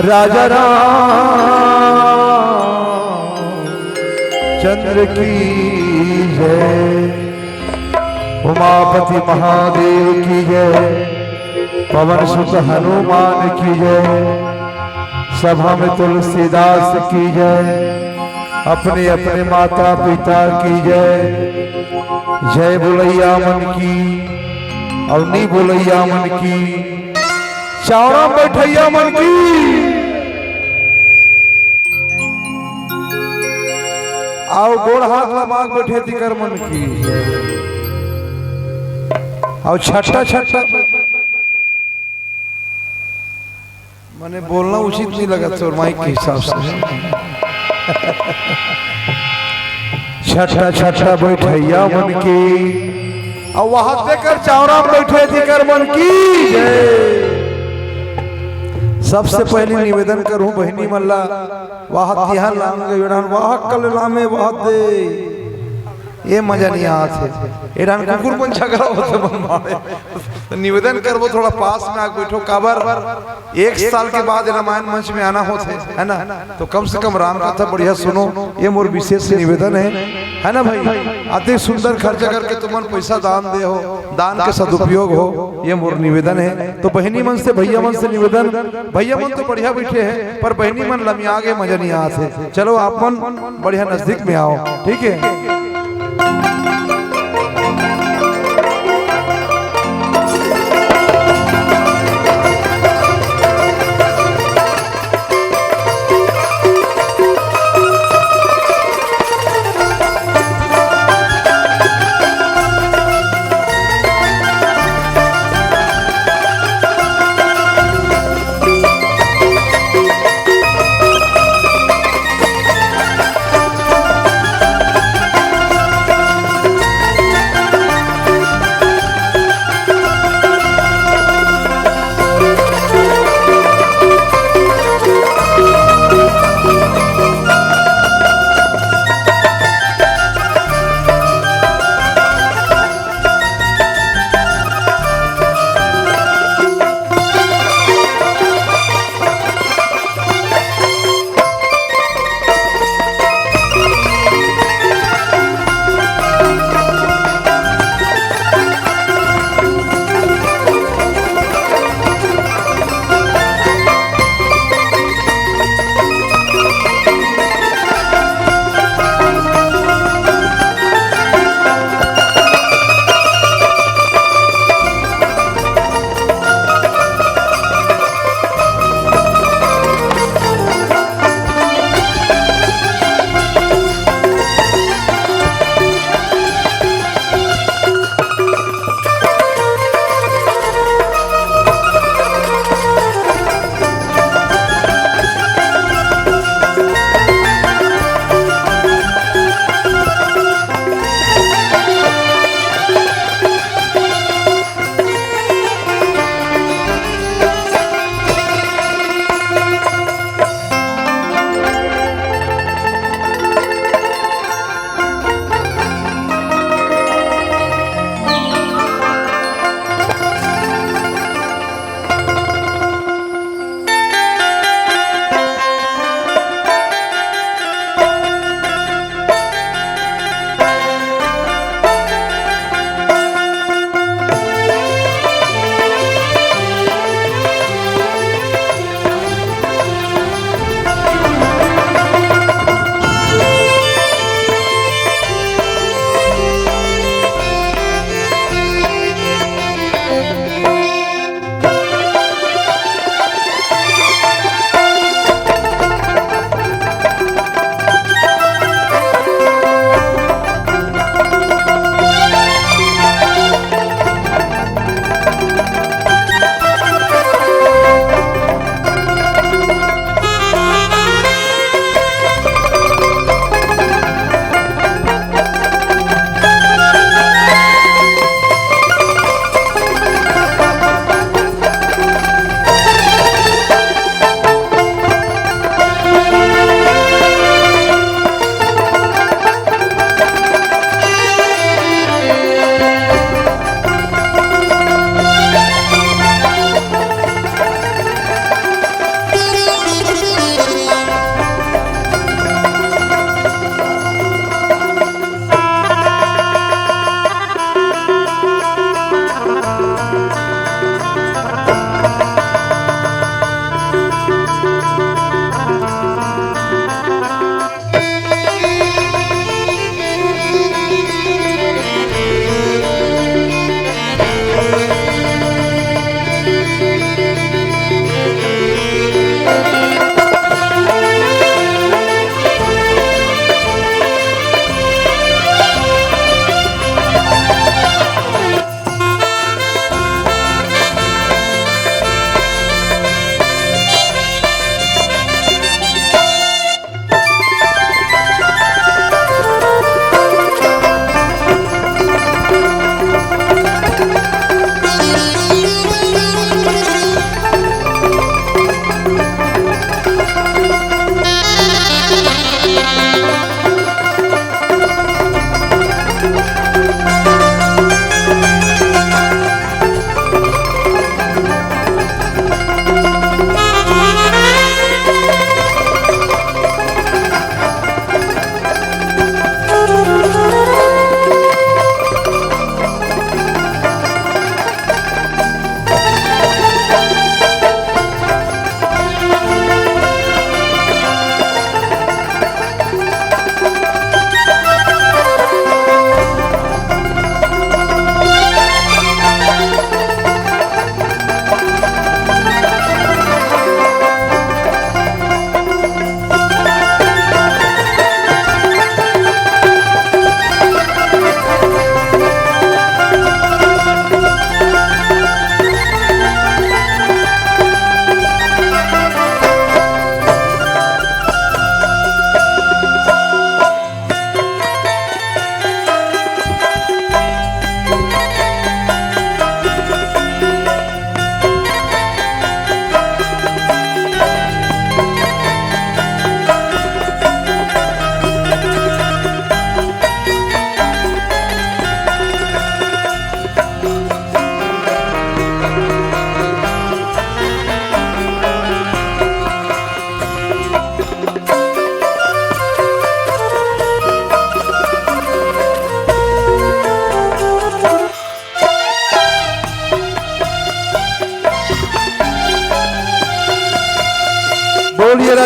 राजा रामचंद्र की जय, उमापति महादेव की जय, पवन सुत हनुमान की जय, सभा में तुलसीदास की जय, अपने अपने माता पिता की जय। जय बोलैया मन की, अवनी बोलैया मन की, चावड़ा बैठैया मन की। आओ गोड़ हाथ लमाग बैठे तिकर मन की। आओ छट्टा छट्टा, मैंने बोलना उचित नहीं लगा तो माइक के हिसाब से। छट्टा छट्टा बैठैया मन की, और वहां देकर चावड़ा बैठे तिकर मन की जय। सबसे पहले निवेदन करूं बहनी मल्ला वाह तिहार लांगे वाह कल लामे वाह दे, ये मजा नहीं आते एरान कुकुर मन झगड़ा होते मन मारे। तो निवेदन करबो थोड़ा पास में आके बैठो, काबर एक साल के बाद रामायण मंच में आना होते है ना, तो कम से कम राम कथा बढ़िया सुनो, ये मोर विशेष निवेदन है ना भाई। अति सुंदर खर्चा करके तुमन पैसा दान दे हो, दान के सदुपयोग हो, ये मोर निवेदन है। तो बहनी मन से भैया मन से निवेदन, भैया मन तो बढ़िया बैठे हैं पर बहनी मन लमिया आगे मजा नहीं आते। चलो आप मन बढ़िया नजदीक में आओ, ठीक है।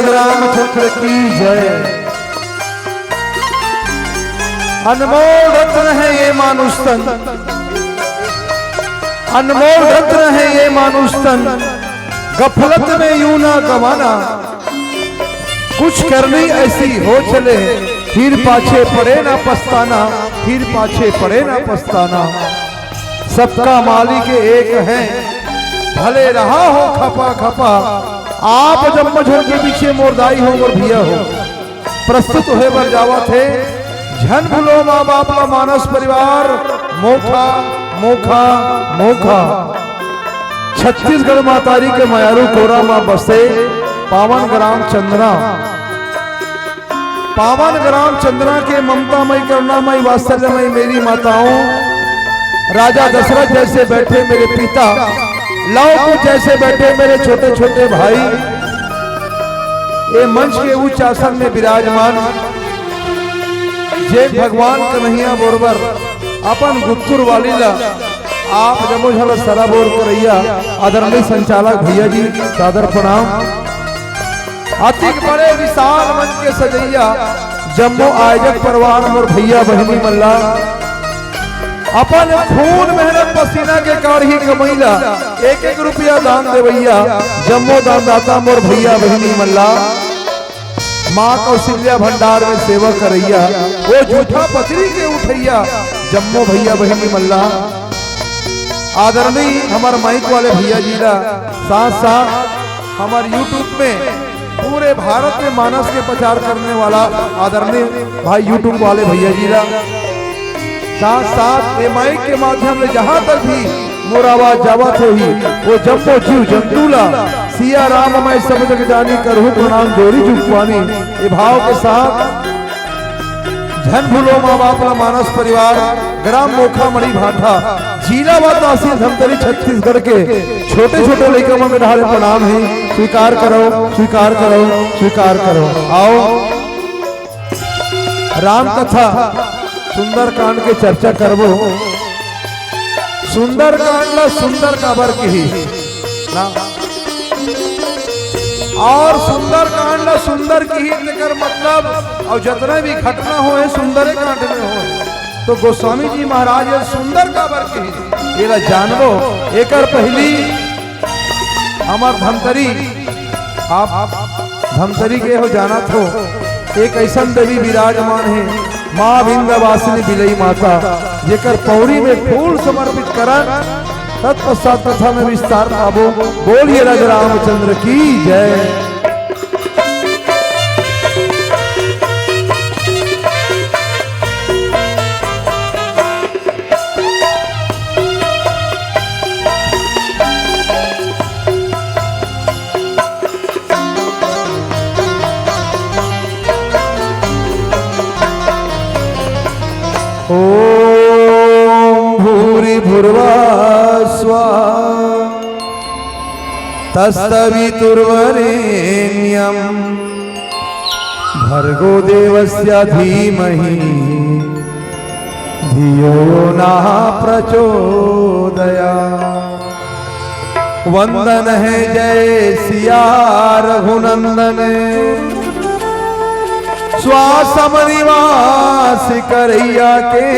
रामचंद्र की जय। अनमोल रत्न है ये मानुष तन, अनमोल रत्न है ये मानुष तन, गफलत में यूं ना गवाना। कुछ करनी ऐसी हो चले, फिर पाछे पड़े ना पछताना, फिर पाछे पड़े ना पछताना। सबका मालिक एक है, भले रहा हो खपा खपा। आप जब मझोल के पीछे मोरदाई हो और भिया हो, प्रस्तुत होए बर जावा थे। झन भूलो माँ बाप ला मानस परिवार, मोखा मोखा मोखा। छत्तीसगढ़ मातारी के मयारू कोरा माँ बसे पावन ग्राम चंद्रा। पावन ग्राम चंद्रा के ममतामयी करुणामयी वात्सल्यमयी मेरी माताओं, राजा दशरथ जैसे बैठे मेरे पिता, लव कुश जैसे बैठे मेरे छोटे छोटे भाई, ये मंच के उच्च आसन में विराजमान जे भगवान कन्हैया बोरबर अपन गुत्तुर वाली ला आप जमो झल सराबोर करैया आदरणीय संचालक भैया जी सादर प्रणाम। अति बड़े विशाल मंच के सजैया जम्मो आयोजक परिवार और भैया बहनी मल्ला, अपन खून मेहनत पसीना के कारही कमैला, एक एक रुपया दान देवैया जम्मो दानदाता मोर भैया बहनी मल्ला। माँ कौशल्या भंडार में सेवा करैया, वो झूठा पथरी के उठैया जम्मो भैया बहनी मल्ला। आदरणीय हमारे माइक वाले भैया जी ला, साथ साथ हमारे यूट्यूब में पूरे भारत में मानस के प्रचार करने वाला आदरणीय भाई यूट्यूब वाले भैया जी ला, साथ साथ माइक के माध्यम से जहां तक भी मोर आवाज जावत होही, वो जम्मो जीव जंतुला सिया राम मैं सब जग जानी करहु प्रणाम जोरी जुगवानी। ये भाव के साथ झन भूलो माँ बाप ला मानस परिवार, ग्राम मोखा मणि भाठा, जिला व तहसील धमतरी छत्तीसगढ़ के छोटे छोटे लड़का में ढाले प्रणाम है। स्वीकार करो स्वीकार करो स्वीकार करो। आओ राम कथा सुंदर कांड के चर्चा करबो। सुंदर कांड ला सुंदर काबर की ना, और सुंदर कांड ला सुंदर की ही लेकर मतलब, और जितने भी घटना हो सुंदर कांड में हो, तो गोस्वामी जी महाराज सुंदर काबर की ये जानबो। एकर पहली हमार धमतरी, आप धमतरी के हो जाना थो, एक ऐसा देवी विराजमान है माँ विंध्यवासिनी बिलई माता, जेकर पौड़ी में फूल समर्पित करन तत्पश्चात कथा में विस्तार पाबो। बोलिए राजा रामचंद्र की जय। ओम भूरि भुर्वस्वा तत्सवितुर्वरेण्यं भर्गो देवस्य धीमहि धियो यो नः प्रचोदयात्। वंदन है जय सिया रघुनंदन, स्वासम निवास करैया के।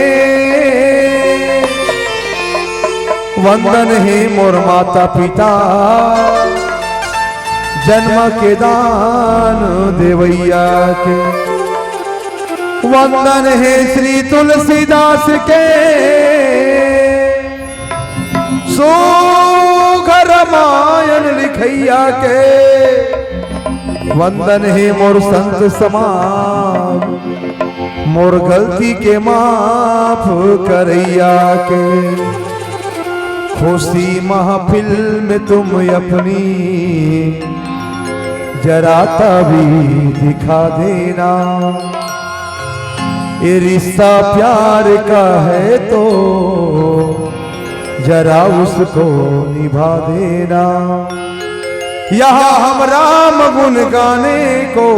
वंदन है मोर माता पिता, जन्म के दान देवैया के। वंदन है श्री तुलसीदास के, सुघर रामायण लिखैया के। वंदन है मोर संत समाज, मोर गलती के माफ करैया के। खुशी महफिल में तुम अपनी जरा तभी दिखा देना। ये रिश्ता प्यार का है तो जरा उसको निभा देना। यहाँ हम राम गुण गाने को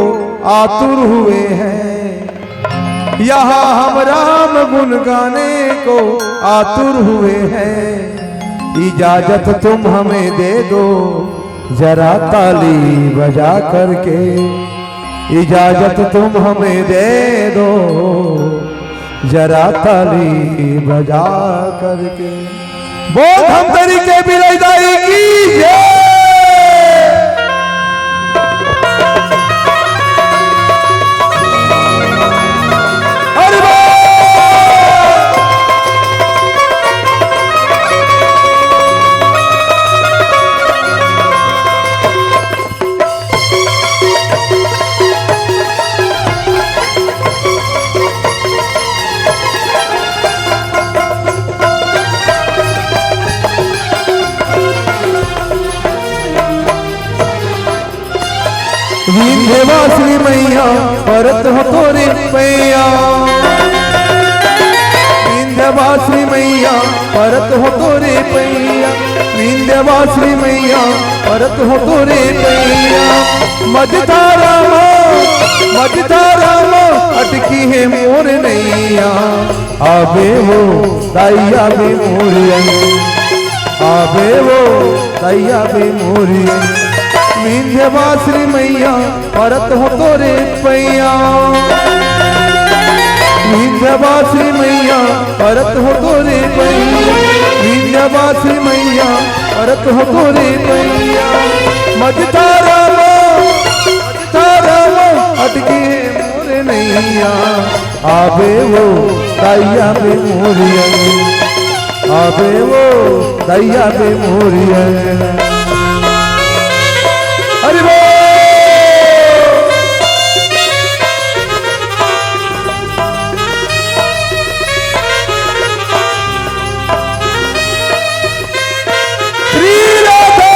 आतुर हुए हैं, यहाँ हम राम गुण गाने को आतुर हुए हैं। इजाजत तुम हमें दे दो, जरा ताली बजा करके इजाजत तुम हमें दे दो, जरा ताली बजा करके। बोल हम तरीके बिरदाई की जय। विंध्यवासिनी मैया परत हो तोरे पैया, विंध्यवासिनी मैया परत हो तोरे पैया, विंध्यवासिनी मैया परत हो तोरे पैया। मझधारा अटकी है मोर नैया, आबे वो ताइया बे मोरिया, आबे वो ताइया बे मोरिया। विंध्यवासिनी मैया परत हो तोरे पैया, विंध्यवासिनी मैया परत हो तोरे पैया, विंध्यवासिनी मैया परत हो तोरे पैया। मझधारा अटकी मोरे नैया, आबे वो ताइया बे मोरिया, आबे वो ताइया बे मोरिया। हरि बोल। श्री राधे।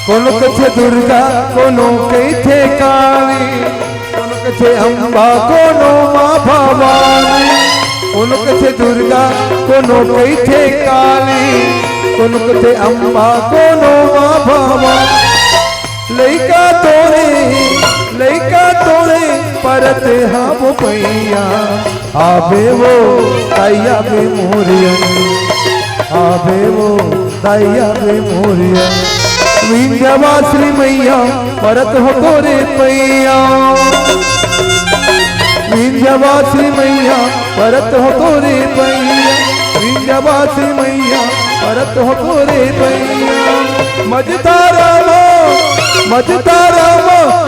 कोनो कथे दुर्गा, कोनो कथे काली, कोनो कथे अम्बा, कोनो माँ भवानी, कोनो कथे दुर्गा, कोनो कथे काली, कोनो कथे अम्बा, कोनो माँ भवानी। लइका तोरे परत हम पैया, आबे वो ताइया बे मोरिया, आबे वो ताइया बे मोरिया। विंध्यवासिनी मैया परत हो तोरे पैया, विंध्यवासिनी मैया परत हो तोरे पैया, विंध्यवासिनी मैया परत हो तोरे पैया। मझधारा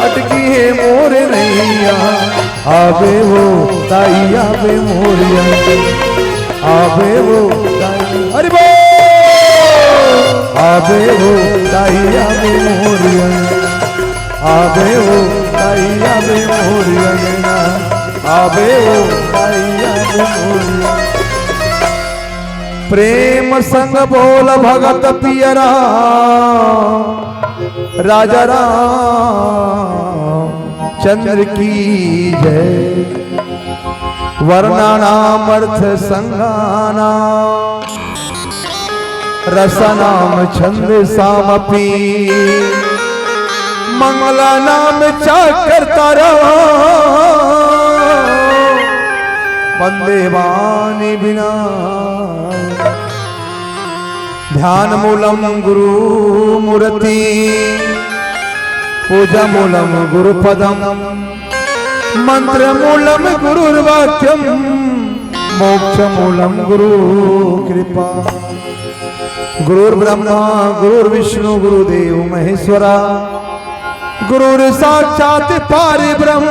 अटकी है मोर नैया, आबे वो ताइया बे मोरिया, आबे वो ताइया। हरि बोल। आबे वो ताइया बे मोरिया, आबे वो ताइया बे मोरिया, आबे वो ताइया बे मोरिया। प्रेम संग बोल भगत पियरा, राजा राम चंद्र की जय। वर्णा नाम अर्थ संगाना, रसनाम छंद सामपी, मंगला नाम चाकर तारा, वंदे वाणी बिना। ध्यान मूलम गुरु मूर्ति, पूजा मूलम गुरुपदम, मंत्र मूलम गुरुर्वाक्यम, मोक्ष मूलम गुरु कृपा। गुरुर्ब्रह्मा गुरुर्विष्णु गुरुदेव महेश्वरा, गुरुर साक्षात परब्रह्म,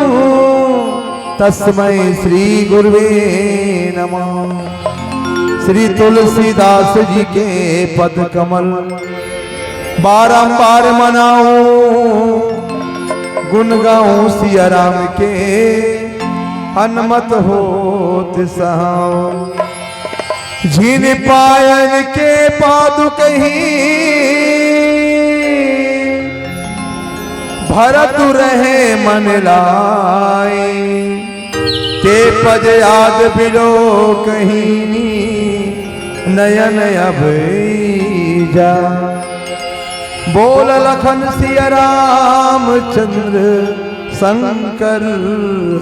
तस्मै श्री गुरुवे नमः। श्री तुलसीदास जी के पद कमल बारंबार मनाऊं, गुण गाऊं सिया राम के, हनुमत होत सहाओ। झीन पायन के पादुकहीं, भरत रहे मन लाई, ते पद याद बिलो कहीं, नयन अब जा। बोल लखन सिया राम चंद्र शंकर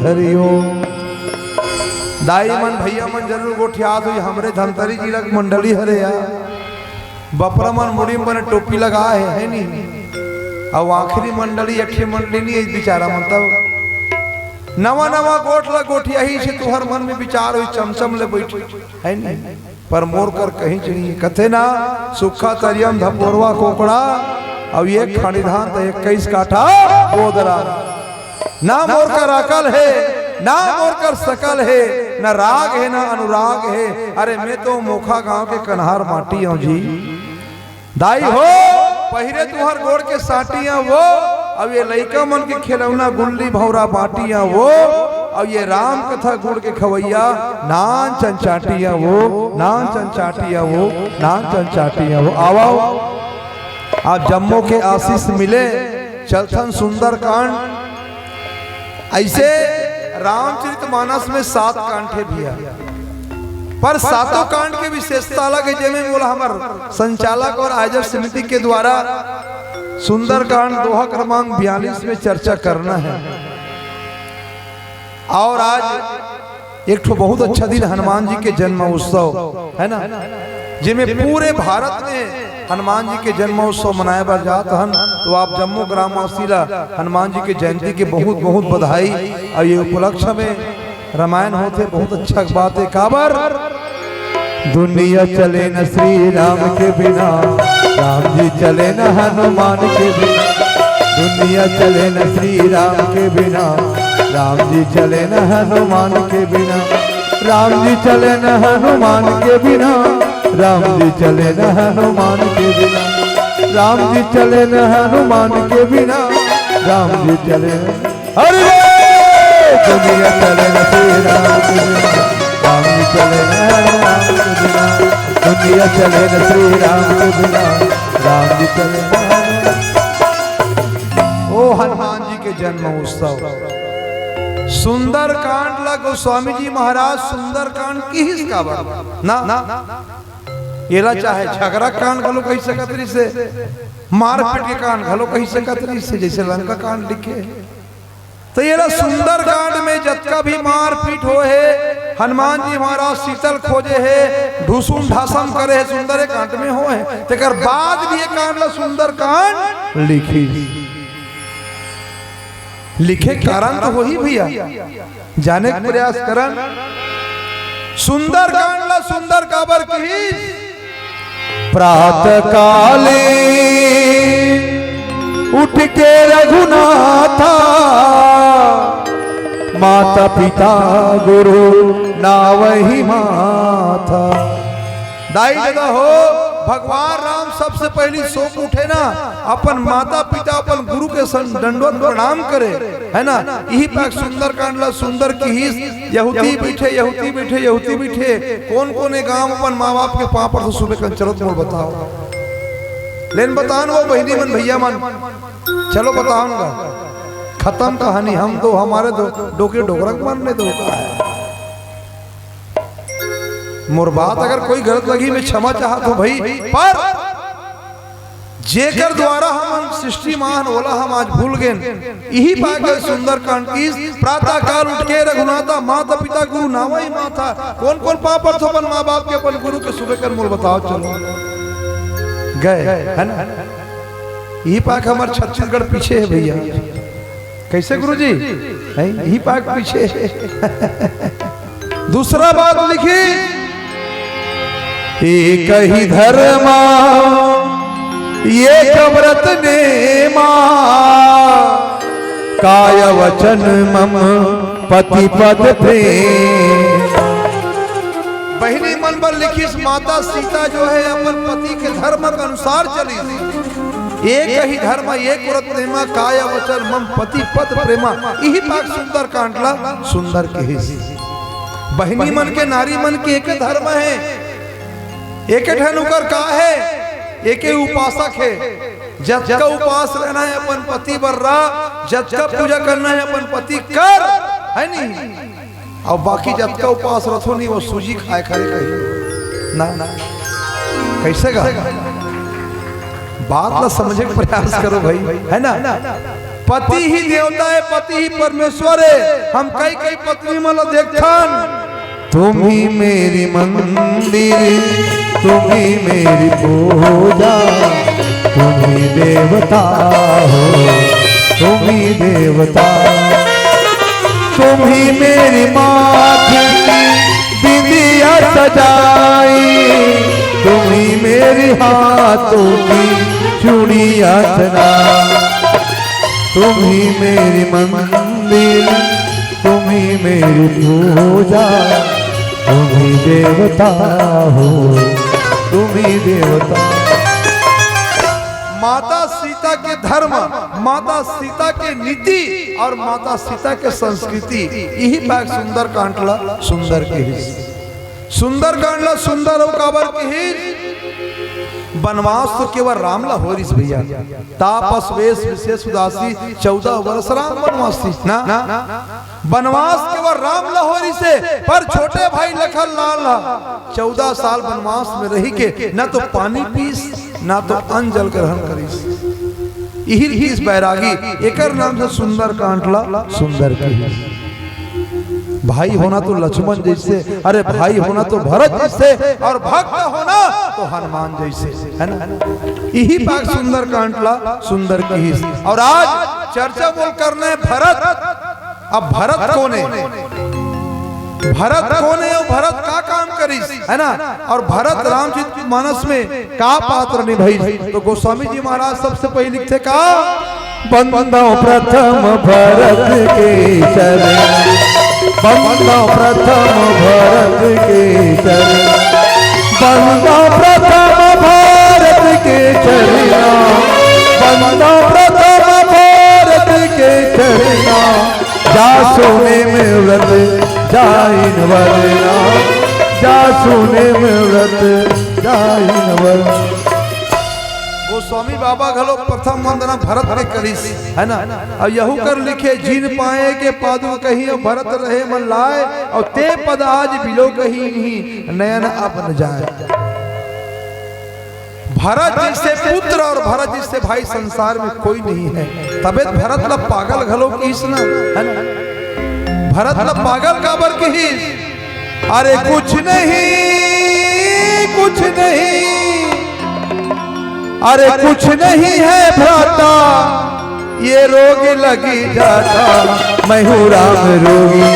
हरिओम। दाई मन भैया मन जरूर गोठियात हुई हमरे धमतरी जिला की मंडली हरे यार बपरा मन मुड़ी में टोपी लगा है नहीं। अब आखिरी मंडली अखी मंडली नहीं बेचारा मतलब नवा नवा गोठ ला गोठिया ही से तुहर मन में विचार हुई चमचम ले बैठी है नहीं पर मोर कर कहीं चढ़ी कथे ना सुखा तरियम धपोरवा कोकड़ा अब ये खानिधान तो 21 काठा बोदरा ना मोर कर अकल है ना मोर कर सकल है ना राग है ना अनुराग है। अरे मैं तो मोखा गांव के कन्हार माटी हूं जी दाई हो पहिरे तुहर गोड़ के साटियां वो अब ये लइका मन के खिलौना गुल्ली भौरा बाटियां वो अब ये राम कथा गुड़ के खवैया नान चंचाटियां वो नान चंचाटियां वो नान चंचाटियां वो आओ आप जम्मू के आशीष मिले चलथन सुंदर कांड। ऐसे रामचरितमानस में 7 कांठे भी है पर सातों कांड की विशेषता अलग है जैसे बोला हमार संचालक और आयोजक समिति के द्वारा सुंदर कांड दोहा क्रमांक 42 में चर्चा करना है। और आज एक तो बहुत अच्छा दिन हनुमान जी के जन्म उत्सव है ना जिसमें पूरे भारत में हनुमान जी के जन्मोत्सव मनाए बार जात हन तो आप जम्मू ग्राम वासीला हनुमान जी के जयंती के बहुत बहुत बधाई। और ये उपलक्ष्य में रामायण होते बहुत अच्छा बात है काबर दुनिया चले न श्री राम के बिना राम जी चले न हनुमान के बिना दुनिया चले न श्री राम के बिना राम जी चले न हनुमान के बिना राम जी चले न हनुमान के बिना राम जी चले न हनुमान के बिना राम जी चले न हनुमान के बिना राम जी चले अरे दुनिया चले न श्री राम के बिना राम जी चले न हनुमान के बिना दुनिया चले न श्री राम के बिना राम जी चले न ओ हनुमान जी के जन्म उत्सव सुंदर कांड ला गोस्वामी जी महाराज सुंदर कांड की ही ना येला चाहे झगड़ा कांड घलो कही सकतरी से मारपीट के कांड घलो कही सकतरी से जैसे लंका कांड लिखे तो येला सुंदर कांड में जतका भी मारपीट हो है हनुमान जी महाराज शीतल खोजे है ढूसुम ढासम करे है सुंदर कांड में हो है तेकर बाद भी ये कांड ला सुंदर कांड लिखी लिखे कारण तो वही भैया जाने का प्रयास करन सुंदर कांड ला सुंदर काबर की प्रातः काले उठ के रघुनाथा माता पिता गुरु नावही माथा दाई जगह हो भगवान राम सबसे पहली सोच उठे ना अपन माता पिता अपन गुरु के दंडवत प्रणाम करे है ना यही पाक सुंदर कांड ला सुंदर की ही यहूदी बैठे कौन कौन गांव अपन माँ बाप के पाँव पर सुबह कर चलो तुम बताओ लेकिन बताओ वो बहनी मन भैया मन चलो बताऊंगा खत्म कहानी हम तो हमारे डोके डोकरक मानने दो मोर बात अगर कोई गलत लगी मैं क्षमा चाहता हूं भाई पर जेकर द्वारा हम सृष्टि मान बोला हम आज भूल गए यही पाके सुंदर कांड की प्रातः काल उठ के रघुनाथा माता पिता गुरु नावई माथा कौन कौन पाप पर अपन माँ बाप के अपन गुरु के सुबह कर मोल बताओ चलो गए है ना यही पाक हमारे छत्तीसगढ़ पीछे है भैया कैसे गुरुजी यही पाक पीछे दूसरा बात लिखी एक ही धर्मा ये व्रत नेमा काय वचन मम पति पद प्रेम बहिनी मन पर लिखी माता सीता जो है अपन पति के धर्म के अनुसार चली एक ही धर्म एक व्रत नेमा काय वचन मम पति पद प्रेमा यही पाक सुंदर कांडला सुंदर के ही बहिनी मन के नारी मन के एक धर्म है एक ढनुकर का है एक उपासक है जब का उपास रहना है अपन पति बर्रा जब का पूजा करना है अपन पति कर है नहीं और बाकी जब का उपास रखो नहीं वो सूजी खाए खाए कहीं ना कैसे गा बात ला समझे का प्रयास करो भाई है ना पति ही देवता है पति ही परमेश्वर है हम कई कई पत्नी मतलब देखथन तुम ही मेरी मंदिर, तुम ही मेरी पूजा, तुम ही देवता हो, तुम ही देवता। तुम ही मेरी माथे बिंदिया सजाई, तुम ही मेरी हाथों की चूड़ियां सना। तुम ही मेरी मंदिर, तुम ही मेरी पूजा, तुम ही देवता हो, तुम ही देवता। माता सीता के धर्म, माता सीता के नीति और माता सीता के संस्कृति, यही बात सुंदर कांटला सुंदर के हिस्स, सुंदर कांडला सुंदर हो काबर के हिस्स। वनवास तो केवल रामला हो रिस भैया, तापस वेश विशेष उदासी 14 वर्ष राम वनवास थी ना, वनवास केवल राम लहोरी से, पर छोटे भाई लखन लाल 14 साल वनवास में रही के न तो पानी पीस ना तो अन्न जल ग्रहण करीस। यही इस बैरागी एकर नाम से सुंदर कांटला सुंदर की। भाई होना तो लक्ष्मण जैसे, अरे भाई होना तो भरत जैसे, और भक्त होना तो हनुमान जैसे, है ना। यही बात सुंदर कांटला सुंदर की। और आज चर्चा बोल करना है भरत। अब भरत कौन है, भरत कौन है और भरत का काम करी, है ना। और भरत रामचरित मानस में का पात्र निभाई, तो गोस्वामी जी महाराज सबसे पहले लिखते का, बंदो प्रथम भरत के चरण, बंदो प्रथम भरत के चरण, बंदो प्रथम भरत के चरण, बंदो प्रथम भरत के चरण। जा सोने में व्रत जाइन वरना, जा सोने में व्रत जाइन वरना। गोस्वामी बाबा घलो प्रथम वंदना भरत के करीस, है ना। और यहू कर लिखे, जिन पाए के पादु कहीं भरत रहे मन लाए, और ते पद आज बिलो कहीं नहीं नयन अब न जाए। भरत जिससे पुत्र और भरत जिससे भाई संसार में कोई नहीं है। तबे भरत ला पागल घलो कीस ना, है ना। भरत ला पागल काबर की ही, अरे कुछ नहीं कुछ नहीं, अरे कुछ नहीं है भ्राता, ये रोग लगी जाता, मैं हूँ राम रोगी,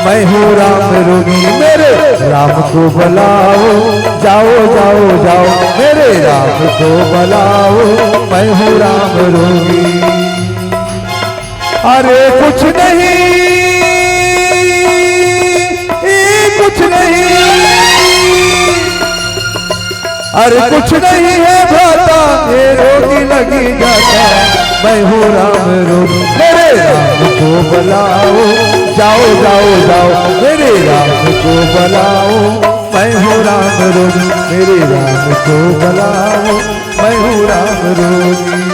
मैं हूँ राम रोगी। मेरे राम को बुलाओ, जाओ जाओ जाओ, मेरे राम को बुलाओ, मैं हूँ राम रोगी। अरे कुछ नहीं कुछ नहीं, अरे कुछ नहीं है भ्राता, ये रोगी लगी जाता, मैं हूँ राम रोगी। मेरे राम को बुलाओ, जाओ जाओ जाओ, मेरे राम को बुलाओ, मैं हूँ राम रोगी, मेरे राम को बुलाओ, मैं हूँ राम रोगी।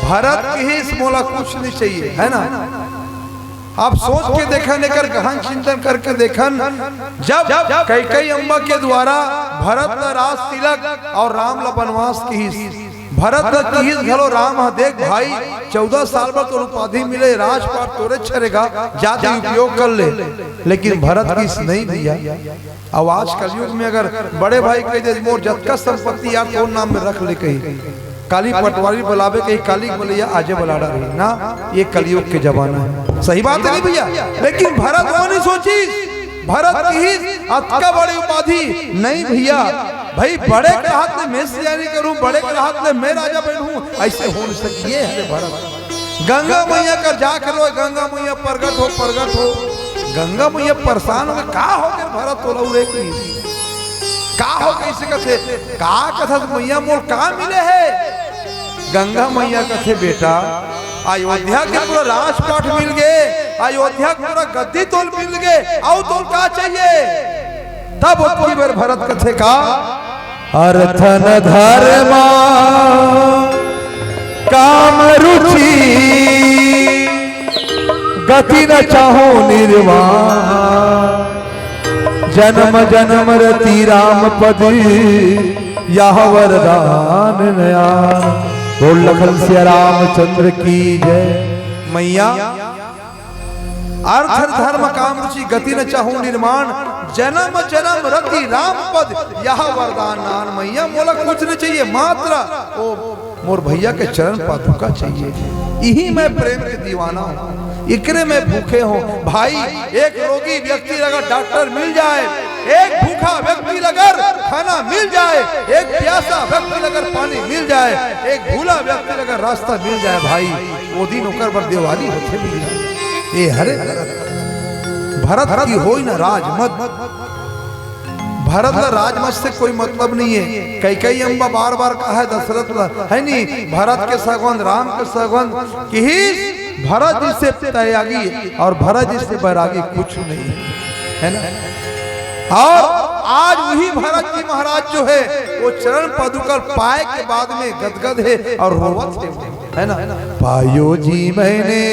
भरत की ही मोला कुछ नहीं चाहिए, है ना। आप सोच के देखा, लेकर गहन चिंतन करके देखन, जब कैकेयी अम्मा के द्वारा भरत ला राज तिलक और राम ला वनवास की, भरत ला की घलो राम देख भाई 14 साल पर तो उपाधि मिले, राजपाट तोरे छरेगा, ज्यादा उपयोग कर ले, लेकिन भरत की नहीं भैया। अब आज कलयुग में अगर बड़े भाई कह दे मोर जतका संपत्ति यार तो नाम में रख ले, कहीं काली पटवारी बुलावे, कहीं काली बोलिया आजे बुलाड़ा रही ना, ये कलयुग के जमाना है। सही बात है नहीं भैया, लेकिन भरत वो नहीं सोची, भरत की अतका बड़ी उपाधि नहीं भैया। भाई बड़े के हाथ में मैं सियारी करूं, बड़े के हाथ में मैं राजा बैठूं, ऐसे हो नहीं सकती है भरत। गंगा मैया का जाकर लो, गंगा मैया प्रगट हो, गंगा मैया परेशान हो का हो गए भरत तो लौरे की का हो कैसे कथे का कथा मैया मोर का मिले है। गंगा मैया कथे बेटा अयोध्या के पूरा राजपाट मिल गए, अयोध्या के पूरा गद्दी तोल मिल गए, आओ तोल का चाहिए। तब कोई बार भरत कथे का अर्थ न धर्मा काम रुचि, गति न चाहो निर्वाण, जन्म जन्म रति राम पद यह वरदान नया। बोल लखन सिया रामचंद्र की जय। मैया अर्थ धर्म काम रुचि गति न चाहूं निर्माण, जन्म जन्म रति राम पद यह वरदान नान मैया। मोला कुछ नहीं चाहिए, मात्र ओ मोर भैया के चरण पादुका चाहिए। यही मैं प्रेम के दीवाना हूँ, इकरे में भूखे हो भाई। एक रोगी व्यक्ति अगर डॉक्टर मिल जाए, एक भूखा व्यक्ति अगर खाना मिल जाए, एक प्यासा व्यक्ति अगर पानी मिल जाए, एक भूला व्यक्ति अगर रास्ता मिल जाए भाई, वो दिन होकर पर दिवाली होते मिल जाए। ये हरे भरत की होई ना राजमत, भरत राजमत से कोई मतलब नहीं है। कई अम्बा बार बार कहा है दशरथ है नहीं, भरत के सगवंत राम के सगवंत की भरत जी से त्यागी और भरत जी से बैरागी कुछ नहीं है ना। और आज वही भरत जी महाराज जो है वो चरण पदुकर पाए के बाद में गदगद है और रोवत है ना। पायो जी मैंने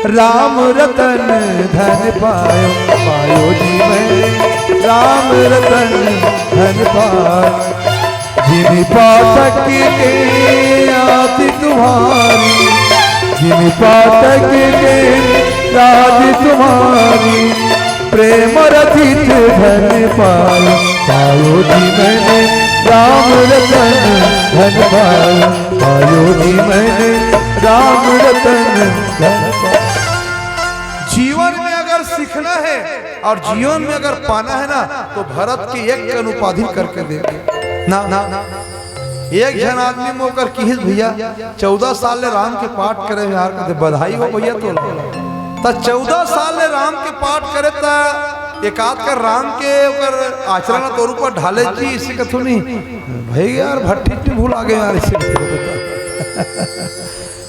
राम रतन धन पायो, पायो जी मैंने राम रतन धन पायो। जिन पातक के आती तुम्हारी, जिन पातक के राज तुम्हारी, प्रेम रचित धन पायो, पायो जी मैंने राम रतन धन पायो, पायो जी मैंने राम रतन धन पायो। जीवन में अगर सीखना है और जीवन में अगर पाना है ना, तो भरत की एक अनुपाधि करके दे ना ना ना। एक जन आदमी मोकर किहिस भैया 14 साल ले राम के पाठ करे यार, कहते बधाई हो भैया। तो 14 साल ले राम के पाठ करे ता एकाध कर राम के ओकर आचरण तौर ऊपर ढाले जी, इसे कथु नहीं भाई यार भट्टी भूल आ गए यार इसे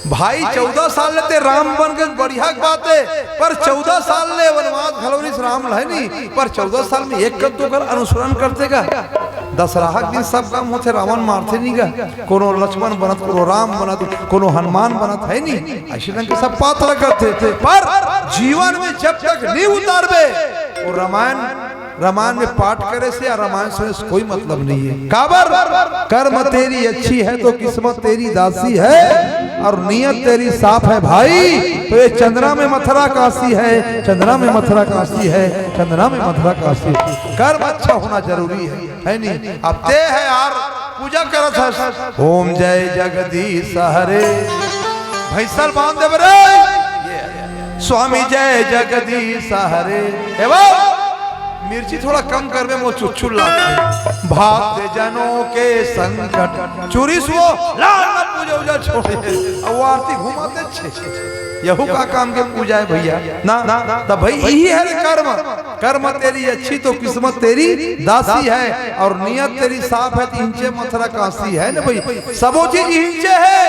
भाई। 14 साल लेते राम बन गए, बढ़िया बात है, पर 14 साल ले वनवास घलौरिस राम है नहीं, पर 14 साल में एक कद तो कर अनुसरण करते का। दशहरा दिन सब काम होते, रावण मारते नहीं का, कोनो लक्ष्मण बनत, कोनो राम बनत, कोनो हनुमान बनत है नहीं, ऐसे ढंग के सब पात्र करते थे। पर जीवन में जब तक नहीं उतारबे, वो रामायण में पाठ करे से या रामायण से कोई मतलब नहीं है। काबर कर्म तेरी अच्छी है तो किस्मत तेरी दासी है, और नियत तेरी साफ है भाई, तो ये चंद्रा में मथुरा काशी है, चंद्रा में मथुरा काशी है, चंद्रा में मथुरा काशी। कर्म अच्छा होना जरूरी है नहीं। अब ते है यार पूजा करत है, ओम जय जगदीश हरे भैसल बांध दे बरे, स्वामी जय जगदीश हरे। एवं मिर्ची थोड़ा कम कर दे, वो चुचुल लाते भागते जनों के संकट, चोरी सुओ लाल न पूजा उजा छोड़े, वो आरती घुमाते छे। यहू का काम के पूजा है भैया ना ना। तब भाई यही है कर्म, कर्म तेरी अच्छी तो किस्मत तेरी दासी है, और नियत तेरी साफ है तो इंचे मथुरा काशी है ना भाई। सबो चीज इंचे है,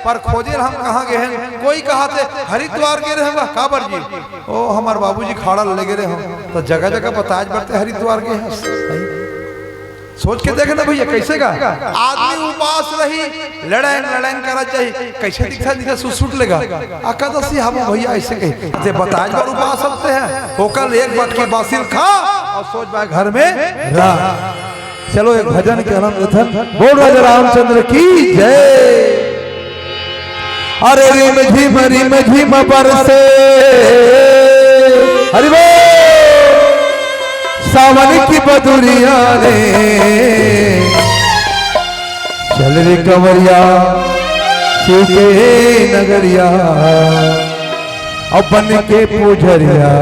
पर खोजे हम कहाँ गए हैं। कोई कहा थे हरिद्वार गए रहे काबर जी, ओ हमारे बाबूजी खाड़ा लगे रहे हम, तो जगह जगह बताज बढ़ते हरिद्वार गए हैं। सोच के देखे ना भैया कैसे का आदमी उपास रही, लड़ाई करा चाहिए, कैसे दिखा सुसुट लेगा एकादशी हम भैया ऐसे कहे बताज पर उपास होते हैं। होकल एक बात की बासिल खा और सोच बाय घर में रहा। चलो एक भजन के आनंद बोल राजा रामचंद्र की जय। अरे रिम झिम बरसे हरि बोल, सावन की बदुरिया रे, चल रे कंवरिया शिव के नगरिया, अपन के पुजरिया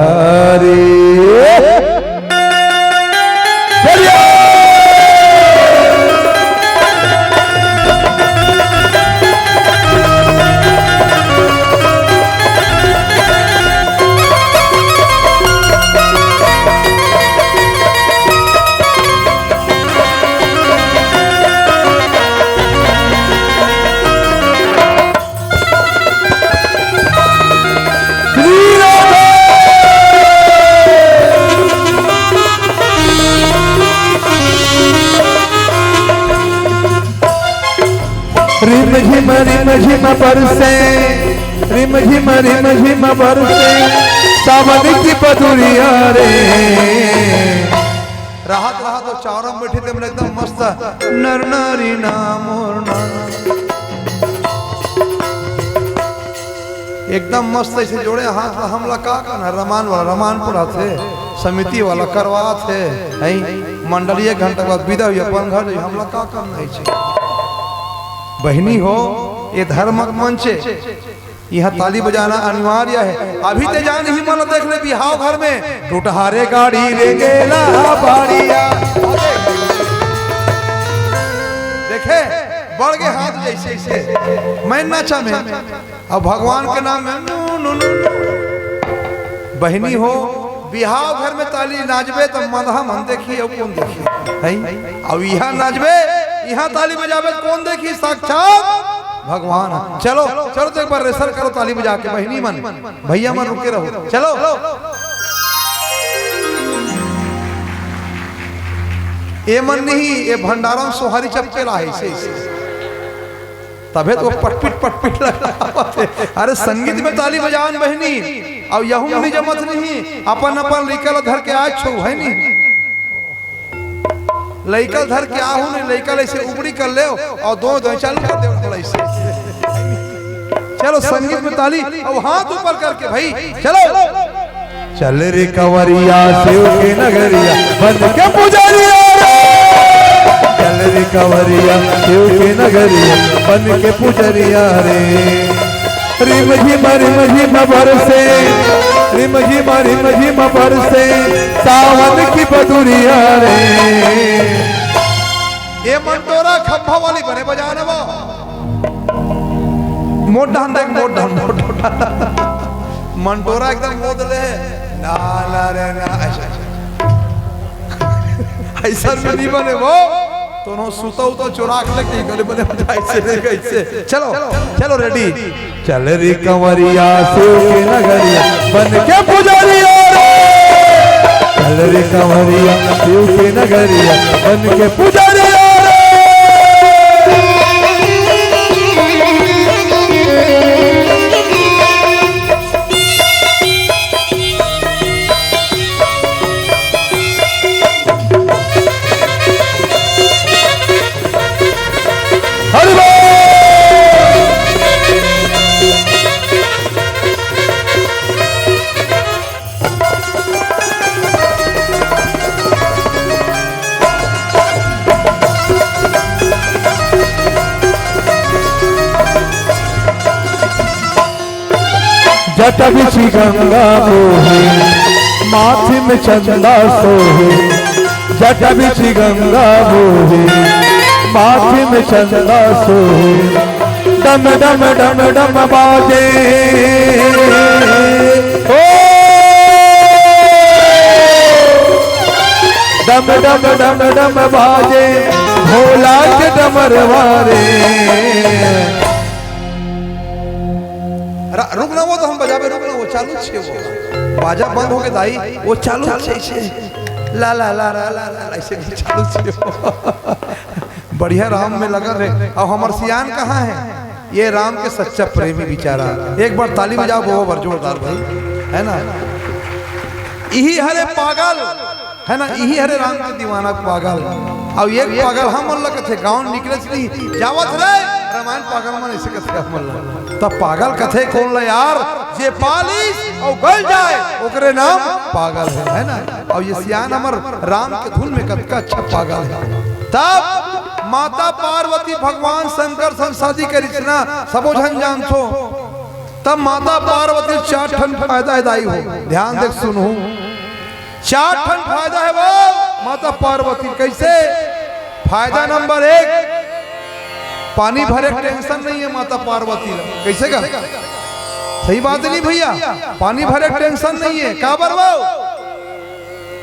रे चलिए। रिम झिम बरसे, रिम झिम बरसे, सावन की बदुरिया रे। राहत राहत और चारों बैठे थे मतलब एकदम मस्त नर नारी नाम और एकदम मस्त ऐसे जोड़े हाथ हमला का करना रमान वाला रमान पड़ा थे समिति वाला करवा थे मंडली 1 घंटा बाद विदा हुई अपन घर हमला का करना है। बहनी हो ये धर्मक मंच यहाँ ताली बजाना अनिवार्य है। अभी ते जान ही मन देख ले बिहाव घर में टूटहारे गाड़ी ले गेला बाड़िया देखे बढ़ गए हाथ जैसे ऐसे मैं नाचा में अब भगवान के नाम में नु बहनी हो बिहाव घर में ताली नाचबे तो मधा मन देखी अब कौन देखी अब यहाँ नाचबे यहाँ ताली बजाबे कौन देखी साक्षात भगवान। चलो चलो तो एक बार रेसर करो ताली बजा के बहनी मन भैया मन रुके रहो चलो। ये मन नहीं ये भंडारा सोहारी चपके लाए से तबे तो पटपिट लगा। अरे संगीत में ताली बजान बहनी अब यहू नहीं जमत नहीं अपन अपन लइका धर के आज छो है नहीं लइका धर के आहू नहीं लइका ऐसे उबड़ी कर ले और दो चालू कर दे थोड़ा ऐसे। चलो संगीत में ताली अब हाथ ऊपर करके भाई चलो। चल रे कंवरिया शिव के नगरिया बन के पुजारिया चल रे कंवरिया शिव के नगरिया बन के पुजारिया रे रिम झिम बरसे रिम झिम बरसे सावन की बदुरिया रे। ये मंटोरा खंभा वाली बने बजाना वो मोट मंटोरा एकदम मोदले ना रे ना ऐसा नहीं बने वो दोनों सुता उता चुरा के लगे गले बने ऐसे कैसे। चलो चलो रेडी चल रे कंवरिया शिव के नगरिया बन के पुजारिया चल रे कंवरिया शिव के नगरिया बन के पुजारिया। जट बिछी गंगा मोहे माथे में चंदा सोहे जट बिछी गंगा मोहे माथे में चंदा सोहे डम डम डम डम बाजे ओ डम डम डम डम बाजे भोला के डमरवारे। रुकना वो तो हम बजाबे रुकना वो चालू छे वो बाजा बंद हो के दाई वो चालू छे ला ला ला ला ला ला ऐसे चालू छे बढ़िया राम में लगा रहे। अब हमार सियान कहाँ है ये राम के सच्चा प्रेमी बेचारा एक बार ताली बजाओ वो बार जोरदार भाई है ना। यही हरे पागल है ना यही हरे राम के दीवाना पागल। अब एक पागल हम मन थे गाँव निकले जावत रहे रामायण पागल मन ऐसे कथे मन तब पागल कथे कौन ल यार जे पालिस और गल जाए ओकरे नाम पागल है ना। और ये सियान अमर राम के धुन में कतका अच्छा पागल है। तब माता पार्वती भगवान शंकर संसादी के रचना सबो झन जान छो तब माता पार्वती 4 ठन फायदा दाई हो ध्यान देख सुनो 4 ठन फायदा है वो माता पार्वती कैसे। फायदा नंबर 1 पानी भरे टेंशन नहीं है माता पार्वती कैसे का सही बात नहीं भैया पानी भरे टेंशन नहीं है का बरवा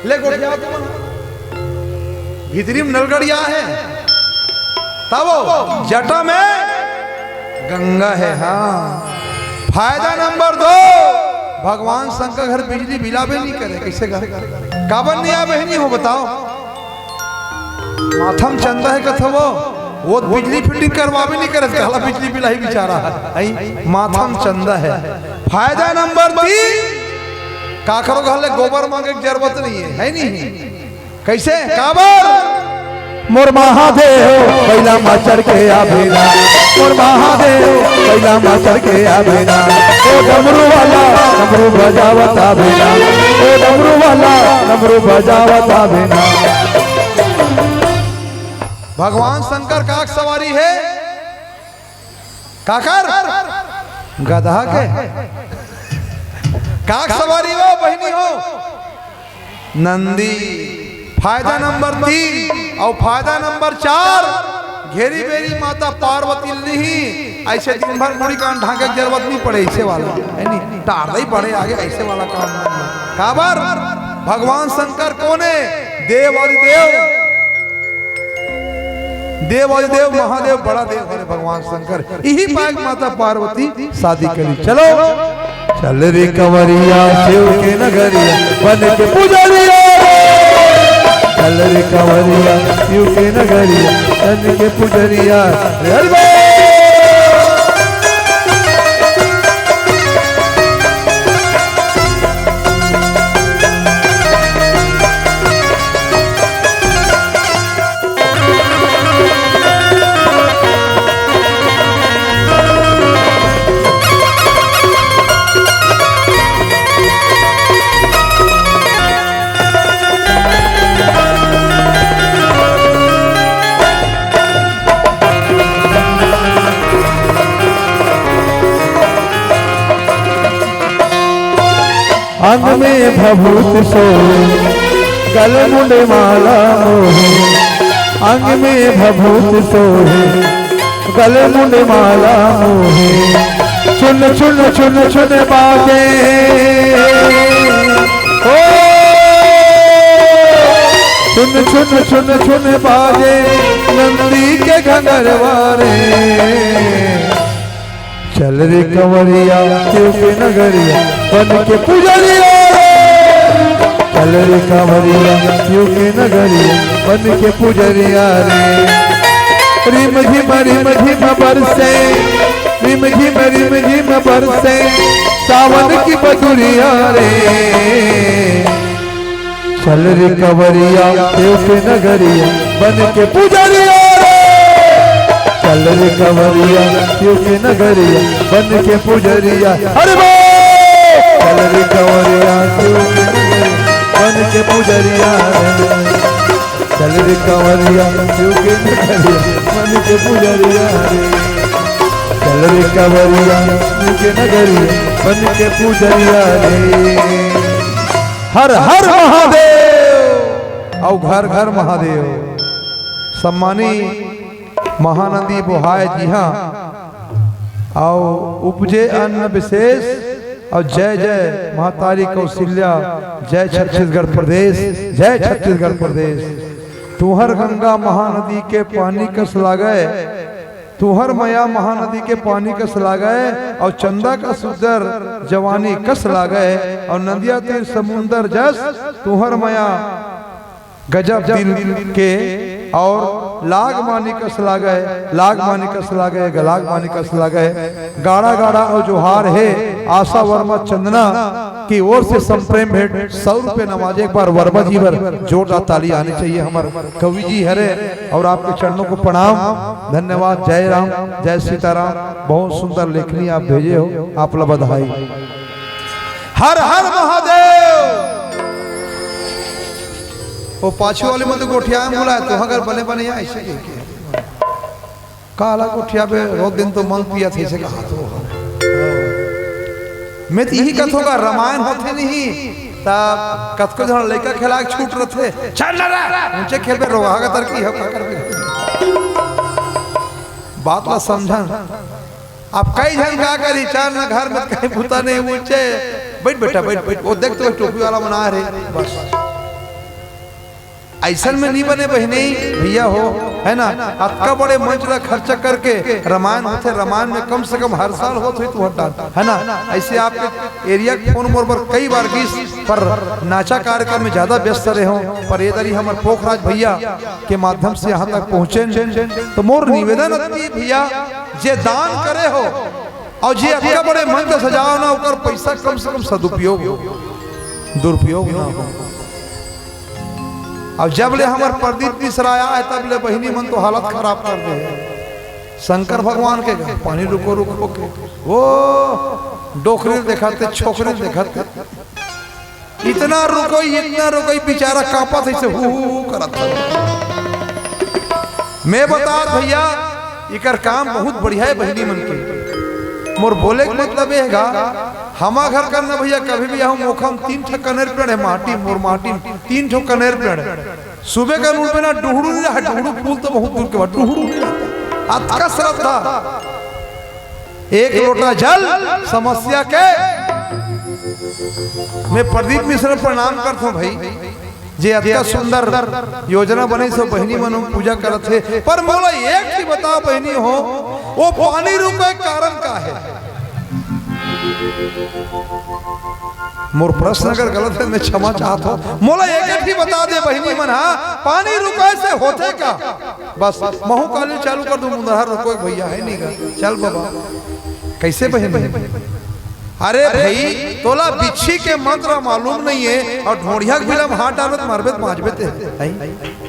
ले गोटिया भीतरी में नलगड़िया है तब जटा में गंगा है। हाँ फायदा नंबर 2 भगवान शंकर घर बिजली बिलाबे नहीं करे कैसे घर काबर नहीं आ बहनी हो बताओ माथम चंदा है कथा वो बिजली फिटिंग करवाबे नहीं करे कहला बिजली बिल ही बेचारा है माथम चंदा है। फायदा नंबर 3 का करो घले गोबर मांगे की जरूरत नहीं है नहीं कैसे काबर मोर महादेव पहला माँ चढ़ के आवेला, मोर महादेव पहला माँ चढ़ के आवेला। ओ डमरू वाला डमरू बजावत आवेला, ओ डमरू वाला डमरू बजावत आवेला। भगवान शंकर काक सवारी है, काकर गधा के काक सवारी हो बहनी हो नंदी। फायदा नंबर 3 और फायदा नंबर 4 घेरी बेरी माता पार्वती नहीं। ऐसे दिन भर मुड़ी कान ढांके की जरूरत नहीं पड़े, ऐसे वाला है नहीं टार ही पड़े आगे, ऐसे वाला काम काबर। भगवान शंकर कौन है? देव आदिदेव, देव आदिदेव महादेव बड़ा देव है भगवान शंकर। यही पाक माता पार्वती शादी करी। चलो चल रे कंवरिया शिव के नगरिया बन के पुजरिया, चल रे कंवरिया शिव के नगरिया बन के पुजरिया। अंग में भभूत सोहे गल मुंडे माला मोहे, अंग में भभूत सोहे गल मुंडे माला मोहे। चुन चुन चुन चुन बाजे ओ चुन चुन चुन चुन बाजे नंदी के घंघरवारे। चल रे कंवरिया शिव के नगरिया बन के पुजरिया, चल रे कंवरिया शिव के नगरिया बन के पुजरिया रे। रिम झिम बरसे, रिम झिम बरसे सावन की बदुरिया रे। चल रे कंवरिया शिव के नगरिया बन के पुजरिया, चल रे कंवरिया शिव के नगरिया बन के पुजरिया। अरे बो चल रे कंवरिया शिव के नगरिया बन के पुजरिया, चल रे कंवरिया शिव के नगरिया बन के पुजरिया रे। चल रे कंवरिया शिव के नगरिया बन के पुजरिया रे। हर हर महादेव और घर घर महादेव। सम्मानी महानदी बुहाय जी हाँ और उपजे अन्न विशेष और जय जय महातारी कौशल्या, जय छत्तीसगढ़ प्रदेश, जय छत्तीसगढ़ प्रदेश। तुहर गंगा महानदी के पानी कस लागए, तुहर मया महानदी के पानी कस लागए और चंदा का सुंदर जवानी कस लागए और नदिया तीर समुंदर जस तुहर मया गजब दिल के और लाग मानी कस लागए, लाग मानी कस लागए, गलाग मानी कस लागए। गाड़ा गाड़ा और जोहार है आशा वर्मा चंदना की ओर से संप्रेम भेंट 100 रुपये नवाज। एक बार वर्मा जी पर जोरदार ताली आनी चाहिए। हमारे कवि जी हरे और आपके चरणों को प्रणाम, धन्यवाद। जय राम जय सीताराम, बहुत सुंदर लेखनी आप भेजे हो, आप ला बधाई। हर हर महादेव। वो पाछू वाले में तो गोठिया में बोला तो अगर बने बने ऐसे काला गोठिया पे रोज दिन तो मन पिया थे से कहा तो मैं तो यही कथ होगा रामायण होते नहीं तब कथ को जहाँ लड़का खेला छूट रहे थे चल रहा ऊंचे खेल पे रोगा का तरकी है बात ला समझन। आप कई जन का करी चार ना घर में कहीं भूता नहीं ऊंचे बैठ बेटा बैठ बैठ वो देख तो टोपी वाला बना रहे बस ऐसा में नहीं बने बहने भैया हो है ना। अतका बड़े मंच का खर्चा करके रामायण होते, रामायण में कम से कम हर साल होते तो है ना। ऐसे आपके एरिया फोन मोर पर कई बार गीस पर नाचा कार्यक्रम में ज्यादा व्यस्त रहे हो पर ये दरी हमारे पोखराज भैया के माध्यम से यहाँ तक पहुँचे तो मोर निवेदन भैया जे दान करे हो और जे अतका बड़े मंच का सजाओ ना होकर पैसा कम से कम सदुपयोग दुरुपयोग ना हो। अब जब ले हमार प्रदीप मिश्रा आया है तब ले बहिनी मन तो हालत खराब कर दे। शंकर भगवान के पानी रुको रुको के वो डोकरी दिखाते छोकरी दिखाते इतना रुको बेचारा कांपत ऐसे हु करत। मैं बता भैया इकर काम बहुत बढ़िया है बहिनी मन के। मोर बोले के मतलब ये है हमा घर करना भैया कभी भी हम मोखम 3 ठो कनेर पेड़ है माटी मोर माटी 3 ठो कनेर पेड़ सुबह का रूप में ना डुहड़ू नहीं रहा। डुहड़ू फूल तो बहुत दूर के बाद डुहड़ू नहीं रहता। अतका श्रद्धा एक लोटा जल समस्या के मैं प्रदीप मिश्रा प्रणाम करता हूँ भाई जे अत्या सुंदर योजना बने सब बहनी मन पूजा करत है। पर मोला एक ही बता बहनी हो वो पानी रुके कारण का है। मोर प्रश्न अगर गलत है मैं क्षमा चाहता हूँ। मोला एक ही बता दे बहनी मन हाँ पानी रुके से होते का बस महू काली चालू कर दू मुंदहर रुको भैया है नहीं का चल बाबा कैसे बहनी। अरे भाई तोला बिच्छी के मंत्र मालूम नहीं है और ढोड़िया भिलम हाथ डालत मारबे माजबे ते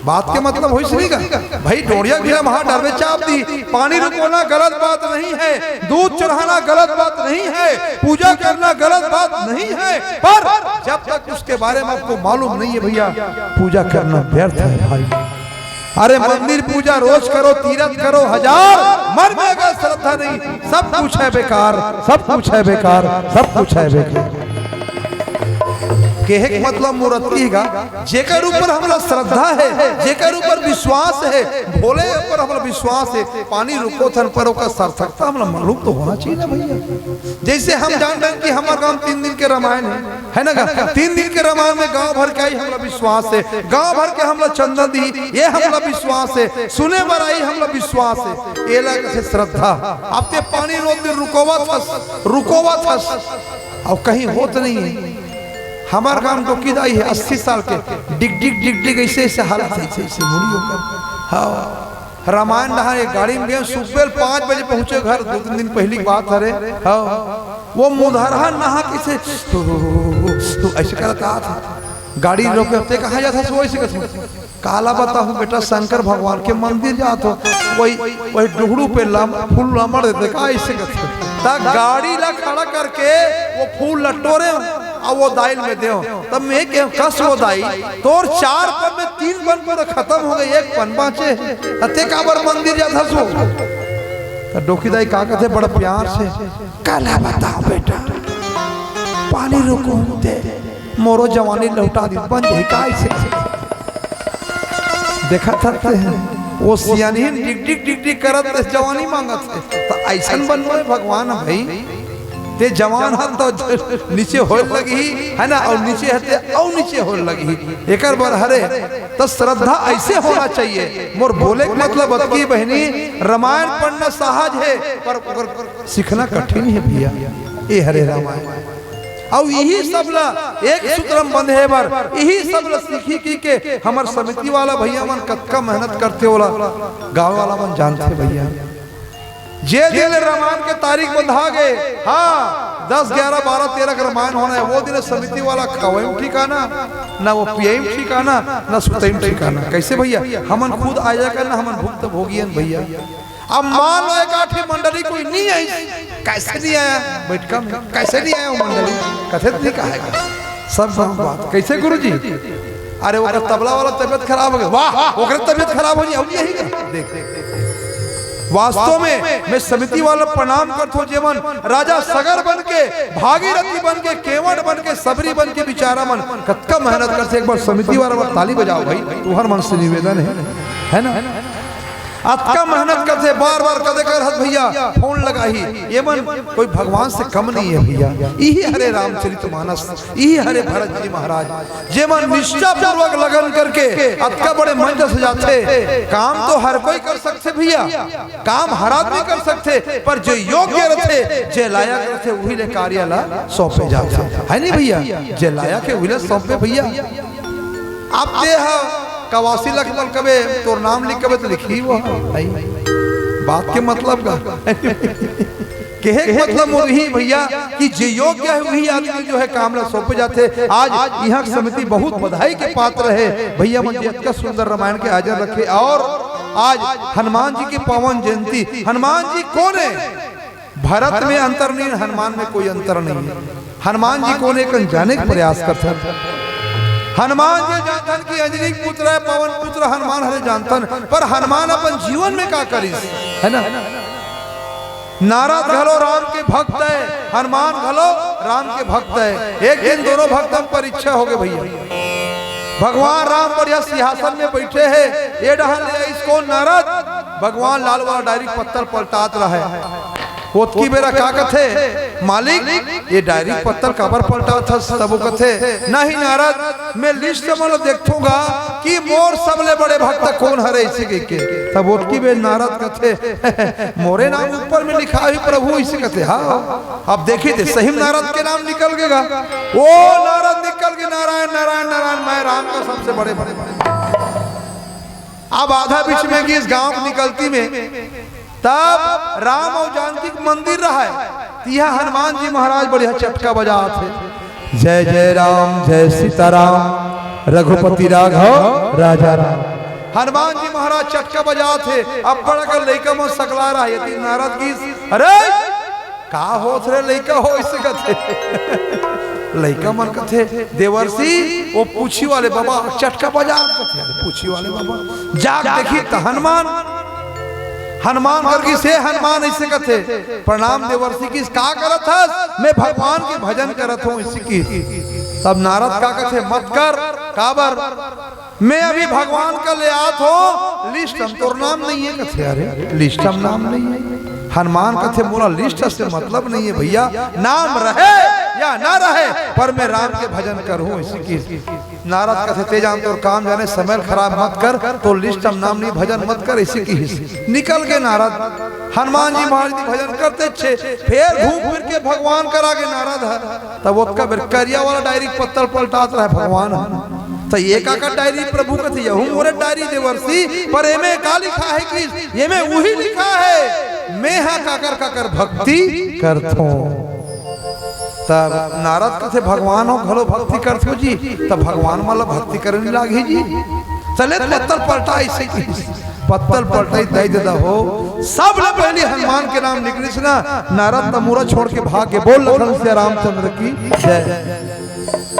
बात के मतलब होइस नहीं का भाई ढोड़िया भिलम हाथ डालबे चाप दी। पानी रुकोना गलत बात नहीं है, दूध चढ़ाना गलत बात नहीं है, पूजा करना गलत बात नहीं है, पर जब तक उसके बारे में आपको मालूम नहीं है भैया पूजा करना व्यर्थ है भाई। अरे मंदिर पूजा रोज करो तीरथ करो हजार मर में अगर श्रद्धा नहीं सब कुछ है बेकार सब कुछ है बेकार सब कुछ है बेकार। के मतलब मूर्ति का जेकर ऊपर हमारा श्रद्धा है जेकर ऊपर विश्वास है भोले ऊपर हमारा विश्वास है पानी रुको थन पर का सार्थकता हमारा मालूम तो होना चाहिए ना भैया। जैसे हम जानते हैं कि हमारा गांव 3 दिन के रामायण है ना 3 दिन के रामायण में गांव भर का ही हमारा विश्वास है, गांव भर के हमारा चंदन दी ये हमारा विश्वास है, सुने बराई हमारा विश्वास है ये लग से श्रद्धा। अब ते पानी रोक रुकोवा था और कहीं होत नहीं है। हमार गांव तो किदाई है 80 साल के डिग डिग ऐसे ऐसे हालत ऐसे मुड़ी होकर हाँ रामायण नहा एक गाड़ी में गए सुबह 5 बजे पहुंचे घर 2-3 दिन पहली बात है हाँ वो मुधरहा नहा कैसे तो ऐसे करता था गाड़ी रोकते कहा जाता सो ऐसे काला बताऊं बेटा शंकर भगवान के मंदिर जात हो वही डुहड़ू पे फूल लमड़ देते कहा ऐसे गाड़ी ला खड़ा करके वो फूल लटोरे और वो दाइल में दे तब मैं क्या कस वो दाई तोर 4 पन में 3 पन पर खत्म हो गए 1 पन बाचे अते काबर मंदिर जाता सो डोकी दाई का कहते बड़ा प्यार से काला बताओ बेटा पानी रुको दे मोरो जवानी लौटा दी बन जाए का ऐसे देखा सकते हैं वो सियानी डिग करत जवानी मांगत है तो ऐसा बनवे भगवान भाई ते जवान हन तो नीचे होए लगी है ना और नीचे हते और नीचे होए लगी एक बार हरे तो श्रद्धा ऐसे होना चाहिए। मोर बोले मतलब अतकी बहनी रामायण पढ़ना सहज है पर सीखना कठिन है भैया ये हरे रामायण और यही सब ला एक सूत्रम बंध है बार यही सब ला सीखी की के हमार समिति वाला भैया मन कतका मेहनत करते होला गाँव वाला मन जानते भैया जे दिन रामायण के तारीख बंधा गए हाँ 10, 11, 12, 13 का रामायण होना है वो दिन समिति वाला खवाई ठिकाना ना वो पियाई ठिकाना ना सुतई ठिकाना कैसे भैया हमन खुद आया करना हमन भुक्त भोगियन भैया। अब मान लो एक आठी मंडली कोई नहीं आई कैसे नहीं आया बैठका में कैसे नहीं आया वो मंडली कथित नहीं कहेगा सब बात कैसे गुरुजी अरे वो तबला वाला तबियत खराब हो गया वाह वो तबियत खराब हो जाए यही देख वास्तव में मैं समिति वाला प्रणाम करता हूँ जीवन राजा सगर बन के भागीरथी बन के केवट बन के सबरी बन के बिचारा मन कतका मेहनत करते एक बार समिति वाला ताली बजाओ भाई तुम्हार मन से निवेदन है ना अतका मेहनत करते बार बार कदे कर हद भैया फोन लगाही ये मन कोई भगवान से कम नहीं है भैया। यही हरे रामचरितमानस यही हरे भरत जी महाराज जे मन निष्ठा पूर्वक लगन करके अतका बड़े मंच से जाते काम तो हर कोई कर सकते भैया काम हर आदमी कर सकते पर जो योग्य रहते जे लायक रहते वही ले कार्य ला सौंपे जाते है नहीं भैया जे लायक है वही ले सौंपे भैया। आप दे कवासी लखमल कबे तोर नाम लिख कबे तो लिखी वो भाई बात के मतलब का कहे मतलब मोरही भैया कि जे योग्य है वही आदमी जो है काम ला सौंपे जाते। आज यहाँ समिति बहुत बधाई के पात्र है भैया, मुझे इतना सुंदर रामायण के हाजिर रखे। और आज हनुमान जी की पावन जयंती। हनुमान जी कौन है? भारत में अंतर नहीं, हनुमान में कोई अंतर नहीं है। हनुमान जी कौन है जाने का प्रयास करते हैं। हनुमान जी जानतन की अंजनी पुत्र है, पवन पुत्र हनुमान हरे जानतन, पर हनुमान अपन जीवन में क्या करी है ना। नारद घलो राम के भक्त है, हनुमान घलो राम के भक्त है। एक दिन दोनों भक्तों पर परीक्षा हो गए भैया। भगवान राम बढ़िया सिंहासन में बैठे हैं, ये डहल इसको नारद भगवान लाल वाला डायरी पत्थर पलटात रहा है। ओतकी बेरा का कथे मालिक ये डायरी पत्थर कबर पलटा था, तब कथे नहीं नारद मैं लिस्ट मतलब देखूंगा कि मोर सबले बड़े भक्त कौन हरे इसी के। तब ओतकी बे नारद कथे मोरे नाम ऊपर में लिखा है प्रभु इसी कथे। हाँ अब देखिए थे सही नारद के नाम निकल गएगा। ओ नारद निकल के नारायण नारायण नारायण मैं राम का सबसे बड़े बड़े। अब आधा बीच में कि इस गांव निकलती में तब राम और जानकी मंदिर रहा है। यह हनुमान जी महाराज बढ़िया चटका बजा थे। जय जय राम जय सीताराम रघुपति राघव राजा राम। हनुमान जी महाराज चटका बजा थे। अब बड़ा कर लइका में सकला रहा है नारद की अरे का हो थे लइका हो इससे कथे लइका मन कथे देवर्षि वो पूछी वाले बाबा चटका बजा कथे पूछी वाले बाबा जाग देखी तो हनुमान करके से हनुमान ऐसे कथे प्रणाम देवर्षि की का करत था मैं भगवान के भजन करत हूँ इसी की। तब नारद का कथे मत कर काबर मैं अभी भगवान का ले आत हो लिस्ट हम तोर नाम नहीं है कथे। अरे लिस्ट हम नाम नहीं है। हनुमान कथे मोला लिस्ट से मतलब नहीं है भैया, नाम रहे या ना रहे पर मैं राम के भजन करूं इसी की। नारद कथे तेजान तो काम जाने समय खराब मत कर तो लिस्ट हम नाम नहीं भजन मत कर इसी की। निकल के नारद हनुमान जी महाराज भजन करते छे फिर घूम फिर के भगवान करा के नारद है। तब उसका करिया वाला डायरी पत्थर पलटात रहा भगवान तो ये का डायरी प्रभु का थी मोरे डायरी देवर्षि पर एमे का लिखा है कि ये में वही लिखा है मैं हा काकर भक्ति करथो। तब नारद कथे भगवान हो घलो भक्ति करथो जी। तब भगवान मतलब भक्ति करने लागे जी। चले पत्थर पलटा इसे पत्थर पलटाई दे देता हो सब ले पहले हनुमान के नाम निकली ना। नारद तमूरा छोड़ के भाग के बोल लखन से रामचंद्र की जय।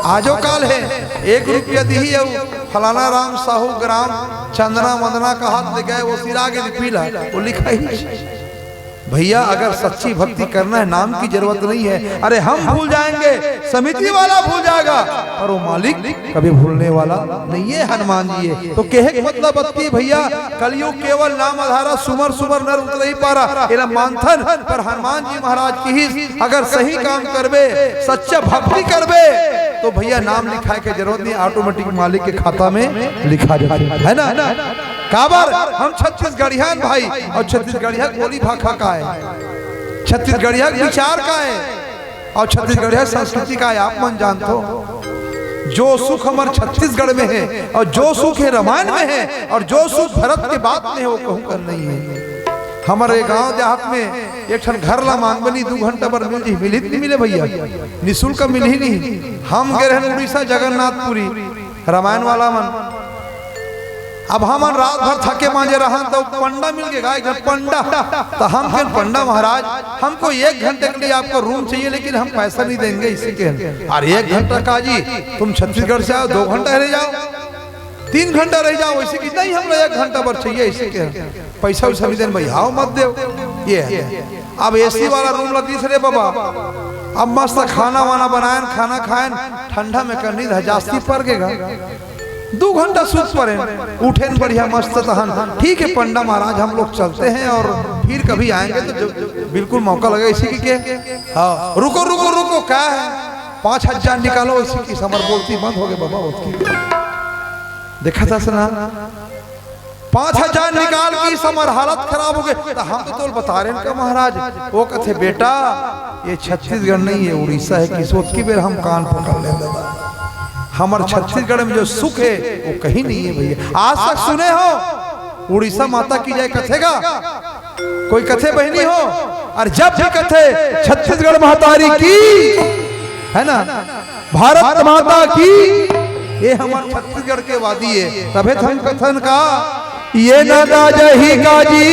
आजो काल है 1 रुपया दी फलाना राम साहू ग्राम चंदना वंदना का हाथ ले गए वो सिरा के पीला वो लिखा ही भैया अगर सच्ची भक्ति करना है नाम की जरूरत नहीं है। अरे हम भूल जाएंगे समिति वाला भूल जाएगा पर वो मालिक कभी भूलने वाला नहीं है हनुमान जी है। तो कहे मतलब बत्ती भैया कलयुग केवल नाम आधारा सुमर सुमर नर उतर ही पारा एला मानथन पर हनुमान जी महाराज की ही अगर सही काम करबे सच्चा भक्ति करबे तो भैया नाम लिखाए के जरूरत नहीं ऑटोमेटिक मालिक के खाता में लिखा जाता है ना। काबर हम छत्तीसगढ़िया भाई और छत्तीसगढ़िया बोली भाषा का है, छत्तीसगढ़िया विचार का है और छत्तीसगढ़िया संस्कृति का है। आप मन जानते हो जो सुख हमारे छत्तीसगढ़ में है और जो सुख है रामायण में है और जो सुख भरत के बाद में है वो कहूँ कर नहीं है। हमारे गांव देहात में एक ठन घर ला मांग बनी 2 घंटा पर मिली नहीं मिले भैया निःशुल्क मिल ही नहीं। हम गए रहे उड़ीसा जगन्नाथपुरी रामायण वाला मन। अब हम रात भर थके मांजे रहा तो पंडा मिल गया एक पंडा तो हम फिर पंडा महाराज हमको 1 घंटे के लिए आपको रूम चाहिए लेकिन हम पैसा नहीं देंगे इसी के। अरे 1 घंटा का जी तुम छत्तीसगढ़ से आओ 2 घंटा रह जाओ 3 घंटा रह जाओ इसी की नहीं हम 1 घंटा भर चाहिए इसी के पैसा वैसा भी देन भाई आओ मत दो ये। अब एसी वाला रूम ला तीसरे बाबा अब मस्त खाना वाना बनाए खाना खाए ठंडा में करनी जास्ती पड़ गएगा 2 घंटा सूत पड़े उठे बढ़िया मस्त तहन ठीक है पंडा महाराज हम लोग चलते हैं और फिर कभी आएंगे तो बिल्कुल मौका लगे इसी की के। हाँ रुको रुको रुको क्या है 5000 निकालो इसी की समर बोलती बंद हो गए बाबा उसकी देखा था सुना 5000 निकाल की समर हालत खराब हो गए तो हम तो बता रहे हैं महाराज वो कहते बेटा ये छत्तीसगढ़ नहीं है उड़ीसा है किस की बेर हम कान पकड़ ले दादा हमारे छत्तीसगढ़ में जो सुख है वो कहीं नहीं है भैया। आज तक सुने हो उड़ीसा माता की जय कथेगा कोई कथे बहनी हो, और जब भी कथे छत्तीसगढ़ महतारी की है ना, भारत माता की, ये हमारे छत्तीसगढ़ के वादी है। तबे हम कथन का ये नदा जही का जी,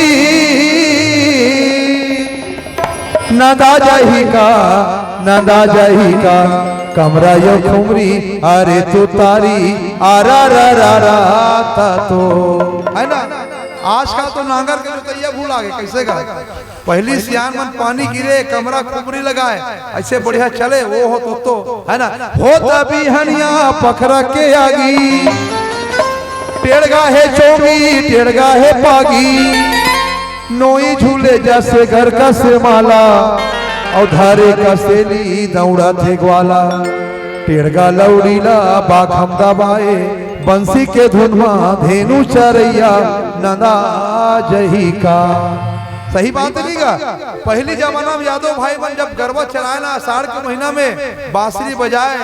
नदा जही का, नदा जही का कमरा यो खुमरी, अरे तू तारी आरा रा रा रा ता तो, है ना। आज का तो नांगर के जोतैया भूल आ गए कैसे गा, पहली सियान मन पानी गिरे कमरा खुमरी लगाए, ऐसे बढ़िया चले वो हो तो है ना। हो तभी हनिया पखरा के आगी, टेढ़गा है चोगी टेढ़गा है पागी, नोई झूले जैसे घर का से माला, और धारे का सेली दौड़ा थे ग्वाला, टेढ़गा लौड़ीला बाघ हम दबाए, बंसी के धुन में धेनु चरैया नदा जही का। सही बात नहीं का, पहली जमाना में यादव भाई मन जब गरबा चलाए ना आषाढ़ के महीना में बांसुरी बजाए,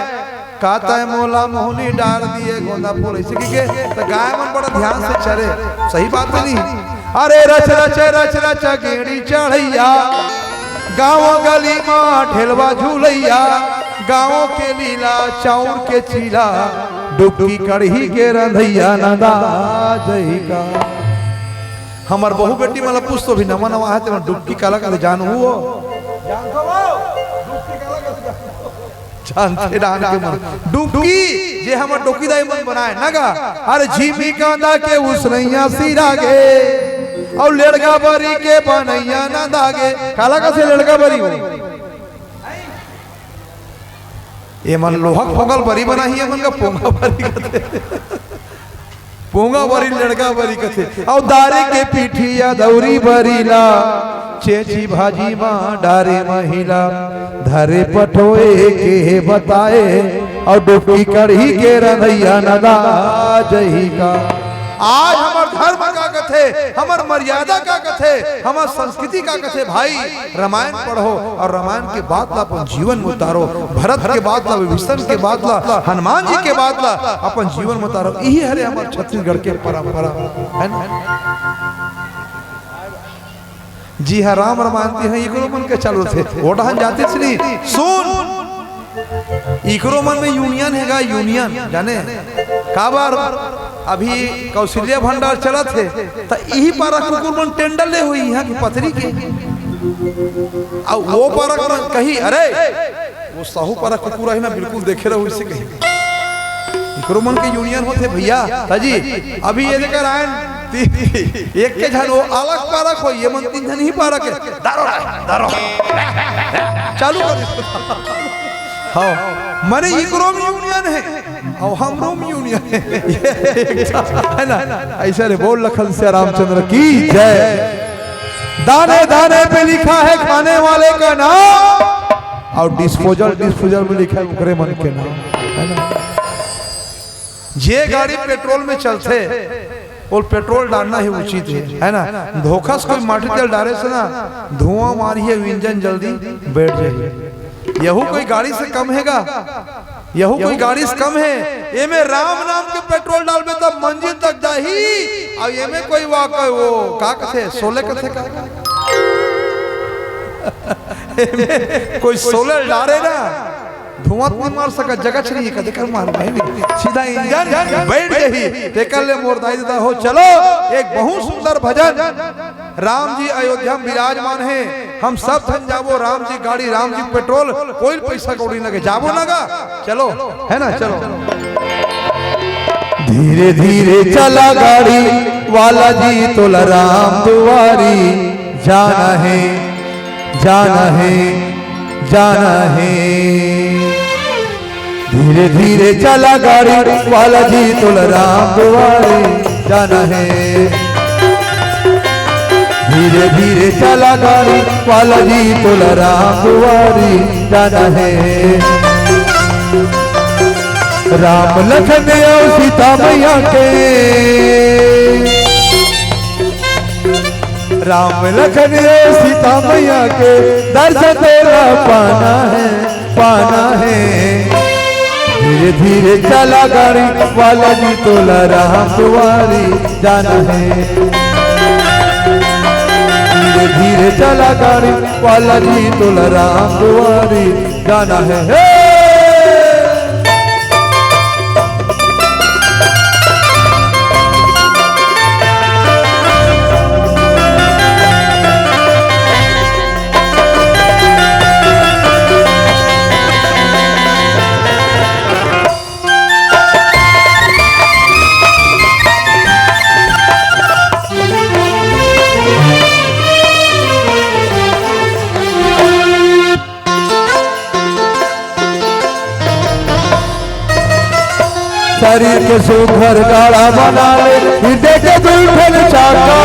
कहता है मोला मोहनी डाल दिए गोंदा फूल, ऐसे के तो गाय मन बड़ा ध्यान से चरे। सही बात नहीं। अरे रच रच रच रच गेड़ी चढ़ैया, गाँव गली माँ ढेलवा झूलैया, गाँव के लीला चाउर के चीला, डुबकी कढ़ी के रंधैया नदा जही का। हमार बहू बेटी मतलब पूछ तो भी नवा नवा है, तो डुबकी काला का जान हुआ, जानते डान के मन डुबकी जे हमर डोकीदाई मन बनाए नगा। अरे झीमी कांदा के उसनैया सिरा गे, और लड़का बरी के बनैया ना दागे, काला का से लड़का बरी हो, ये मन लोहक फोगल बरी बना ही मन का पोंगा बरी कथे, पोंगा बरी लड़का बरी कथे, और दारे के पीठिया दौरी बरीला, चेची भाजी माँ डारे महिला, धरे पठोए के बताए, और डुबकी कढ़ी के रंधैया नदा जही का। आज हमार धर्म का कथे, हमार मर्यादा का कथे, हमार संस्कृति का कथे। भाई रामायण पढ़ो और रामायण के बाद ला अपन जीवन में उतारो, भरत के बाद ला विभीषण के बाद ला हनुमान जी के बाद ला अपन जीवन में उतारो। यही है हमारे छत्तीसगढ़ के परंपरा है ना जी। हाँ राम रामायण है इकरो मन के चालू थे ओढ़ान जाते नहीं सुन, इकरो मन में यूनियन हैगा, यूनियन जाने का बार अभी कौशल्या भंडार चला थे तो यही पारा कुकुर मन टेंडर ले हुई यहाँ की पथरी के, और वो पारा कही अरे वो साहू पारा कुकुर है ना बिल्कुल देखे रहो इससे कही इकरो मन के यूनियन होते भैया जी। अभी ये लेकर आए एक के जन वो अलग पारक हो, ये मन तीन जन ही पारक है, दारो दारो चालू कर हाँ मरे इकरो में यूनियन है और हमरो में यूनियन है ना। ऐसा रे बोल लखन से रामचंद्र की जय। दाने दाने पे लिखा है खाने वाले का नाम, और डिस्पोजल डिस्पोजल में लिखा है उकरे मन के नाम, है ना। ये गाड़ी पेट्रोल में चलते और पेट्रोल डालना ही उचित है ना। धोखा से कोई माटी तेल डाले से ना धुआं मारिए इंजन जल्दी बैठ जाइए। यहू कोई गाड़ी से कम हैगा, यहू कोई गाड़ी से कम है। ये में राम नाम के पेट्रोल डाल में तब मंजिल तक जाही, और ये में कोई वाक़ वो का कथे सोले कथे का कोई सोलर डाले ना धुआं नहीं मार सका, जगह छड़ी कदे कर मार भाई सीधा इंजन बैठ गई टेकल ले मोर दाई देता हो। चलो एक बहुत सुंदर भजन, राम जी अयोध्या में विराजमान है, हम सब धन जाबो, राम जी गाड़ी राम जी पेट्रोल, कोई पैसा कौड़ी लगे जाबो नगा, चलो है ना चलो। धीरे धीरे चला गाड़ी वाला जी तोला राम दुआरी, जाना है जाना है जाना है। धीरे धीरे चला गाड़ी वाला जी तोला राम दुआरी, जाना है। धीरे धीरे चला गाड़ी वाला जी तोला राम दुआरी, जाना है। राम लखन और सीता मैया के, राम लखन और सीता मैया के दर्शन तेरा पाना है पाना है। धीरे धीरे चला गाड़ी वाला जी तोला राम दुआरी जाना है। धीरे धीरे चला गाड़ी वाला जी तोला राम दुआरी जाना है। शरीर के सुघर गाड़ा बना ले, हृदय के दुल्हन चाका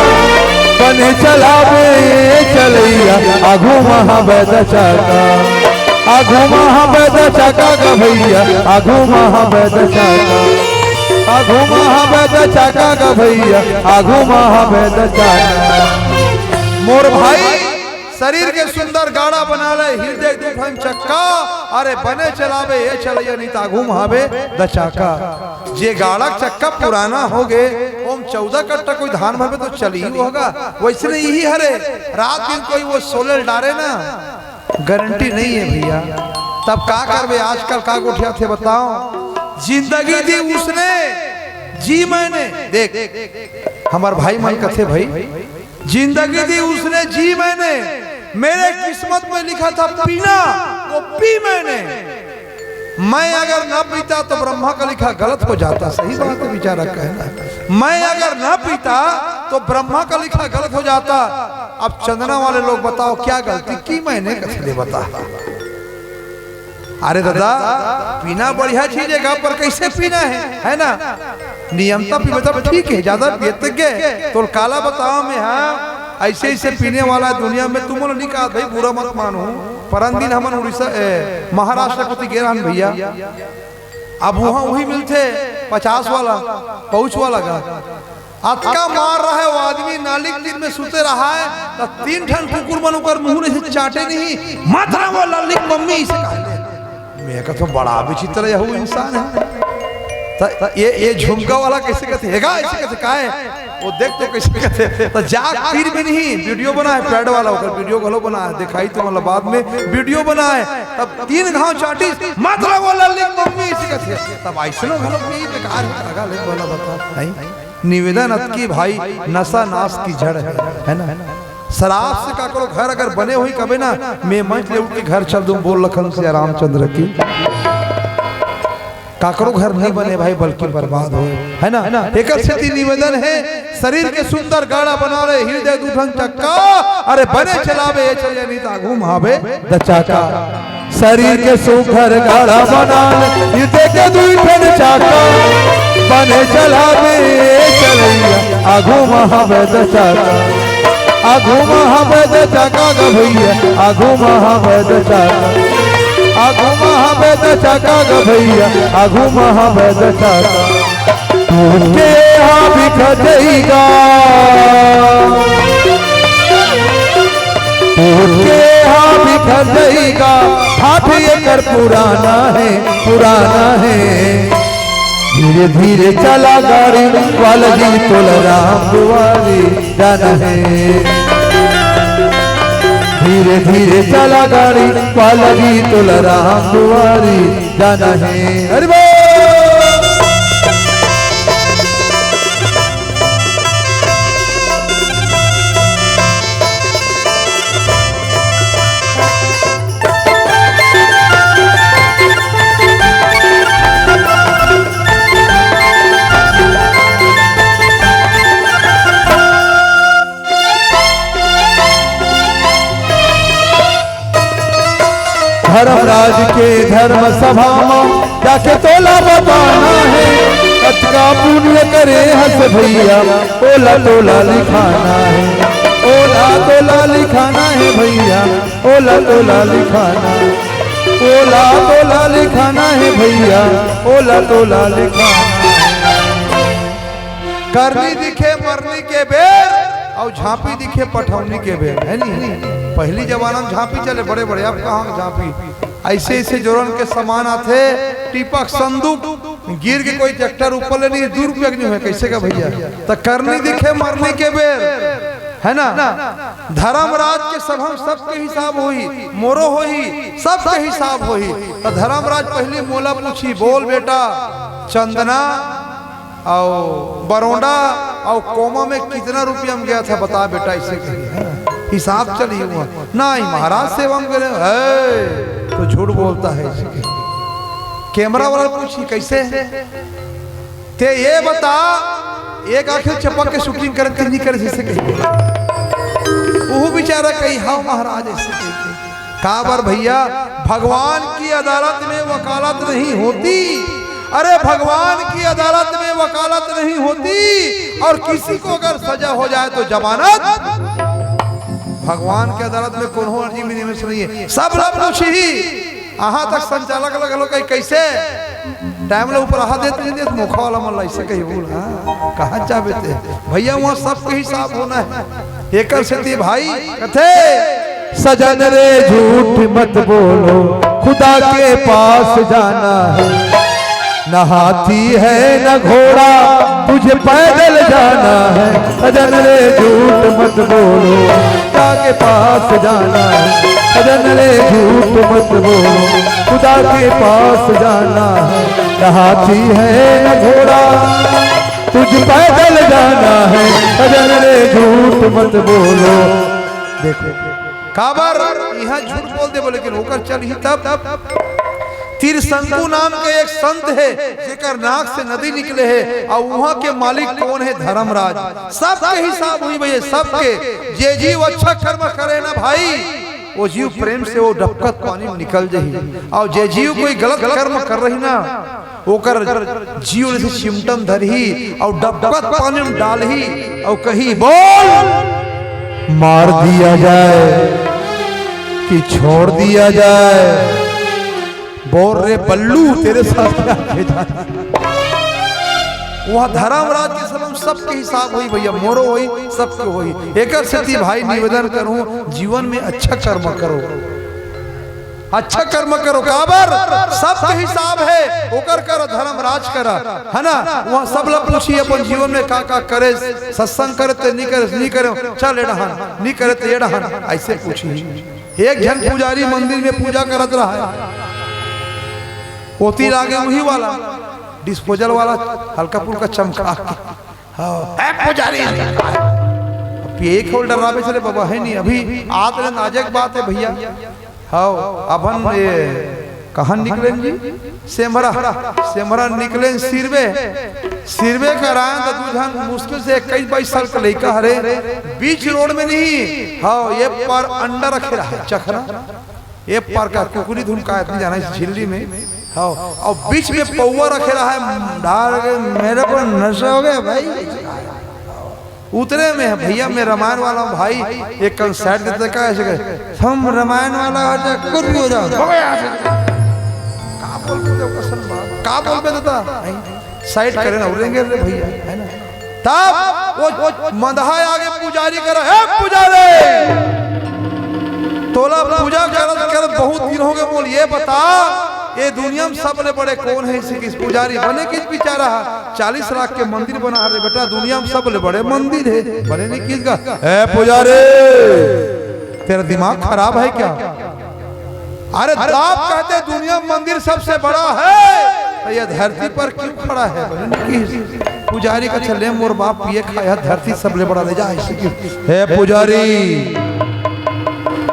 बने चलावे चलैया आघू महावैद चाका। आघू महावैद चाका का भैया, आघू महावैद चाका, आघू महावैद चाका का भैया, आघू महावैद चाका। मोर भाई शरीर के सुंदर गाड़ा बना ले, हृदय दुल्हन चक्का, अरे बने चलावे ये चलैया नहीं ताघू महावे द चाका। जे गाड़ा चक्का पुराना हो गए, ओम 14 कट्टा कोई धान भर में तो चल ही होगा, वैसे यही हरे रात दिन कोई वो सोलर डारे ना, गारंटी नहीं है भैया। तब का करवे आजकल का गोठिया थे बताओ, जिंदगी दी उसने जी मैंने, देख हमार भाई मन कथे भाई, जिंदगी दी उसने जी मैंने, मेरे किस्मत में लिखा था पीना वो पी मैंने। मैं अगर ना पीता तो ब्रह्मा का लिखा गलत हो जाता, सही बात है बेचारा कहना। मैं अगर ना पीता तो ब्रह्मा का लिखा गलत हो जाता। अब चंदना वाले लोग बताओ क्या गलती की मैंने, कथले बता। अरे दादा पीना बढ़िया चीज है, पर कैसे पीना है ना, नियमता पी मतलब ठीक है, ज्यादा पीते तो काला बताओ में। हाँ ऐसे ऐसे पीने वाला दुनिया में, तुम नहीं कहा भाई बुरा मत मानो। परन दिन हम उड़ीसा महाराष्ट्र को गेरान भैया, अब वहाँ वही मिलते 50 वाला पहुँच वाला गा अटका मार रहा है वो आदमी, नालिक दिन में सुते रहा है तो 3 ठन कुकुर बनकर मुंह से चाटे नहीं, मात्रा वो लालिक मम्मी से कहा मैं का तो बड़ा विचित्र यह इंसान है। ये झुमका वाला कैसे कहते हैगा, ऐसे कहते का है वो देख तो कैसे कहते। तो जाग पीर में नहीं वीडियो बना है, पैड वाला होकर वीडियो घलो बना है, दिखाई तो मतलब बाद में वीडियो बना है। तब 3 घाव चाटी मात्रा वाला लिख मम्मी ऐसे कहते, तब ऐसे नो घलो यही बेकार लगा ले वाला बता नहीं। निवेदन अत की भाई नशा नाश की जड़ है ना। शराब से का करो घर अगर बने हुई कभी ना, मैं मंच ले उठ के घर चल दूं, बोल लखन से रामचंद्र की काकरो घर नहीं बने भाई बल्कि बर्बाद हो, है ना। एक निवेदन है, शरीर के सुंदर गाड़ा बना रहे, हृदय दुल्हन चक्का, अरे बने चलावे ये चले नहीं ताघू महावे द चाका। शरीर के सुंदर गाड़ा बना ले, हृदय के दुल्हन चक्का, बने चलावे ये चलैया आघू महावे द चाका। आघू महावे द चाका ग भैया, आघू महावे द चाका, आघू महावे द चाका ग भैया, आघू महावे द चाका। तुझके यहाँ बिखर जाएगा, तुझके यहाँ बिखर जाएगा, हाथ ये कर पुराना है, पुराना है। धीरे धीरे चला गाड़ी वाला जी तोला राम दुआरी जाना है। धीरे धीरे चला गाड़ी वाला जी तोला राम दुआरी जाना है। अरे बो धर्मराज के धर्म सभा में जाके तोला बताना है, अटका पुण्य करे हंस भैया, ओला तोला लिखाना है, ओला तोला लिखाना है भैया, ओला तोला लिखाना, ओला तोला लिखाना है भैया, ओला तोला लिखाना। करनी दिखे मरनी के बेर और झांपी दिखे पठौनी के बेर, है नहीं। पहली जमाना में झांपी चले बड़े बड़े, अब कहाँ झांपी, ऐसे ऐसे जोरन के सामान आते, टीपक संदूक गिर के कोई ट्रैक्टर ऊपर ले नहीं, 2 रुपया नहीं है कैसे का भैया। तो करनी दिखे मरने के बेर है ना, धर्मराज के सब हम सबके हिसाब होई, मोरो होई सबके हिसाब होई। तो धर्मराज पहले मोला पूछी, बोल बेटा चंदना और बरोडा और कोमा में कितना रुपया में गया था बता बेटा, ऐसे हिसाब चली हुआ नहीं महाराज सेवा में गए तो झूठ बोलता है। कैमरा वाला पूछी कैसे ते ये बता, एक आखिर चपक के शूटिंग करते नहीं करे जैसे कही, वो बेचारा कही हाँ महाराज ऐसे कही। काबर भैया भगवान की अदालत में वकालत नहीं होती, अरे भगवान की अदालत में वकालत नहीं होती, और किसी को अगर सजा हो जाए तो जमानत। भगवान की अदालत में कौन हो अर्जी में नहीं है, सब लोग पूछी ही अहाँ तक संचालक लगलो कहीं कैसे टाइम ले ऊपर आहा देते नहीं देते मुखा वाला मन ऐसे कहीं बोल कहाँ जाबे थे भैया, वहाँ सबके हिसाब होना है। एक से भाई कथे सजन रे झूठ मत बोलो, खुदा के पास जाना है, न हाथी है न घोड़ा तुझे पैदल जाना है। सजन रे झूठ मत बोलो, खुदा के पास जाना है, सजन रे झूठ मत बोलो, खुदा के पास जाना है, न हाथी है न घोड़ा तुझ पैदल जाना है। सजन रे झूठ मत बोलो। देखो काबर यहाँ झूठ बोल दे बोले, लेकिन होकर चल ही तब। तिरसंकु नाम के एक संत है जेकर नाक से नदी निकले है, और वहाँ के मालिक कौन है धर्मराज। सबके हिसाब हुई भैया, सबके जे जीव अच्छा कर्म करे ना भाई, वो जीव प्रेम से वो डबकत पानी में निकल जाही, और जे जीव कोई गलत कर्म कर रही ना ओकर जीव से चिमटम धरही और डबकत पानी में डालही और कही बोल मार दिया जाए कि छोड़ दिया जाए, बोल रे बल्लू तेरे साथ क्या जाए। वहाँ धर्मराज के सब सबके हिसाब हुई भैया, मोरो हुई सबके हुई। एक से भाई निवेदन करूं जीवन में अच्छा कर्म करो, अच्छा कर्म करो, काबर सबके हिसाब है ओकर कर धर्मराज करा है ना। वहाँ सब लोग पूछी अपन जीवन में का करे, सत्संग करे तो नहीं करे चल एडहन, नहीं करे तो एडहन, ऐसे पूछी। एक जन पुजारी मंदिर में पूजा करत रहा है, पोती लागे वही वाला डिस्पोजल वाला हल्का फुल्का चमका पुजारी एक होल्डर राबे चले बाबा है नहीं अभी आज नाजक बात है भैया। हाँ अपन ये कहाँ निकले जी, सेमरा निकले सिरवे कराए तो दूधन मुश्किल से 21-22 साल का लड़का हरे बीच रोड में नहीं। हाँ ये पर अंडा रखे रहा चखरा, ये पर का कुकुरी धुन का इतनी जाना इस झिल्ली में। हाँ और बीच में पौवा रखे रहा है, डाल के मेरे को नशा हो गया भाई, उतरे में है भैया। मैं रामायण वाला हूँ भाई, एक कंसर्ट देते का ऐसे हम रामायण वाला हो जाए कुछ भी हो जाओ का बोल पे देता साइड करे ना उड़ेंगे रे भैया है ना। तब वो मदहा आगे पुजारी करा है, पुजारी तोला पूजा करत बहुत दिन हो गए, बोल ये बता ये दुनिया में सबले बड़े कौन है, इसी किस पुजारी बने किस बेचारा 40 लाख के मंदिर बना रहे बेटा, दुनिया में सबले बड़े मंदिर है बने नहीं किस का है पुजारी, तेरा दिमाग खराब है क्या। अरे आप कहते दुनिया में मंदिर सबसे बड़ा है तो यह धरती पर क्यों खड़ा है, पुजारी का चले मोर बाप ये खाया धरती सबले बड़ा ले जा है पुजारी।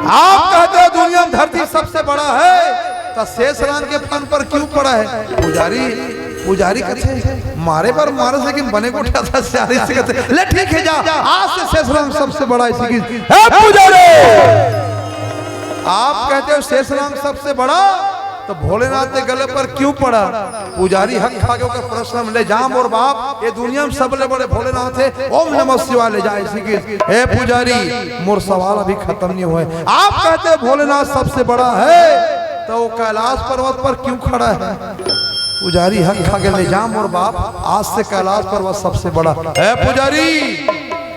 आप कहते हो दुनिया में धरती सबसे बड़ा है तो शेषनाग के फन पर क्यों पड़ा है, पुजारी कहते मारे पर मारे से कि बने को उठाता सारे से कहते ले ठीक है जा आज से शेषनाग सबसे बड़ा है पुजारी। आप कहते हो शेषनाग सबसे बड़ा तो भोलेनाथ के गले पर क्यों पड़ा, पुजारी हक खा के प्रश्न ले जाम और बाप ये दुनिया में सबले बड़े भोलेनाथ है, ओम नमः शिवाय ले जाए इसी के हे पुजारी मोर सवाल अभी खत्म नहीं हुए। आप कहते हैं भोलेनाथ सबसे बड़ा है तो वो कैलाश पर्वत पर क्यों खड़ा है, पुजारी हक खा के ले जाम और बाप आज से कैलाश पर्वत सबसे बड़ा है पुजारी।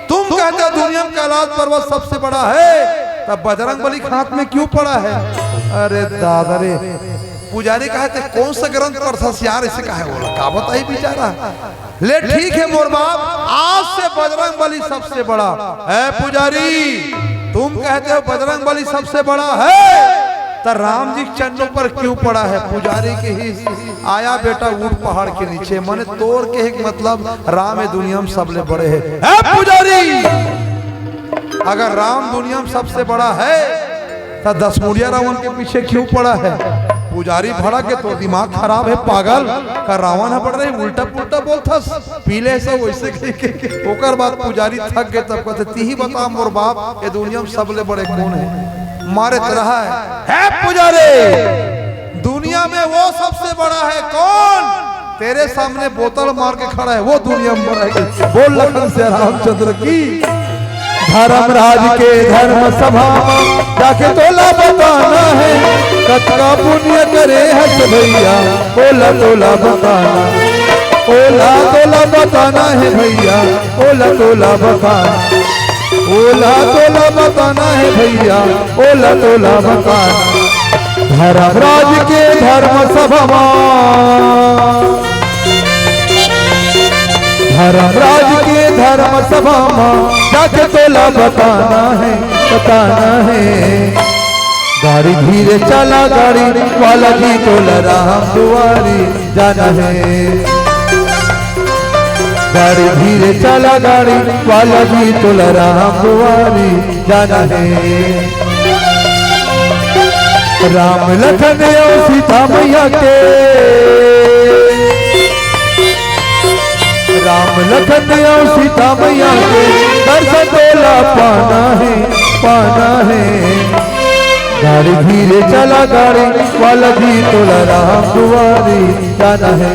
तुम कहते हो दुनिया में कैलाश पर्वत सबसे बड़ा है तब बजरंग बली हाथ में क्यों पड़ा है, अरे दादा रे, पुजारी कहे थे कौन सा ग्रंथ पर था यार, इसे कहे बोला का बताई बेचारा। ले ठीक है मोर बाप, आज से बजरंग बली सबसे बड़ा है। पुजारी तुम कहते हो बजरंग बली सबसे बड़ा है, तो राम जी चरणों पर क्यों पड़ा है? पुजारी के ही आया बेटा ऊंट पहाड़ के नीचे, माने तोड़ के एक मतलब राम है दुनिया में सबसे बड़े है। पुजारी अगर राम दुनिया में सबसे बड़ा है तो 10 मुड़िया रावण के पीछे क्यों पड़ा है? पुजारी भड़ा के तो दिमाग खराब है, पागल का रावण है पड़ रही, उल्टा पुल्टा बोलता पीले से वैसे ओकर बाद पुजारी थक गए, तब कहते ती ही बता मोर बाप ये दुनिया में सबसे बड़े कौन है? मारे तरह है पुजारी, दुनिया में वो सबसे बड़ा है कौन? तेरे सामने बोतल मार के खड़ा है वो दुनिया में बड़ा है। बोल लखन से रामचंद्र की। धर्मराज के धर्म सभा जाके तोला बताना है, कतका पुण्य करे हस भैया, ओला तोला बताना, ओला तोला बताना है भैया, ओला तोला बताना, ओला तोला बताना है भैया, ओला तोला बताना। धर्मराज के धर्म सभा, धर्मराज के धर्म सभा जाके तोला बताना है, बताना है। गाड़ी धीरे चला गाड़ी वाला जी तोला राम दुआरी जाना है, गाड़ी धीरे चला गाड़ी वाला जी तोला राम दुआरी जाना है। राम लखन और सीता मैया के, राम लखन और सीता मैया के दर्शन तोला पाना है, पाना है। गाड़ी धीरे चला गाड़ी वाला जी तोला राम दुआरी जाना है,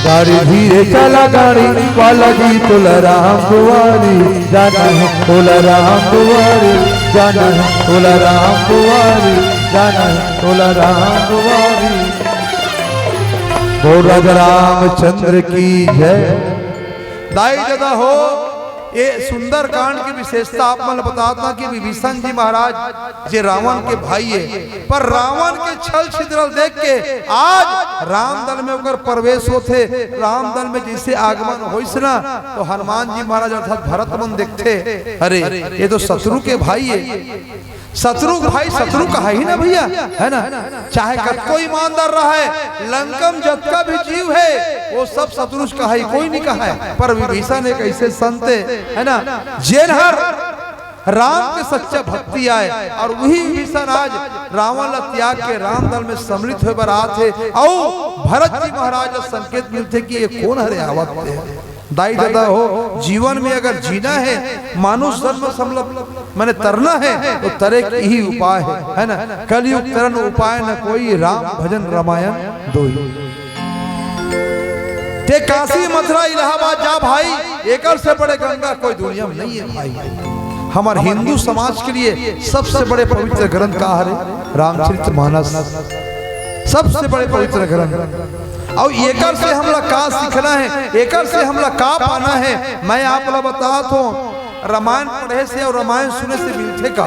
गाड़ी धीरे चला गाड़ी वाला जी तोला राम दुआरी जाना है, तोला राम दुआरी जाना है, तोला राम दुआरी जाना है, तोला राम दुआरी। बोल राजा रामचंद्र की जय। दाई जदा हो ये सुंदर कांड की विशेषता आप मन बताता कि विभीषण जी महाराज जे रावण के भाई है, पर रावण के छल छिद्रल देख के आज रामदल में अगर प्रवेश होते, रामदल में जैसे आगमन होइस ना, तो हनुमान जी महाराज अर्थात भरत मन देखते अरे ये तो शत्रु के भाई है। शत्रु भाई शत्रु कहा ही ना भैया, है ना, चाहे कतको ईमानदार रहा है, लंकम जतका भी जीव है वो सब शत्रु कहा ही, कोई नहीं कहा है। पर विभीषण एक ऐसे संत है ना, जेनहर राम के सच्चा भक्ति आए, और वही विभीषण आज रावण ला त्याग के रामदल में सम्मिलित हुए बरात है। और भरत जी महाराज संकेत मिलते कि ये कौन हरे आवत है। दाई दादा हो जीवन में अगर जीना है, मानुष जन्म समलब मैंने तरना है, तो तरे के ही उपाय है ना। कलयुग तरन उपाय न कोई, राम भजन रामायण दोई। ते काशी मथुरा इलाहाबाद जा भाई, एकल से बड़े गंगा कोई दुनिया में नहीं है भाई। हमारे हिंदू समाज के लिए सबसे बड़े पवित्र ग्रंथ का है रामचरितमानस, सबसे बड़े पवित्र ग्रंथ। और एकर से हमला का सीखना है, एकर से हमला का पाना है, मैं आप लोग बताता हूँ। रामायण पढ़े से और रामायण सुने से मिलते का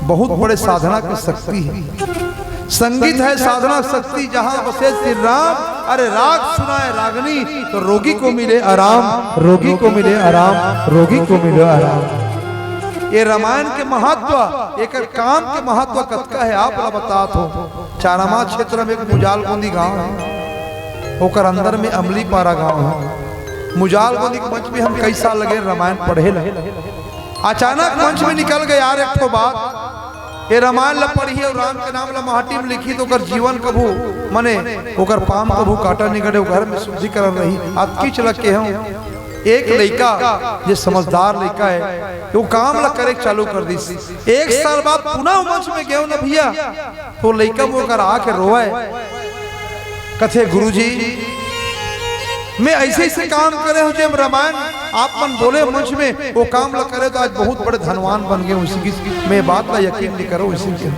बहुत बड़े साधना की शक्ति है। संगीत है साधना शक्ति, जहाँ बसे श्री राम, अरे राग सुनाए रागनी तो रोगी को मिले आराम, रोगी को मिले आराम, रोगी को मिले आराम। ये रामायण के महत्व, एक काम के महत्व कतका है आप लोग बताते हो। चारामा क्षेत्र में एक मुजालगोंदी गांव है, ओकर अंदर में अमली पारा गांव है। मुजालगोंदी के मंच में हम कई साल लगे रामायण पढ़े लगे, अचानक मंच में निकल गए यार एक तो बात, ये रामायण ला पढ़ी और राम के नाम ला माटी में लिखी, तो ओकर जीवन कभू मने ओकर पाम कभू काटा निकले, घर में शुद्धिकरण रही। अतकी चलक के हम एक लड़का जो समझदार लड़का है वो काम ला करे चालू कर दी। एक साल बाद पुनः मंच में गए न भैया, तो लड़का वो कर आके रोए, कथे गुरुजी मैं ऐसे ऐसे काम करे हूँ जब रामायण आप मन बोले मंच में वो काम ला करे, तो आज बहुत बड़े धनवान बन गए। उसी की मैं बात ला यकीन नहीं करो उसी की।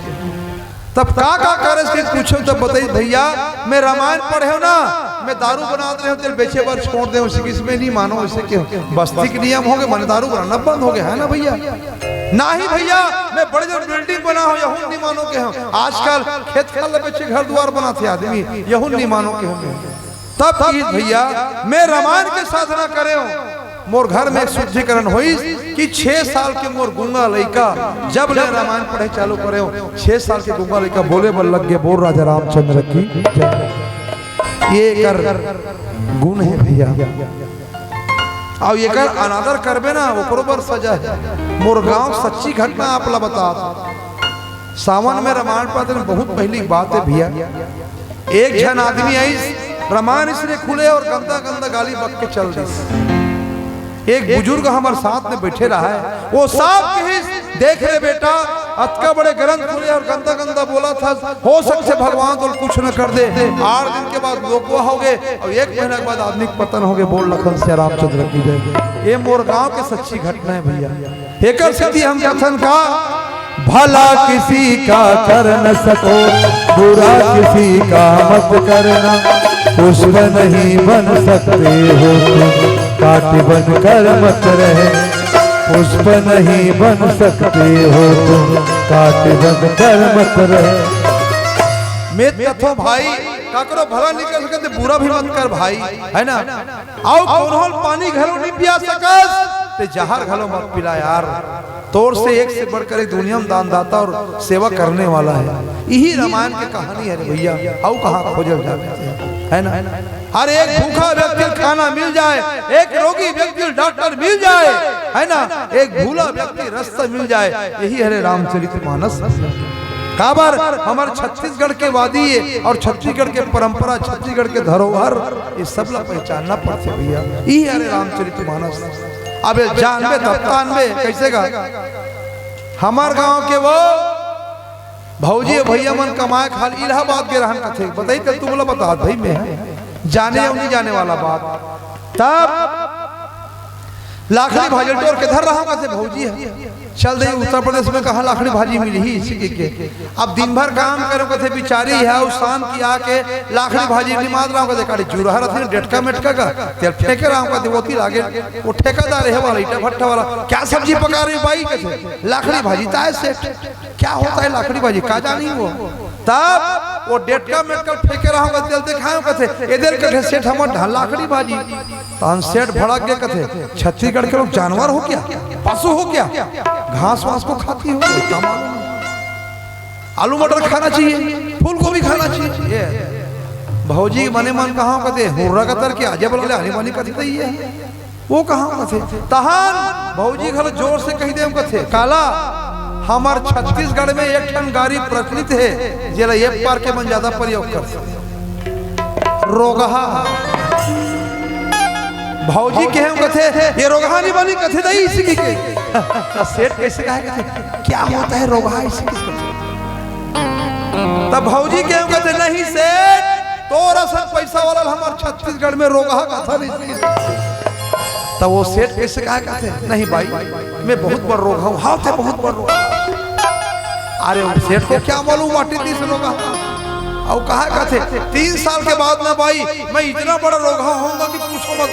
तब का करे से पूछो तब बताइए भैया मैं रामायण पढ़े हो ना, मैं दारू बना रहे हो तेल बेचे बार छोड़ दे, उसी किस में नहीं मानो। उसे क्यों बस्ती के नियम हो गए, मन दारू बनाना बंद हो गया है ना भैया। ना ही भैया मैं बड़े जो बिल्डिंग बना हो यहूं नहीं मानो के हम आजकल खेत खाल बच्चे घर द्वार बनाते आदमी यहूं नहीं मानो के हम तब की भैया मैं रामायण के साधना करे हूं मोर घर में एक शुद्धिकरण हुई कि 6 साल के मोर गुंगा लड़का जब ले रामायण पढ़े चालू करे हो 6 साल के गुंगा लड़का बोले बल लग गए बोल राजा रामचंद्र की ये कर गुण है भैया और ये कर अनादर करबे ना ओकरो पर सजा है मोर गांव सच्ची घटना आप ला बता सावन में रामायण पढ़ते बहुत पहली बात है भैया एक जन आदमी आई रामायण इसने खुले और गंदा गंदा गाली बक के चल दी एक बुजुर्ग हमारे साथ में बैठे रहा है वो साहब के देख रहे बेटा अतका बड़े ग्रंथ खुले और गंदा गंदा बोला था हो सकते भगवान तो कुछ न कर दे 8 दिन के बाद लोग हो गए और 1 महीना के बाद आदमी पतन हो गए बोल लखन से रामचंद्र की जय ये मोर गांव के सच्ची घटना है भैया एक सिद्धि हम कथन का भला किसी का कर न सको बुरा किसी का मत करना पुष्प नहीं बन सकते हो तुम काट बन कर मत रहे पुष्प नहीं बन सकते हो तुम काट बन कर मत रहे मैं कथो भाई काकरो भला निकल सके बुरा भी मत कर भाई है ना आओ कोनहोल पानी घरो नहीं पिया सकस ते जहर घलो मत पिला यार तोर से एक से बढ़कर एक दुनिया में दानदाता और सेवा करने वाला है यही रामायण की कहानी है भैया आओ कहाँ खोजल जाते है ना हर एक भूखा व्यक्ति खाना मिल जाए एक रोगी व्यक्ति डॉक्टर मिल जाए है ना एक भूला व्यक्ति रास्ता मिल जाए यही है रामचरितमानस काबर हमारे छत्तीसगढ़ के वादी और छत्तीसगढ़ के परंपरा छत्तीसगढ़ के धरोहर ये सब ला पहचानना पड़ते भैया यही है रामचरितमानस अब जानबे तब तानबे कैसे गा हमार गांव के वो भौजी भैया मन कमाए खाली इलाहाबाद के रहन कथे बताई कल तू बोला बता भाई मैं जाने और नहीं जाने वाला बात तब लाखड़ी भाजी टोर के धर रहा कथे भौजी है चल दे उत्तर प्रदेश में कहा लाखड़ी भाजी मिली ही इसी के अब दिन भर काम करो कथे बिचारी है उस शाम की आके लाखड़ी भाजी निमाद रहा कथे काड़ी चूरहा रथी डेटका मेटका का तेल फेंके रहा कथे वोती लागे वो ठेकेदार है वाला ईटा भट्टा वाला क्या सब्जी पका रही भाई कथे लाखड़ी भाजी ताए से क्या होता है लाखड़ी भाजी का जानी वो तब वो डेटका मेटका फेंके रहा कथे तेल दिखाओ कथे इधर कथे सेठ हमर लाखड़ी भाजी तान सेठ भड़क के कथे छत्तीसगढ़ के लोग जानवर हो क्या पशु हो क्या घास वास को खाती हो आलू मटर खाना चाहिए फूल गोभी खाना चाहिए भौजी मने मन कहाँ कहते हुर्रा कतर के आजे बोले हनी मानी कथी तई है वो कहाँ कथे तहान भौजी घर जोर से कही दे हम कथे काला हमार छत्तीसगढ़ में एक ठन गाड़ी प्रचलित है जेला एक पार के मन ज्यादा प्रयोग कर रोगहा भौजी के हम कथे ये रोगहा नहीं बनी कथे दई इसी की के सेठ कैसे कहे कथे क्या होता है रोगहा इसी की तब भौजी के हम कथे नहीं सेठ तोरा सब पैसा वाला हमार छत्तीसगढ़ में रोगहा कथा नहीं तब वो सेठ कैसे कहे कथे नहीं भाई मैं बहुत बड़ रोग हूं हाँ थे बहुत बड़ रोग अरे सेठ को क्या मालूम वाटी तीस रोगा और कहा कहते 3 साल के बाद ना भाई मैं इतना बड़ा रोगा होऊंगा कि पूछो मत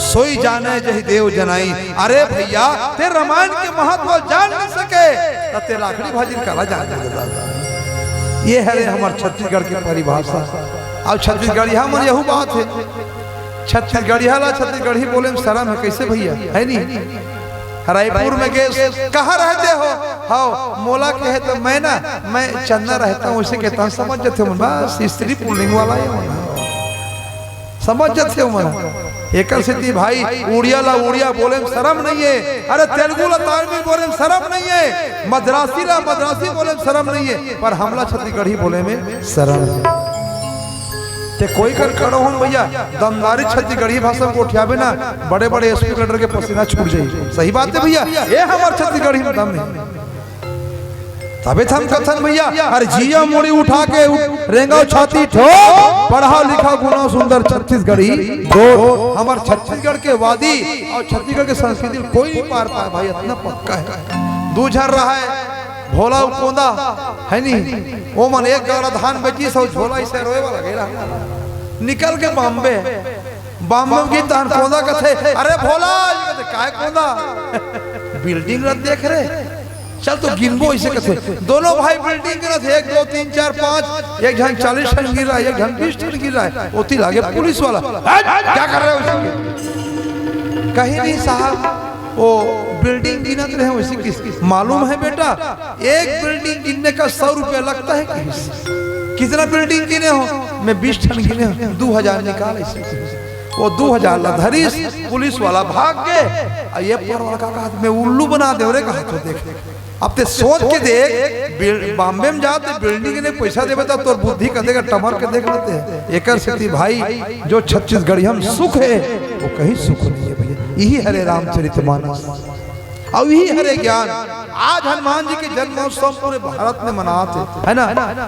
सोई जाने जही देव जनाई अरे भैया ते रामायण के महत्व जान नहीं सके ते लाखड़ी भाजी काला जान ये है हमारे छत्तीसगढ़ की परिभाषा अब छत्तीसगढ़िया मन यही बात है छत्तीसगढ़िया ला छत्तीसगढ़ी बोले में शर्म है कैसे भैया है नहीं रायपुर में गए कहाँ रहते हो हाँ मोला के है तो मैं चंदा रहता हूँ उसे कहता हूँ समझ जाते हो बस स्त्री पुल्लिंग वाला है समझ जाते हो मन एक सिद्धि भाई उड़िया ला उड़िया बोले में शर्म नहीं है अरे तेलुगु ला तमिल बोले में शर्म नहीं है मद्रासी ला मद्रासी बोले में शर्म नहीं है पर हमला छत्तीसगढ़ी बोले में शर्म है ते कोई कर करो हूं भैया दमदारी छत्तीसगढ़ी भाषा को उठावे ना बड़े बड़े एसपी कलेक्टर के पसीना छूट जाए सही बात है भैया ये हमार छत्तीसगढ़ी में दम है तबे हम कथन भैया अरे जिया मोड़ी उठा के रेंगाओ छाती ठो पढ़ा लिखा गुना सुंदर छत्तीसगढ़ी दो हमार छत्तीसगढ़ के वादी और छत्तीसगढ़ के संस्कृति कोई नहीं पार पाए भाई इतना पक्का है दू झर रहा है भोला कोंदा है नहीं वो मन एक गाड़ा धान बेची सौ झोला इसे रोए वाला गेरा निकल के बॉम्बे की धान कोंदा कथे अरे भोला काय कोदा बिल्डिंग रख देख रहे चल तो गिनबो ऐसे कथे दोनों भाई बिल्डिंग गिनत 1 2 3 4 5 एक जन 40 टन गिर रहा है एक जन 20 टन गिर रहा है ओती लागे पुलिस वाला क्या कर रहे हो उसके कहीं नहीं साहब वो बिल्डिंग गिनत रहे वैसे किस मालूम है बेटा एक बिल्डिंग गिनने का 100 रुपया लगता है कितना बिल्डिंग गिने हो मैं 20 टन गिने 2000 निकाल वो 2000 लधरीस पुलिस वाला भाग गए ये पर वाला का हाथ में उल्लू बना दे रे कहा तो देख अब ते सोच के देख बॉम्बे में जाते बिल्डिंग ने पैसा देवे तो तोर बुद्धि कदेगा टमर के देख लेते हैं एकर से भाई जो छत्तीसगढ़ी हम सुख है वो कहीं सुख नहीं है भैया यही हरे रामचरितमानस और यही हरे ज्ञान आज हनुमान जी के जन्म महोत्सव पूरे भारत में मनाते है ना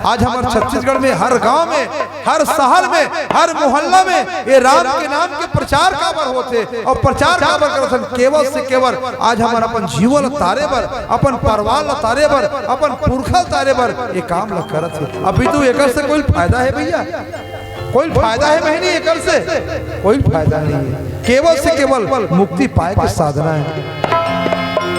आज हमारे छत्तीसगढ़ में हर गांव में हर शहर में हर मोहल्ला में ये राम के नाम के प्रचार काबर होते और प्रचार काबर करते केवल से केवल आज हमारा अपन जीवन तारे बर अपन परवाल तारे बर अपन पुरखा तारे बर ये काम लग करत है अभी तो एकर से कोई फायदा है भैया कोई फायदा है नहीं एकर से कोई फायदा नहीं है केवल से केवल मुक्ति पाए के साधना है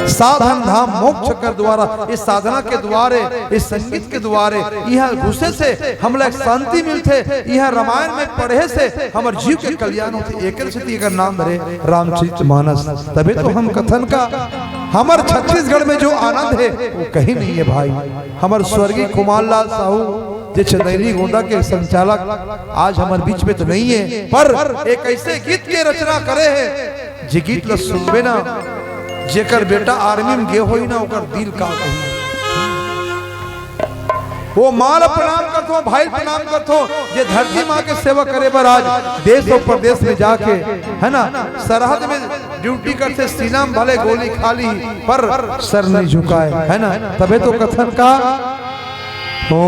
साधन धाम मोक्ष कर द्वारा इस साधना के द्वारे इस संगीत के द्वारे यह घुसे से हम लोग शांति मिलते यह रामायण में पढ़े से हमारे जीव के कल्याण होते एक अगर नाम धरे रामचरितमानस तभी तो हम कथन का हमारे छत्तीसगढ़ में जो आनंद है वो कहीं नहीं है भाई हमारे स्वर्गीय कुमार लाल साहू जे चंदेरी गोंदा के संचालक आज हमारे बीच में तो नहीं है पर एक ऐसे गीत के रचना करे हैं जे गीत ला सुनबे ना जेकर बेटा आर्मी में गे होई ना ओकर दिल का कही वो माल प्रणाम करतो भाई प्रणाम करतो जे धरती माँ के सेवा करे बर आज देश और प्रदेश में जाके है ना सरहद में ड्यूटी करते सीना में भले गोली खाली पर सर नहीं झुकाए है ना तबे तो कथन का हो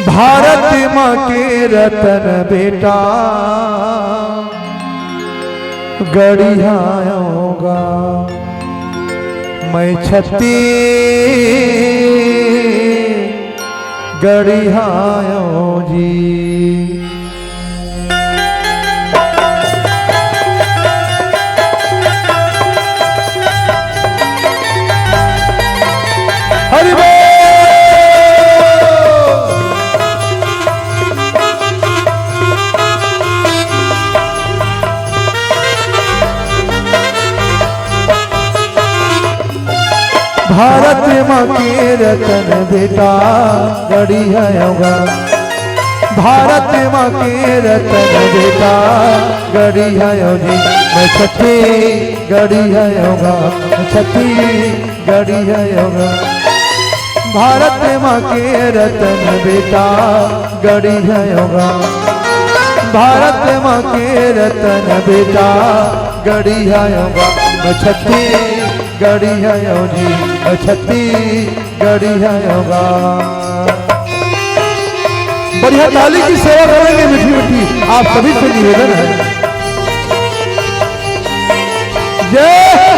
भारत माँ के रतन बेटा गढ़ियाऊंगा मैं छत्ती गढ़ियाऊं जी हरि बोल भारत माँ के रतन बेटा गढ़ियाऊंगा भारत माँ के रतन बेटा गढ़ियाऊं जी मैं छत्ती गढ़ियाऊंगा छत्ती गढ़ियाऊंगा भारत माँ के रतन बेटा गढ़ियाऊंगा भारत माँ के रतन बेटा गढ़ियाऊंगा मैं छत्ती गढ़ियाऊं जी छत्ती गढ़ियाऊंगा बढ़िया ताली की सेवा करेंगे मीठी मीठी आप सभी से निवेदन है जय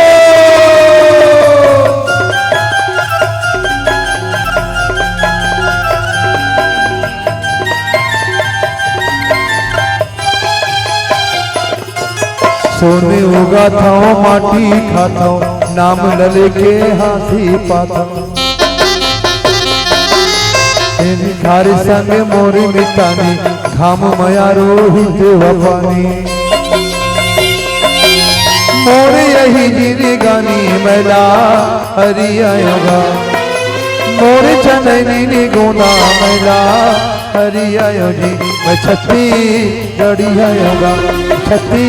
सोने उगा था माटी खाता नाम लले के हाथी पाता खारी संग मोरी मितानी घाम मया रोहित वफानी मोर यही गिरी गानी मैला हरियागा मोर चंदनी गोना मैला हरिया जी मैं छत्ती गढ़ियाऊंगा छत्ती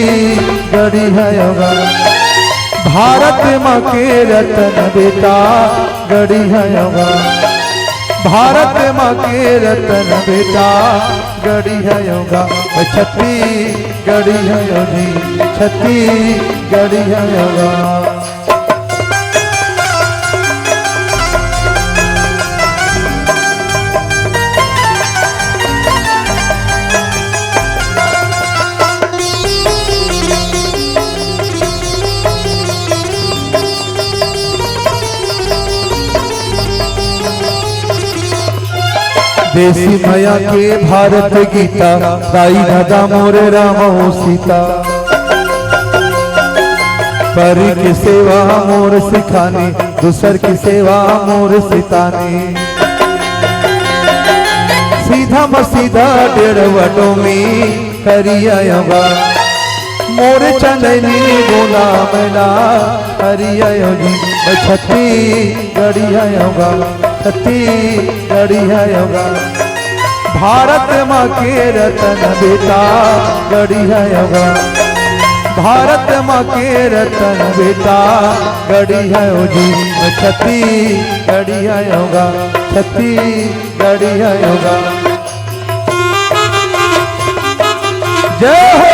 गढ़ियाऊंगा भारत माँ के रतन बेटा गढ़ियाऊंगा भारत माँ के रतन बेटा गढ़ियाऊंगा मैं छत्ती गढ़ियाऊं जी छत्ती गढ़ियाऊंगा देसी माया के भारत गीता दाई दादा मोरे राम सीता परी की सेवा मोर सिखानी दूसर की सेवा मोर सितानी सीधा मसीधा डेढ़ वटों में करिया योगा मोर चंदनी बोला मैला हरिया योगी छत्ती गड़िया योगा छत्ती गड़िया योगा भारत माँ के रतन बेटा गड़िया योगा भारत माँ के रतन बेटा गड़िया योगी छत्ती गड़िया योगा छत्ती गड़िया योगा जय हो।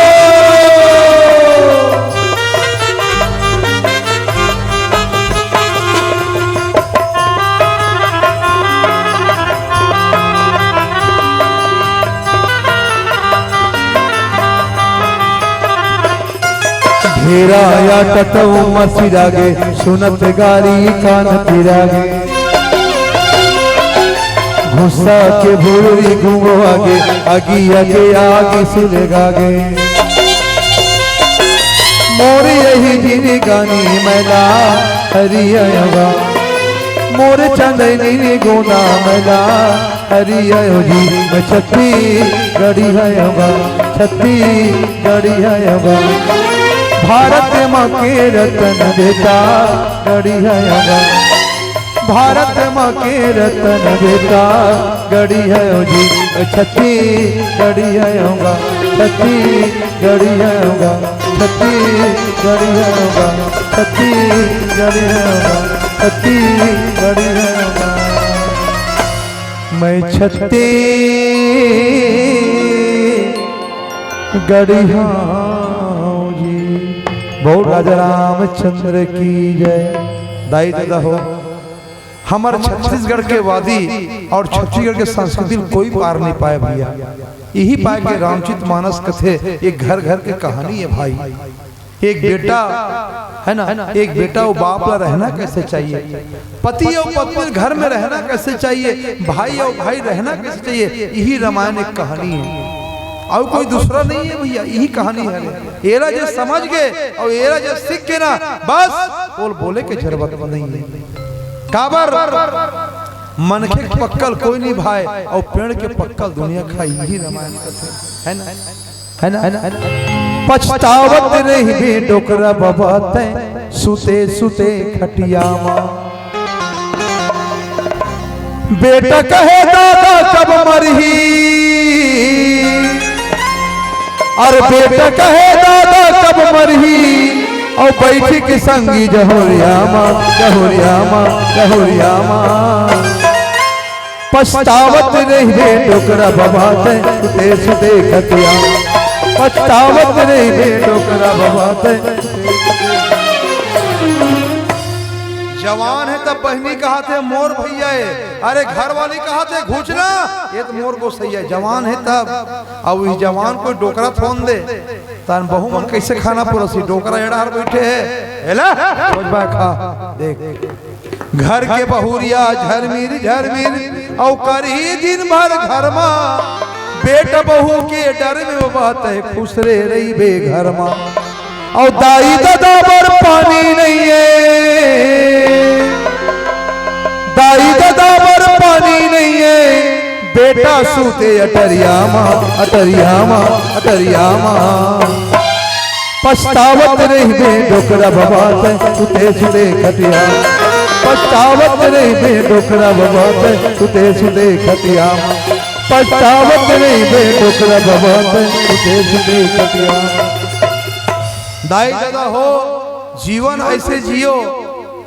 घेरा या टटऊ मसिरागे सुनत गारी कान तिरागे गुस्सा के भूरी घूमो आगे आगी आगे आगे सुलेगागे मोर यही जिनी गानी मैला हरिया योगा मोर चंदनी गोना मैला हरिया योगी मैं छत्ती गड़िया योगा छत्ती गड़िया योगा भारत माँ के रतन बेटा गड़िया योगा भारत माँ के रतन बेटा गड़िया योगी छत्ती गड़िया योगा छत्ती गड़िया योगा छत्ती गड़िया योगा छत्ती गड़िया योगा छत्ती गड़िया योगा मैं छत्ती गड़िया बहुत राजा रामचंद्र की जय। दाई दादा हो हमारे छत्तीसगढ़ के वादी और छत्तीसगढ़ के संस्कृति में कोई पार नहीं पाए भैया। यही पाए कि रामचित मानस कथे एक घर घर की कहानी है भाई। एक बेटा है ना, एक बेटा वो बाप ला रहना कैसे चाहिए, पति और पत्नी घर में रहना कैसे चाहिए, भाई और भाई रहना कैसे चाहिए, यही रामायण एक कहानी है और कोई दूसरा नहीं है भैया। यही कहानी है। एरा जो समझ गए और एरा जो सीख के ना बस बोल बोले के जरूरत नहीं है। काबर मनखे पक्कल कोई नहीं भाई और पेड़ के पक्कल दुनिया खाई, यही रामायण कथे है ना, है ना। पछतावत नहीं बे डोकरा बबाते सुते सुते खटिया माँ बेटा कहे दादा कब मरही और बेटा कहे दादा कब मरही और बैठी के संगी जहोरिया माँ जहोरिया माँ जहोरिया माँ पछतावत नहीं बे डोकरा बबाते सुते सुते खटिया पछतावत नहीं बे डोकरा बबाते। जवान है तब बहनी कहा थे मोर भैया है, अरे घर वाली कहा थे घूचना ये तो मोर को सही है। जवान है तब अब इस जवान को डोकरा फोन दे तान बहू मन कैसे खाना परोसी, डोकरा एड़ार बैठे है खा देख घर के बहुरिया झरमीर झरमीर और करी दिन भर घर माँ बेटा बहू के डर में वो बात है खुश रे रही बेघर माँ और दाई दादा पर पानी नहीं है, दाई दादा पर पानी नहीं है बेटा सूते अटरिया माँ अटरिया माँ अटरिया माँ पछतावत नहीं बे डोकरा बबाते सुते सुते खटिया पछतावत नहीं बे डोकरा बबाते सुते सुते खटिया पछतावत नहीं बे डोकरा बबाते सुते सुते खटिया। दाई दादा हो जीवन ऐसे जियो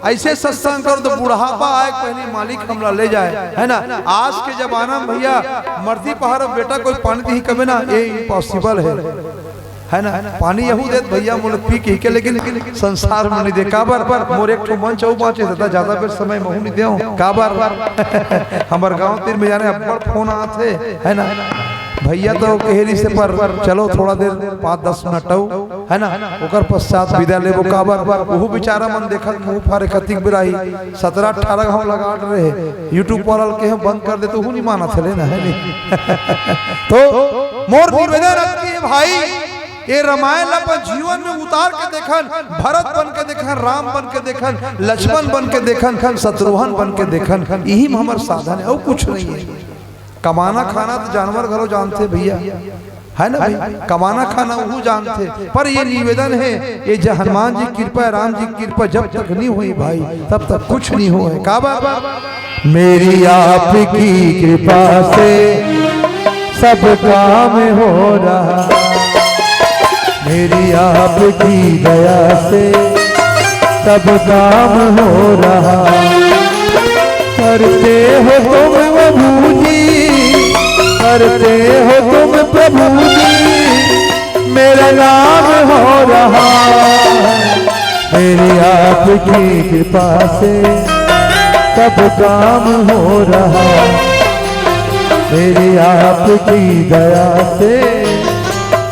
ऐसे सत्संग करो तो बुढ़ापा आए पहले मालिक हमला ले जाए है ना। आज के जमाना में भैया मर्दी पहाड़ बेटा कोई पानी दी कभी ना ये इम्पॉसिबल है ना। पानी यहू दे भैया मोल पी के लेकिन संसार में नहीं दे काबर पर मोर एक ठो मन चौ पाँचे था ज्यादा बेर समय महू नहीं दे काबर हमार गाँव तीर में जाने बड़ फोन आते है ना भैया तो कहेरी से पर चलो थोड़ा देर 5-10 मिनट है ना, ओकर पश्चात विदा लेबो काबर वो बेचारा मन देखत मुंह फारे कतिक बिराई 17-18 घाव लगा रहे यूट्यूब पर के हम बंद कर दे तो नहीं माना चले ना है नहीं। तो मोर निवेदन है भाई ये रामायण अपन जीवन में उतार के देखन, भरत बन के देखन, राम बन के देखन, लक्ष्मण बन के देखन, शत्रुघ्न बन के देखन, यही में हमार साधन है और कुछ नहीं है। कमाना खाना तो जानवर घरों जानते भैया है ना भाई, कमाना खाना वो जानते, पर ये निवेदन है ये जो हनुमान जी कृपा राम जी कृपा जब तक नहीं हुई भाई तब तक कुछ नहीं हुआ है। का बाबा मेरी आपकी कृपा से सब काम हो रहा, मेरी आपकी दया से सब काम हो रहा। करते हो तुम प्रभु जी, करते हो तुम प्रभु जी, मेरा नाम हो रहा। मेरी आपकी कृपा से सब काम हो रहा, मेरी आपकी दया से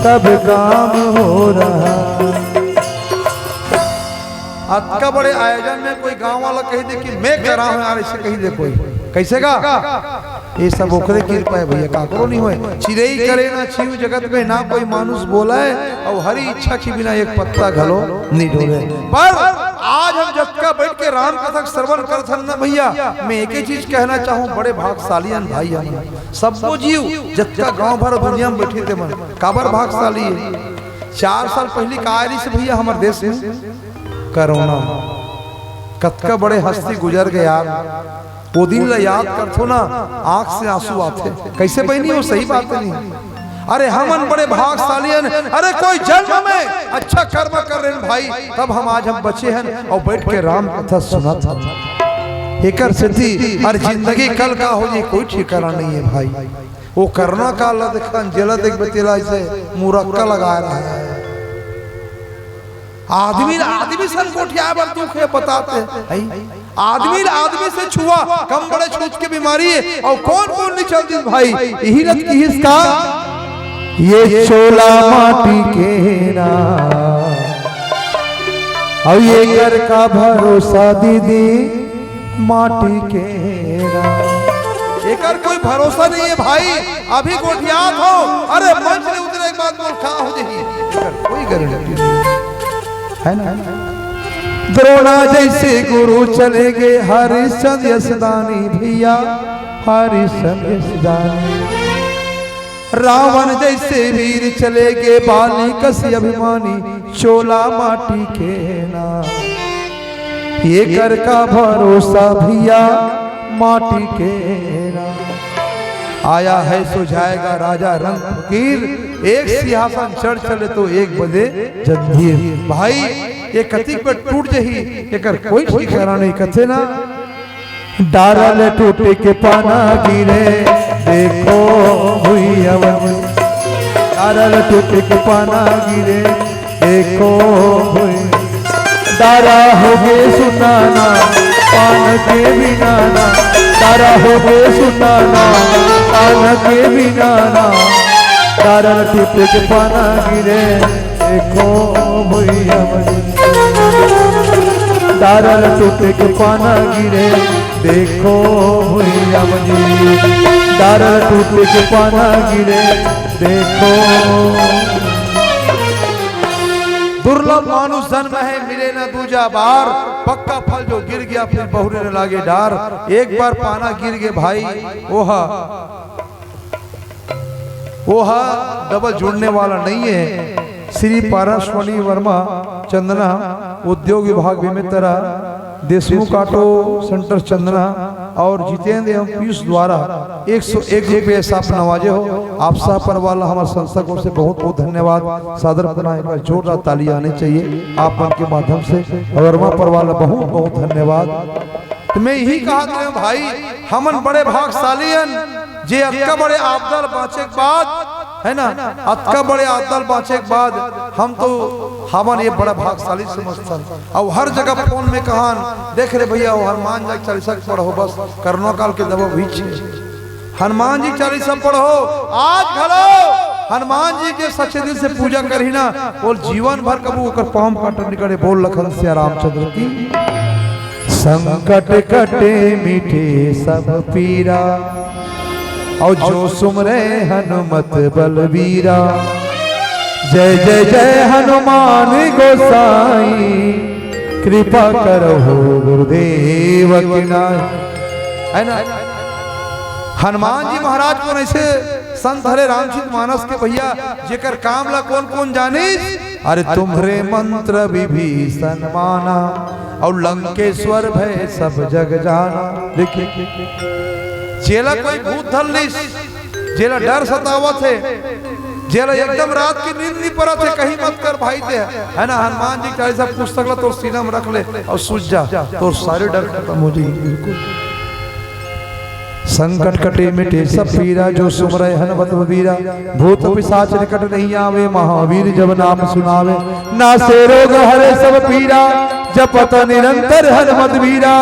सब काम हो रहा। आज का बड़े आयोजन में कोई गांव वाला कही दे कि मैं कर रहा हूं यार, ऐसे कही दे कोई कैसे का ये सब ओकरे कृपा है भैया, काकरो नहीं हुए। चिड़ई करे ना छीव जगत में ना कोई मानुष बोला है और हरी इच्छा के बिना एक पत्ता घलो नहीं डोले। पर आज हम जब का बैठ के राम कथा श्रवण करथन ना भैया, मैं एक ही चीज कहना चाहूँ, बड़े भागशाली भाई हम सबको जीव जब का गाँव भर दुनिया में बैठे थे मन काबर भागशाली है। 4 साल पहले कायरी से भैया हमारे देश में कोरोना कतका बड़े हस्ती गुजर गए यार, वो दिन ला याद करथो ना आंख से आंसू आते कैसे बहनी हो, सही बात नहीं। अरे हमन बड़े भागशाली, अरे कोई जन्म में अच्छा कर्म कर रहे हैं भाई तब हम आज हम बचे हैं और बैठ के राम कथा सुना था। एकर सिद्धि हर जिंदगी कल का हो जी कोई ठिकाना नहीं है भाई। वो करना का ला देखा जेला देख बतेला ऐसे मुरक्का लगा रहा है। आदमी संकोठिया बर दुख है बताते हैं, आदमी से छुआ कम बड़े छूत की बीमारी है और कौन नहीं चलती भाई यही रत की इसका ये चोला माटी के ना और ये घर का भरोसा दीदी माटी के ना, एकर कोई भरोसा नहीं है भाई। अभी गोठियात हो अरे मंच में उतरे एक बात बोल खा हो जाइए, कोई गारंटी है ना। द्रोणा जैसे गुरु चले गए हरिश्चंद्र यशदानी भैया, हरिश्चंद्र यशदानी। रावण जैसे वीर चले गए बाली कसी अभिमानी, चोला माटी के ना। ये कर का भरोसा भैया माटी के ना। आया है सो जाएगा राजा रंग फकीर, एक सिंहासन चढ़ चले तो एक बजे जंजीर। भाई ये कतिक पर टूट जही एकर कोई ठिकाना नहीं कथे ना। डारल टूटे के पाना गिरे देखो हुई अवन, डारल टूटे के पाना गिरे देखो हुई। डारा हो गए सुनाना पान के बिना ना, डारा हो गए सुनाना पान के बिना ना। डारल टूटे के पाना गिरे देखो हुई अवन, डारल टूटे के पाना गिरे देखो हुई अवनी। डारल टूटे के पाना गिरे देखो। दुर्लभ मानुष जन्म है मिले न दूजा बार, पक्का फल जो गिर गया फिर बहुरे न लागे डार। एक बार पाना गिर गए भाई ओहा डबल जुड़ने वाला नहीं है। श्री पारसमणि वर्मा चंदना उद्योग विभाग विमित्रा, देशमुख ऑटो सेंटर चंदना और जितेंद्र एवं पीयूष द्वारा 101 रुपये साफ नवाजे हो। आप साहब पर वाला हमारे संस्था को से बहुत बहुत धन्यवाद। सादर अपना एक बार जोरदार ताली आनी चाहिए आप के माध्यम से। वर्मा पर वाला बहुत बहुत धन्यवाद। तो मैं यही कहा था भाई हमन बड़े भागशाली जे अतका बड़े आपदल बाँचे के बाद है ना, अतका बड़े आपदल बाँचे के बाद हम तो हमन ये बड़ा भागशाली समझता। और हर जगह फोन में कहान देख रहे भैया वो हनुमान जी 40 पढ़ो बस करनो काल के दबो बीच हनुमान जी चालीसा पढ़ो। आज घलो हनुमान जी के सच्चे दिल से पूजा करी ना, बोल जीवन भर कबू ओकर पाँव काट निकले। बोल लखन सिया रामचंद्र की। संकट कटे मीठे सब पीरा, और जो सुमरे हनुमत बलबीरा। जय जय जय हनुमान गोसाई, कृपा करो गुरुदेव की नाई। है ना, हनुमान जी महाराज को ऐसे संत हरे रामचरित मानस के भैया जेकर काम ला कौन कौन जाने। अरे तुम्हारे मंत्र विभीषण माना, और लंकेश्वर भय सब जग जाना। देखिए जेला कोई भूत धल लिस, जेला डर सतावत है, जेला एकदम रात की नींद नहीं पड़ा थे, कहीं मत कर भाई थे। है ना, हनुमान जी चालीसा पुस्तक ला तो सीना में रख ले और सूझ जा, तो सारे डर खत्म हो जाएंगे। बिल्कुल। संकट कटे मिटे सब पीरा, जो सुमरे हनुमत बलबीरा। भूत पिशाच निकट नहीं आवे, महावीर जब नाम सुनावे। नासे रोग हरे सब पीरा, जपत निरंतर हनुमत वीरा।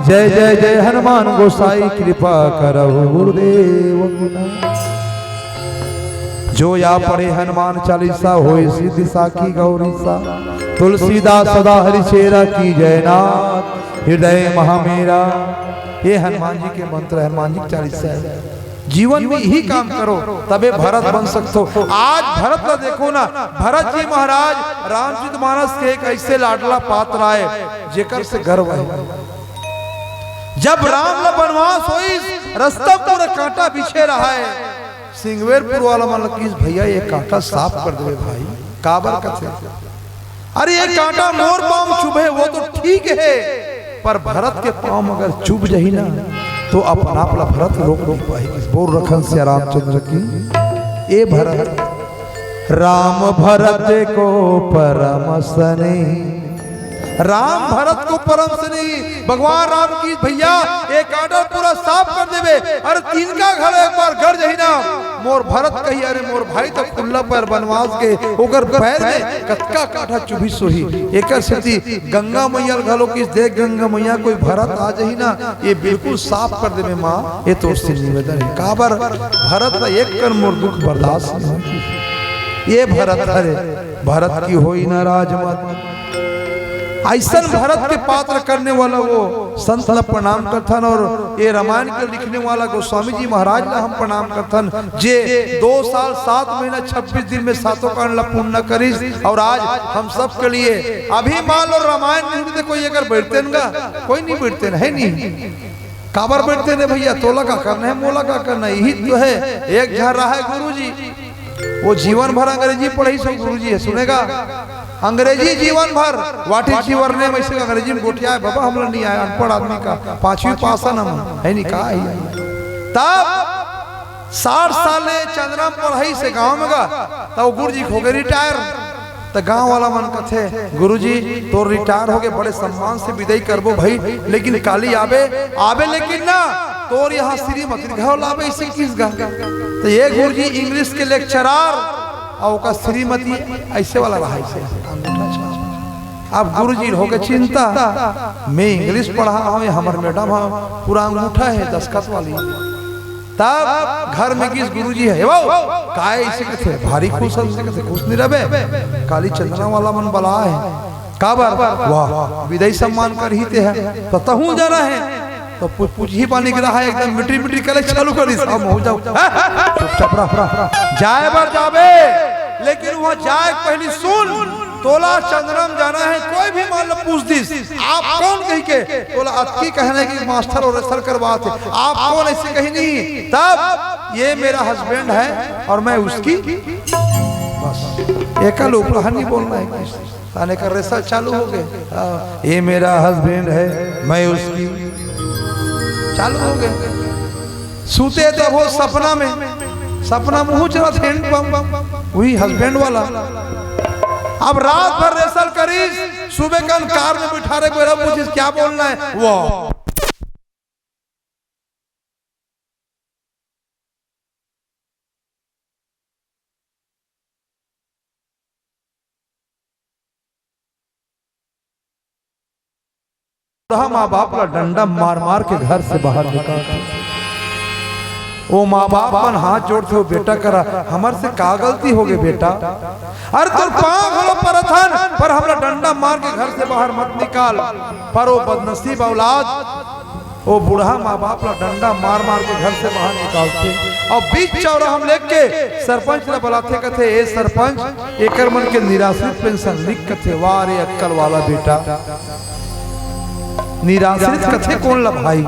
जय जय जय हनुमान गोसाई, कृपा करहु गुरुदेव की नाई। जो या पढ़े हनुमान चालीसा, होए सिद्धि साखी गौरीसा। तुलसीदास सदा हरि चेरा, की जयनाथ हृदय महामेरा। ये हनुमान जी के मंत्र है, हनुमान जी की चालीसा है। जीवन में यही काम करो तबे भरत बन सकते हो। आज भरत का देखो ना, भरत जी महाराज रामचरित मानस के एक ऐसे लाडला पात्र आए जेकर से गर्व है। जब राम ला वनवास होई, रास्ता पूरा कांटा बिछे रहा है। सिंगवेरपुर वाला मन लकीस भैया ये कांटा साफ कर दे भाई, काबर का थे। अरे ये कांटा मोर पाँव चुभे वो तो ठीक है, पर भरत के पाँव अगर चुभ जाही ना तो अपना अपना भरत रोक रोक पाई। बोल रखन से रामचंद्र की। ए भरत राम भरत को परम सने, राम भरत को परम सने। भगवान राम की भैया एक कांटा पूरा साफ कर देवे। अरे तिनका घर एक बार गड़ जही ना, मोर भरत कही अरे मोर भाई तो खुल्ला पर बनवास के ओकर पैर में कतका कांटा चुभी सोही। एक स्थिति गंगा मैया घलो की देख, गंगा मैया कोई भरत आ जही ना, ये बिल्कुल साफ कर देवे माँ। ये तो उससे निवेदन है, काबर भरत एक कर मोर दुख बर्दाश्त नहीं। ये भरत हरे भरत की होई ना राजमत। ऐसा भरत के पात्र करने वाला वो संत ला प्रणाम करथन, और ये रामायण के लिखने वाला गोस्वामी जी महाराज ला हम प्रणाम करथन, जे 2 साल 7 महीना 26 दिन में 7 कांड ला पूर्ण करिस। और आज हम सब के लिए अभी मान लो रामायण नहीं तो कोई अगर बैठते ना, कोई नहीं बैठते है नहीं। काबर बैठते ने भैया, तोला का करना है, मोला का करना है, यही तो है। एक घर रहा है गुरु जी, वो जीवन भर अंग्रेजी पढ़ी सो गुरु जी है, सुनेगा अंग्रेजी जीवन भर। वाट इज योर नेम ऐसे अंग्रेजी में गोटिया है बाबा, हम लोग नहीं आया, अनपढ़ आदमी का 5वीं पास है नहीं कहा है। तब 60 साल चंद्रम पढ़ाई से गांव में गा, तब गुरु जी हो गए रिटायर। तो गांव वाला मन कथे गुरु जी तो रिटायर हो गए, बड़े सम्मान से विदाई करबो भाई, लेकिन काली आबे आबे लेकिन ना तोर यहाँ श्रीमती घर लाबे इसे किस गा। तो ये गुरु जी इंग्लिश के लेक्चरर और का श्रीमती ऐसे वाला रहा ऐसे। अब गुरु जी हो गए चिंता, मैं इंग्लिश पढ़ा हूँ, हमारे मैडम पूरा अंगूठा है दस्खत वाली। तब घर में किस गुरु जी है वो काय ऐसे कहते भारी खुश कहते खुश नहीं रहे। काली चंदना वाला मन बला है, काबर वाह विदाई सम्मान कर ही ते है तो तहू जाना है, तो पूछ ही पानी गिरा है एकदम मिट्टी मिट्टी कले चालू कर सब हो जाओ चुपचाप रह जाए बार जाबे, लेकिन वहां जाए पहली सुन तोला चंद्रम जाना है। कोई भी मान लो पूछ दिस आप कौन कही के तोला अतकी कहने की मास्टर और रेसर करवात है, आप कौन ऐसे कही नहीं। तब ये मेरा हस्बैंड है और मैं उसकी, बस एकल ऊपर नहीं बोलना है, ताने का रेसर चालू हो गए। ये मेरा हस्बैंड है मैं उसकी, चालू हो गए। सूते तो वो सपना मुँह चला थे वही हस्बैंड वाला। अब रात भर रेसल करी, सुबह का कार में बिठा रहे मुझे क्या बोलना है वो माँ बाप का डंडा मार मार के घर से बाहर निकाल। वो माँ बाप मन हाथ जोड़ते हो बेटा करा हमार से का गलती हो गई बेटा, अरे तुम पाँव घलो परथन पर हमरा डंडा मार के घर से बाहर मत निकाल। पर वो बदनसीब औलाद वो बूढ़ा माँ बाप ला डंडा मार मार के घर से बाहर निकालते और बीच चौराहा हम लेके सरपंच ने बुलाते कथे ए सरपंच एकर मन के निराश्रित पेंशन लिख कथे। वाह रे अक्कल वाला बेटा, निराश्रित कथे कौन ला भाई,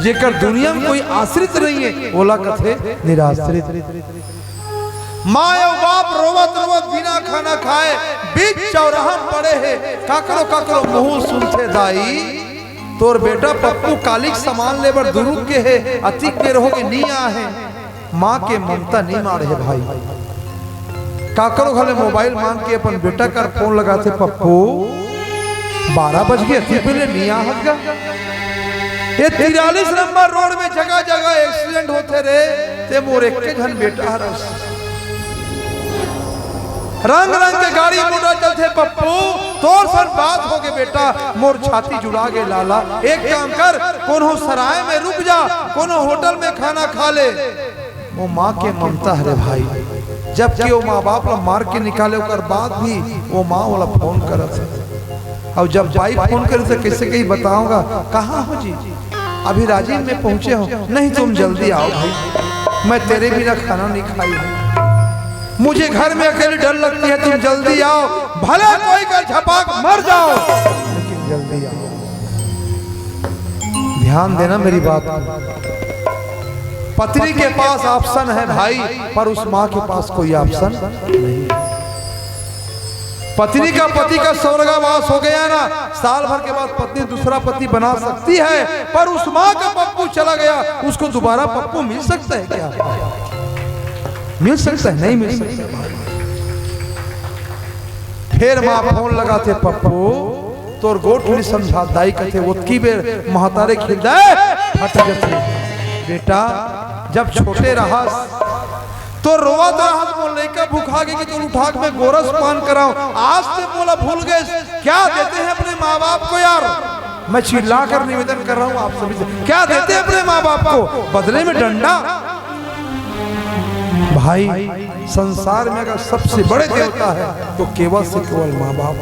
जेकर दुनिया में कोई आश्रित नहीं है ओला कथे निराश्रित। माँ और बाप रोवत रोवत बिना खाना खाए बीच चौराहा पड़े है, काकरो काकरो मुंह सुनते दाई तोर बेटा पप्पू कालिक सामान लेबर दुरुक के है अतिक के रहोगे नहीं आ है। माँ के ममता नहीं मारे है भाई, काकरो घले मोबाइल मांग के अपन बेटा कर फोन लगाते पप्पू 12 बज गए अति पहले नहीं आ हगा। ये 43 नंबर रोड में जगह जगह एक्सीडेंट होते रहे ते मोर एक के घन बेटा हरस रंग रंग के गाड़ी मोटर चलते पप्पू तोर सर बात हो गए बेटा मोर छाती जुड़ा गे लाला। एक काम कर कोनो सराय में रुक जा कोनो होटल में खाना खा ले। वो माँ के ममता है रे भाई, जबकि वो माँ बाप ला मार के निकाले कर बाद भी वो माँ वाला फोन करत है और जब भाई फोन करे तो कैसे कहीं बताऊंगा कहाँ हो जी अभी राजीव में पहुंचे हो, नहीं तुम जल्दी आओ भाई मैं तेरे बिना खाना नहीं खाई हूँ, मुझे घर में अकेले डर लगती है, तुम जल्दी आओ भले कोई का झपाक मर जाओ लेकिन जल्दी आओ। ध्यान देना मेरी बात, पत्नी के पास ऑप्शन है भाई पर उस माँ के पास कोई ऑप्शन नहीं। पत्नी का पति का स्वर्गवास हो गया ना, साल भर के बाद पत्नी दूसरा पति बना सकती है पर उस माँ का पप्पू चला गया उसको दोबारा पप्पू मिल सकता है क्या? मिल सकता है? नहीं मिल सकता। फिर माँ फोन लगाते पप्पू तोर गोट नहीं समझा दाई कथे उतकी बेर महतारे खिलदाए फट जते बेटा जब छोटे रहस तो रोवत रहस मोल लेकर भूखा के तो उठा के मैं गोरस पान कराऊं, आज से बोला भूल गए क्या देते हैं अपने माँ बाप को यार। मैं चिल्ला कर निवेदन कर रहा हूँ आप सभी से, क्या देते हैं अपने माँ बाप को बदले में डंडा। भाई संसार में अगर सबसे बड़े देवता है तो केवल से केवल माँ बाप।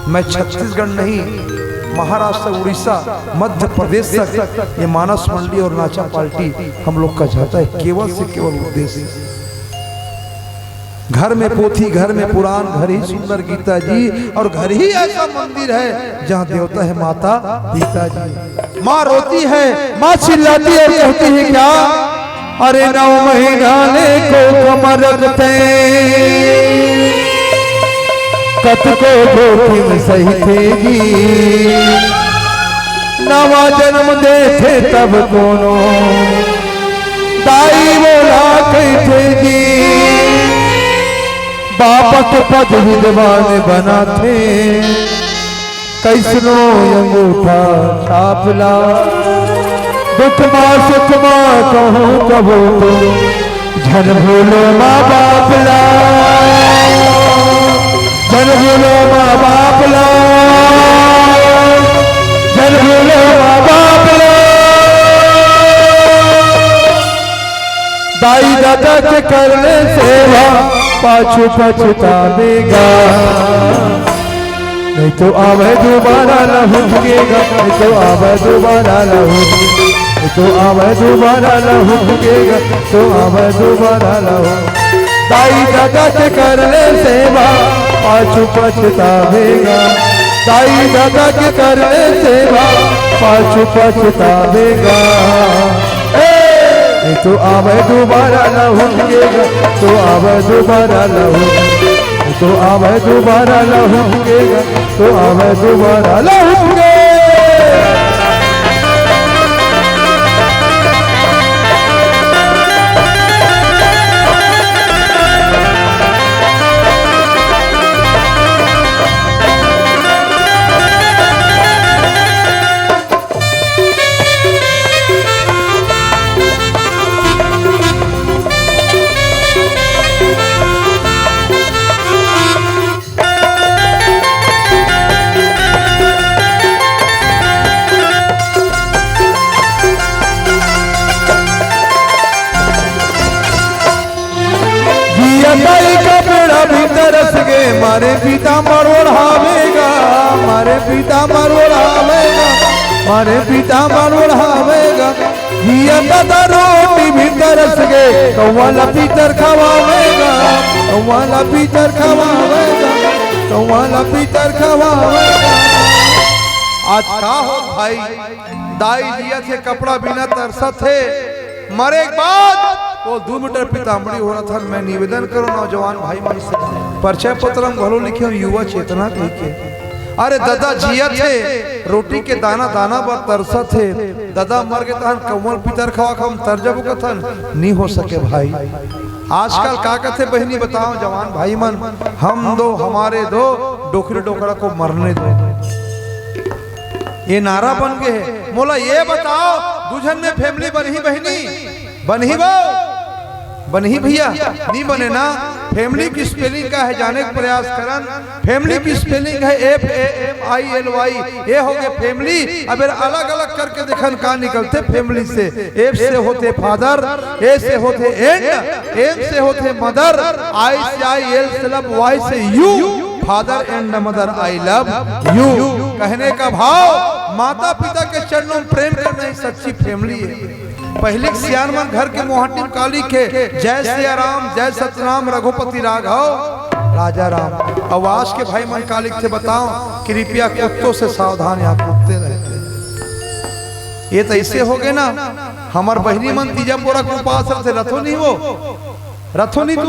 मैं छत्तीसगढ़ नहीं महाराष्ट्र उड़ीसा मध्य प्रदेश तक ये मानस मंडी और नाचा पार्टी हम लोग का जाता है केवल से केवल उद्देश्य। घर में पोथी घर में पुराण घर ही सुंदर गीता जी और घर ही ऐसा मंदिर है जहाँ देवता है माता पिता जी। माँ रोती है माँ चिल्लाती है कहती है क्या अरे 9 महीना को कमर रखते कत को जोखिम सही थेगी नवा जन्म दे थे तब कोनो दाई बोला कैथेगी बापक पद विद्वान बना थे कैसनो अंगूठा छापला दुख माँ सुख माँ कहूँ कबो तो झन भूलो माँ बाप ला झन भूलो माँ बाप ला झन भूलो माँ बाप ला। दाई दादा के करने सेवा पाछू पछतावेगा नहीं तो आवे दोबारा लहू भुगेगा नहीं तो आवे दोबारा लहू तो आवे दोबारा लहू भुगेगा तो आवे दोबारा लहू। दाई दादा के करने सेवा पाछू पछतावेगा दाई दादा के करने सेवा पाछू पछतावेगा तो आवे दोबारा लहू भुगेगा तो आवे दोबारा लहू तो आवे दोबारा लहू भुगेगा तो आवे दोबारा लहू भुगेगा। मारे पीताम्बर ओढ़ावेगा, मारे पीताम्बर ओढ़ावेगा, मारे पीताम्बर ओढ़ावेगा। जिया दादा रोटी भी तरस गए, कौवाला पीतर खवावेगा, कौवाला पीतर खवावेगा, कौवाला पीतर खवावेगा। आज का हो भाई, दाई दिया थे कपड़ा बिना तरसा थे, मरे के बाद वो 2 मीटर पीताम्बरी हो रहा था। मैं निवेदन करूं नौजवान भाई मन से, परिचय पत्र हम घरों लिखे हो युवा चेतना कह के। अरे दादा जिया थे, रोटी के दाना दाना पर तरसा थे, दादा मर गए तहन कमल पितर खवा हम तरजब कथन नहीं हो सके भाई। आजकल का कहते बहनी बताओ जवान भाई मन, हम दो हमारे दो, डोकरे डोकरा को मरने दो, ये नारा बन गए है। मोला ये बताओ दुल्हन में फैमिली बनही बहनी, बनही बो, बनही भैया, नहीं बने ना। फैमिली की स्पेलिंग का है जाने का प्रयास करन। फैमिली की स्पेलिंग है FAMILY, ये हो गए फैमिली। अब अलग अलग करके देखन का निकलते फैमिली से। F से होते फादर, A से होते एंड, M से होते मदर, I से I, L से लब, Y से you, father and mother I love you. कहने का भाव माता पिता के चरणों में प्रेम करना ही सच्ची फैमिली है। पहले सियान मन घर के मोहटी काली के जय सिया राम, जय सतराम, रघुपति राघव, राजा राम। आवाज के भाई मन कालिक से बताओ कृपया कुत्तों से सावधान, यहाँ कुत्ते रहते। ये तो ऐसे हो गए ना, हमार बहनी मन तीजापुरा के पास रहते, रथो नहीं वो, रथो नहीं तू,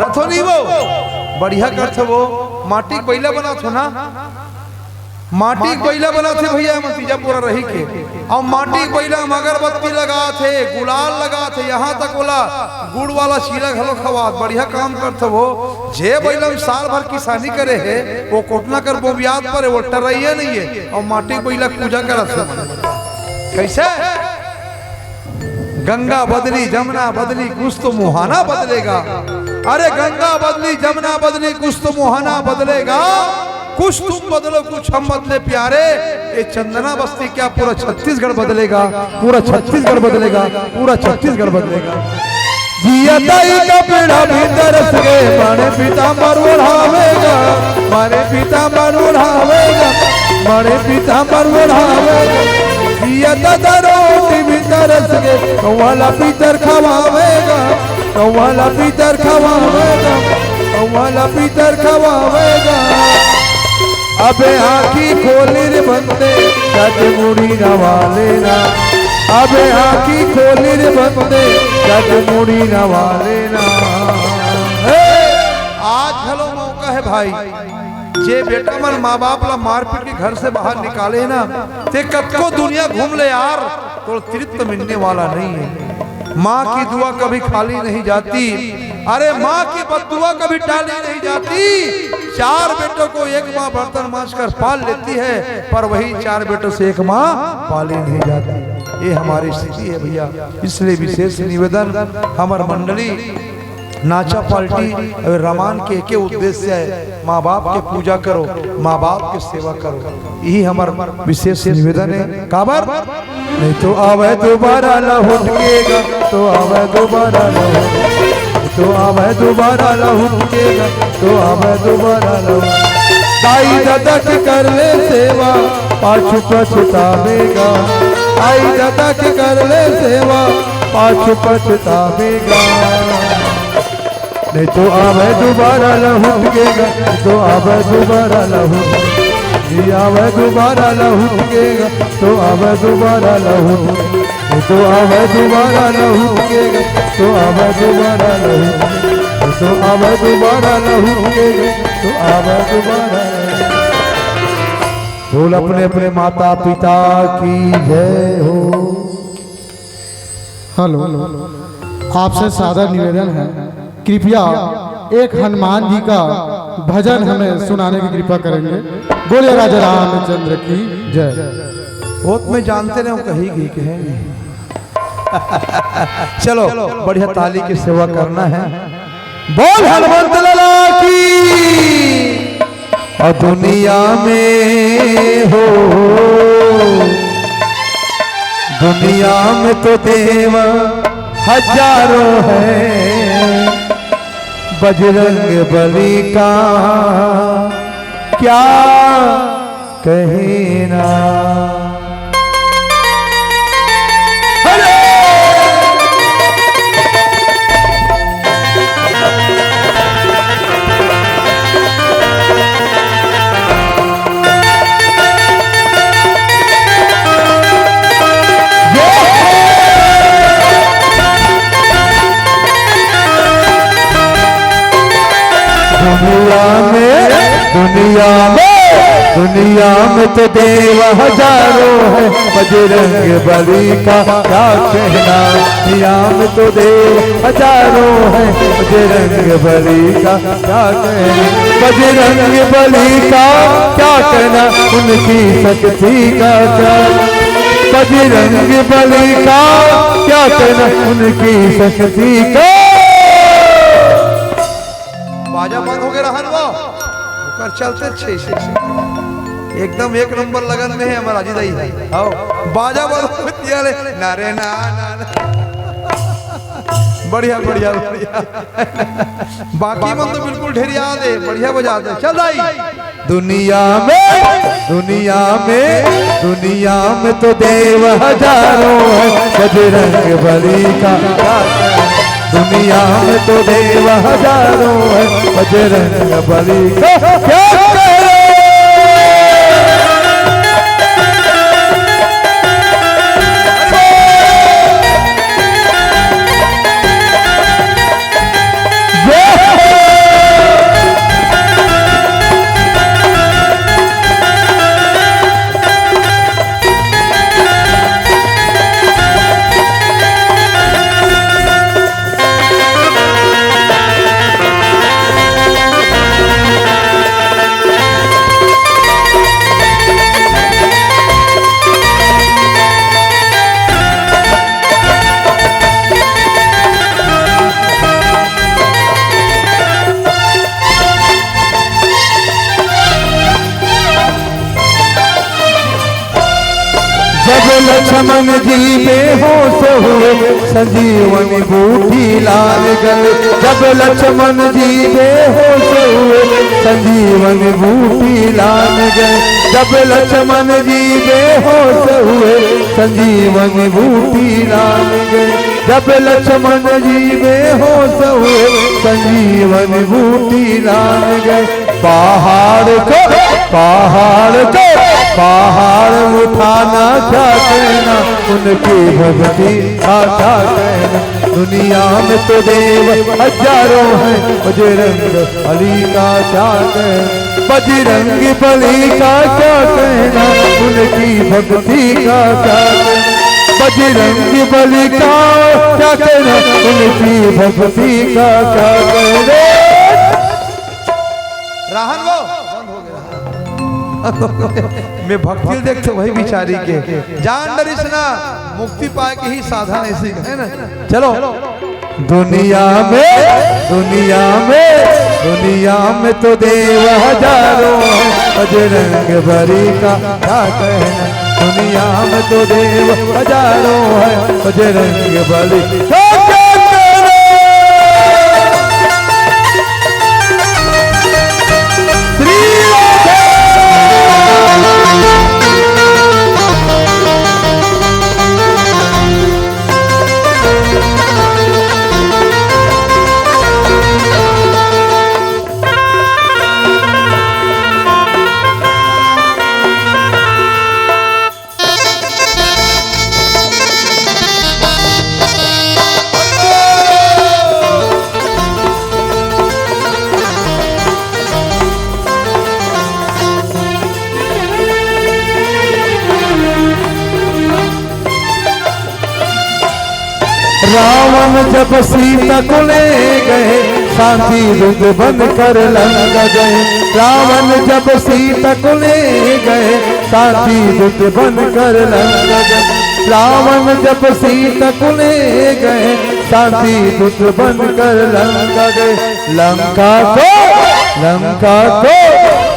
रथो नहीं वो, बढ़िया करते वो। माटी कोयला बना थो ना, माटी कोयला बना थे भैया तीजापुरा रही के, और माटी कोयला में अगरबत्ती लगा थे, गुलाल लगा थे, यहाँ तक बोला गुड़ वाला शीला घलो खवा, बढ़िया काम करते वो। जे बैलम साल भर किसानी करे है, वो कोटना कर बोबियात पर है, वो टरैया नहीं है, और माटी कोयला पूजा करत। कैसे गंगा बदली जमुना बदली कुछ तो मुहाना बदलेगा। अरे गंगा बदली जमुना बदली कुछ तो मुहाना बदलेगा, कुछ तुम बदलो कुछ हम बदले प्यारे। ये चंदना बस्ती क्या पूरा छत्तीसगढ़ बदलेगा, पूरा छत्तीसगढ़ बदलेगा, पूरा छत्तीसगढ़ बदलेगा। जिया दाई का पेड़ा भी तरस गए, मारे पीताम्बर ओढ़ावेगा, मारे पीताम्बर ओढ़ावेगा, मारे पीताम्बर ओढ़ावेगा। जिया दादा रोटी भी तरस गए, कौवाला पीतर खवावेगा, कौवाला पीतर खवावेगा, कौवाला पीतर खवावेगा। अबे आँखी खोली रे बंदे, जज मुड़ी नवा लेना, अबे आँखी खोली रे बंदे, जज मुड़ी नवा लेना। आज हलो मौका है भाई, जे बेटा मन माँ बाप ला मारपीट के घर से बाहर निकाले ना, ते कब को दुनिया घूम ले यार, तो तृप्त मिलने वाला नहीं है। माँ की दुआ कभी खाली नहीं जाती, अरे माँ की बददुआ कभी टाली नहीं जाती। 4 बेटों को एक माँ बर्तन मांज कर पाल लेती है, पर वही 4 बेटों से एक माँ पाली नहीं जाती। ये हमारी स्थिति है भैया। इसलिए विशेष निवेदन हमार मंडली नाचा पार्टी और रमान के उद्देश्य है, माँ बाप के पूजा करो, माँ बाप की सेवा करो, यही हमार विशेष निवेदन है। काबर नहीं तो आवे दोबारा लौटेगा, तो आवे दोबारा लौटेगा, तो आवे दोबारा लौटेगा, तो आवे दोबारा लौटेगा। दाई दादा के कर ले सेवा, पाछू पछतावेगा, दाई दादा के कर ले सेवा, पाछू पछतावेगा। नहीं तो आवे दोबारा लौटेगा, तो आवे दोबारा लौटेगा, जी आवे दोबारा लौटेगा, तो आवे दोबारा लौटेगा, तो आवे दोबारा लौटेगा, तो आवे दोबारा लौटेगा, तो आवे दोबारा लौटेगा, तो आवे दोबारा। बोल अपने अपने माता पिता की जय हो। हेलो, आपसे सादा निवेदन है, कृपया एक हनुमान जी का भजन हमें सुनाने की कृपा करेंगे। बोले राजा रामचंद्र की जय। वो में जानते रहे कहीं गई के हैं। चलो बढ़िया ताली की सेवा करना है। बोल हनुमंत लाला की। और दुनिया में हो, दुनिया में तो देव हजारों है, बजरंग बली का क्या कहना। दुनिया में तो देव हजारों है, बजरंग बली का क्या कहना। दुनिया में तो देव हजारों है, बजरंग बली का क्या कहना। बजरंग बली का क्या कहना, उनकी शक्ति का क्या। बजरंग बली का क्या कहना, उनकी शक्ति का। बाजा बंद हो गया रहन वो पर चलते छे एकदम एक नंबर लगन में है हमारा अजी दाई। आओ बाजा बंद हो दिया ले नारे ना ना बढ़िया बढ़िया बढ़िया। बाकी मन तो बिल्कुल ढेर याद है, बढ़िया बजाते चल दाई। दुनिया में तो देव हजारों है, बजरंग बली का क्या कहना। दुनिया में तो देव हजारों है, बजरंग बली का क्या कहना। लक्ष्मण जी बेहोश हुए, संजीवनी बूटी लाल गए। जब लक्ष्मण जी बेहोश हुए, संजीवनी बूटी लाल गए। जब लक्ष्मण जी बेहोश हुए, संजीवनी बूटी लाल गए। जब लक्ष्मण जी बेहोश हुए, संजीवनी बूटी लाल गए। पहाड़ उठाना क्या कहना, उनकी भक्ति का क्या कहना। दुनिया में तो देव हजारों हैं, बजरंग बली का क्या कहना। बजरंग बली का क्या कहना, उनकी भक्ति का क्या कहना। बजरंग बली का क्या कहना, उनकी भक्ति का क्या कहना। राहन वो मैं भक्ति देखते वही बिचारी के जान डरिस ना, मुक्ति पाए के ही साधन ऐसे है ना। चलो दुनिया में तो देव हजारों है, बजरंग बली का क्या कहना। दुनिया में तो देव हजारों है, बजरंग बली का क्या कहना। रावण जब सीता को ले गए, साथी रुद्र बन कर लंका गए। रावण जब सीता को ले गए, साथी रुद्र बन कर लंका गए। रावण जब सीता को ले गए, साथी रुद्र बन कर लंका गए। लंका को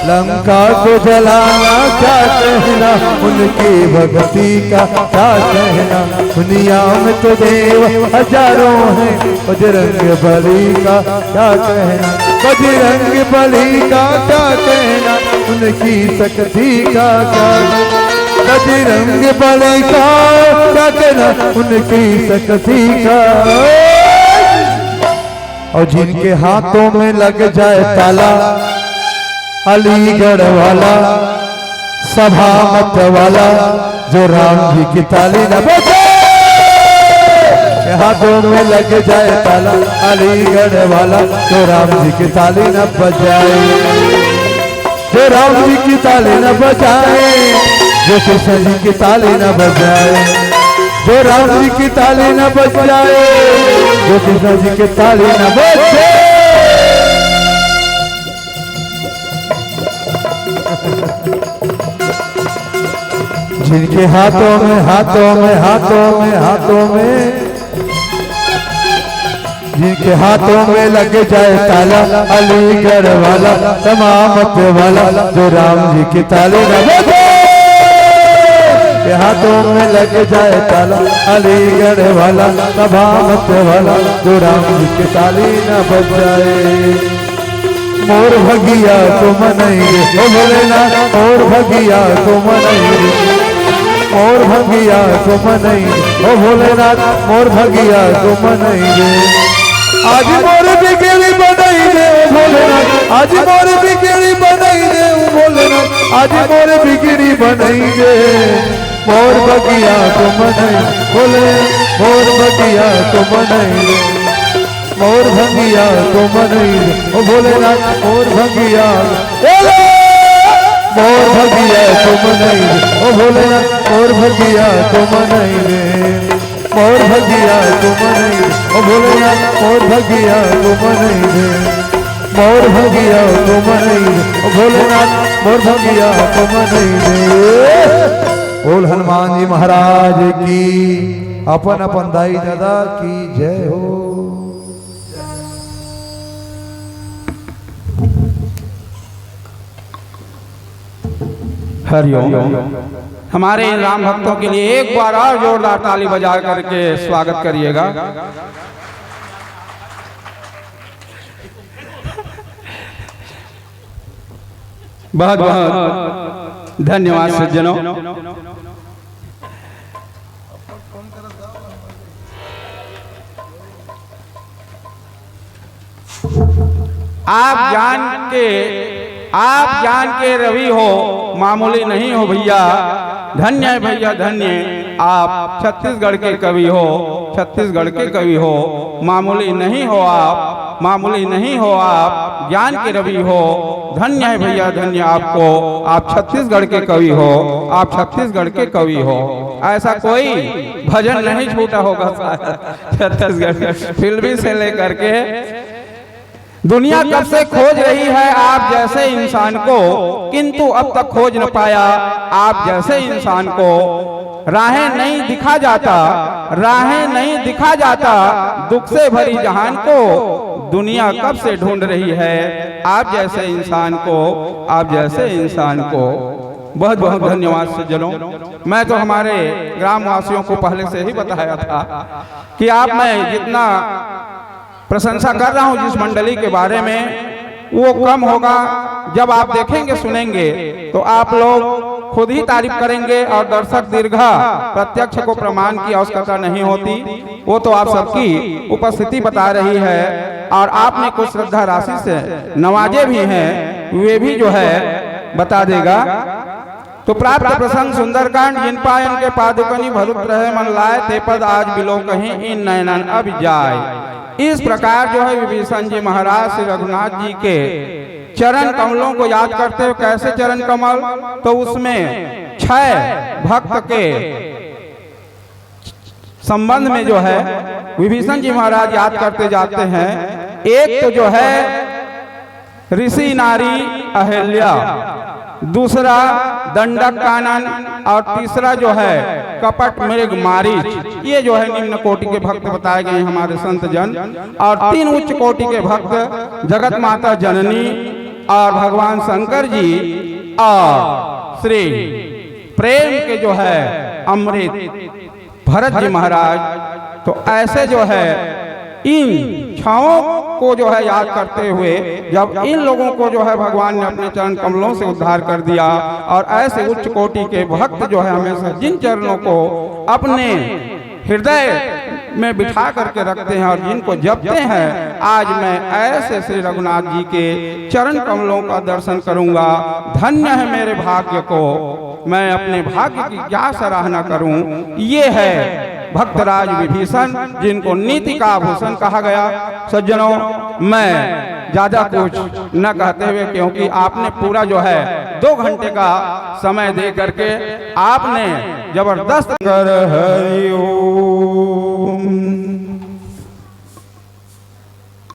लंका को जलाना क्या कहना, उनकी भक्ति का क्या कहना। दुनिया में तो देव हजारों हैं, बजरंग बली का क्या कहना, बजरंग बली का क्या कहना, उनकी शक्ति का क्या, बजरंग बली का क्या कहना, उनकी शक्ति का। और जिनके हाथों में लग जाए ताला, अलीगढ़ वाला सभा मत वाला, जो राम जी की ताली न बजाए। हाथों में लग जाए ताला, अलीगढ़ वाला, जो राम जी की ताली न बजाए, जो राम जी की ताली न बजाए, जो कृष्ण जी की ताली न बजाए, जो राम जी की ताली न बजाए, जो कृष्ण जी की ताली न बजाए। जिनके हाथों में हाथों में हाथों में हाथों में, जिनके हाथों में लग जाए ताला, अलीगढ़ वाला तमामत वाला, जो राम जी की ताली न बजाए। हाथों में लग जाए ताला, अलीगढ़ वाला तमामत वाला, जो राम जी की ताली न बजाए। मोर भगिया तो मनाएंगे ओ भोलेनाथ, मोर भगिया तो मनाएंगे, मोर भगिया तो मनाएंगे ओ भोलेनाथ, मोर भगिया तो मनाएंगे। आज मोर बिगड़ी बनाएंगे ओ भोलेनाथ, आज मोर बिगड़ी बनाएंगे ओ भोलेनाथ, आज मोर बिगड़ी बनाएंगे। मोर भगिया तो मनाएंगे बोले, मोर भगिया तो मनाएंगे, मोर भंगिया तो मनाएंगे ओ भोलेनाथ, मोर भंगिया, मोर भंगिया तो मनाएंगे ओ भोलेनाथ, मोर भंगिया तो मनाएंगे, मोर भंगिया तो मनाएंगे ओ भोलेनाथ, मोर भंगिया तो मनाएंगे, मोर भंगिया तो मनाएंगे ओ भोलेनाथ, मोर भंगिया तो मनाएंगे। बोल हनुमान जी महाराज की, अपन अपन दाई दादा की जय हो। हरिओम। हमारे इन राम भक्तों के लिए एक बार और जोरदार ताली बजा करके स्वागत करिएगा। बहुत बहुत धन्यवाद सज्जनों। आप जान के रवि हो, मामूली नहीं हो भैया। धन्य है भैया धन्य, आप छत्तीसगढ़ के कवि हो, छत्तीसगढ़ के कवि हो। मामूली नहीं हो आप, मामूली नहीं हो आप, ज्ञान के रवि हो। धन्य है भैया धन्य आपको, आप छत्तीसगढ़ के कवि हो, आप छत्तीसगढ़ के कवि हो। ऐसा कोई भजन नहीं छूटा होगा छत्तीसगढ़ फिल्मी से लेकर के। दुनिया कब से खोज रही है आप जैसे इंसान को, किंतु अब तक खोज न पाया आप जैसे इंसान को। राहें नहीं दिखा जाता, राहें नहीं दिखा जाता, दुख से भरी जहान को। दुनिया कब से ढूंढ रही है आप जैसे इंसान को, आप जैसे इंसान को। बहुत बहुत धन्यवाद सज्जनों। मैं तो हमारे ग्रामवासियों को पहले से ही बताया था कि आप मैं जितना प्रशंसा कर रहा हूं जिस मंडली के बारे में, वो कम होगा। जब आप देखेंगे सुनेंगे तो आप लोग खुद ही तारीफ करेंगे, और दर्शक दीर्घा प्रत्यक्ष को प्रमाण की आवश्यकता नहीं होती। वो तो आप सबकी उपस्थिति बता रही है, और आपने कुछ श्रद्धा राशि से नवाजे भी हैं, वे भी जो है बता देगा। तो प्राप्त प्रसंग सुंदरकांड, जिन पायन के पादुकनी भरुत रहे मन लाए, ते पद आज बिलो कहीं इन नयनन अब जाए। इस प्रकार जो है विभीषण जी महाराज श्री रघुनाथ जी के चरण कमलों को याद करते हुए, कैसे चरण कमल, तो उसमें 6 भक्त के संबंध में जो है विभीषण जी महाराज याद करते जाते हैं। एक तो जो है ऋषि नारी अहिल्या, दूसरा दंडक कानन, और तीसरा जो है कपट मृग मारीच। ये जो है निम्न कोटि के भक्त बताए गए हमारे संत जन। और 3 उच्च कोटि के भक्त जगत माता जननी, और भगवान शंकर जी और श्री प्रेम के जो है अमृत भरत जी महाराज, तो ऐसे जो है इन छाओं को जो है याद करते हुए जब इन लोगों को जो है भगवान ने अपने चरण कमलों से उद्धार कर दिया, और ऐसे उच्च कोटि के भक्त जो है हमेशा जिन चरणों को अपने हृदय में बिठा करके रखते हैं और जिनको जपते हैं, आज मैं ऐसे श्री रघुनाथ जी के चरण कमलों का दर्शन करूंगा। धन्य है मेरे भाग्य को, मैं अपने भाग्य की क्या सराहना करूं। ये है भक्तराज विभीषण, जिनको नीति का आभूषण कहा गया। सज्जनों, मैं ज्यादा कुछ न कहते हुए, क्योंकि आपने पूरा जो है 2 घंटे का समय दे करके आपने जबरदस्त कर हरिओम।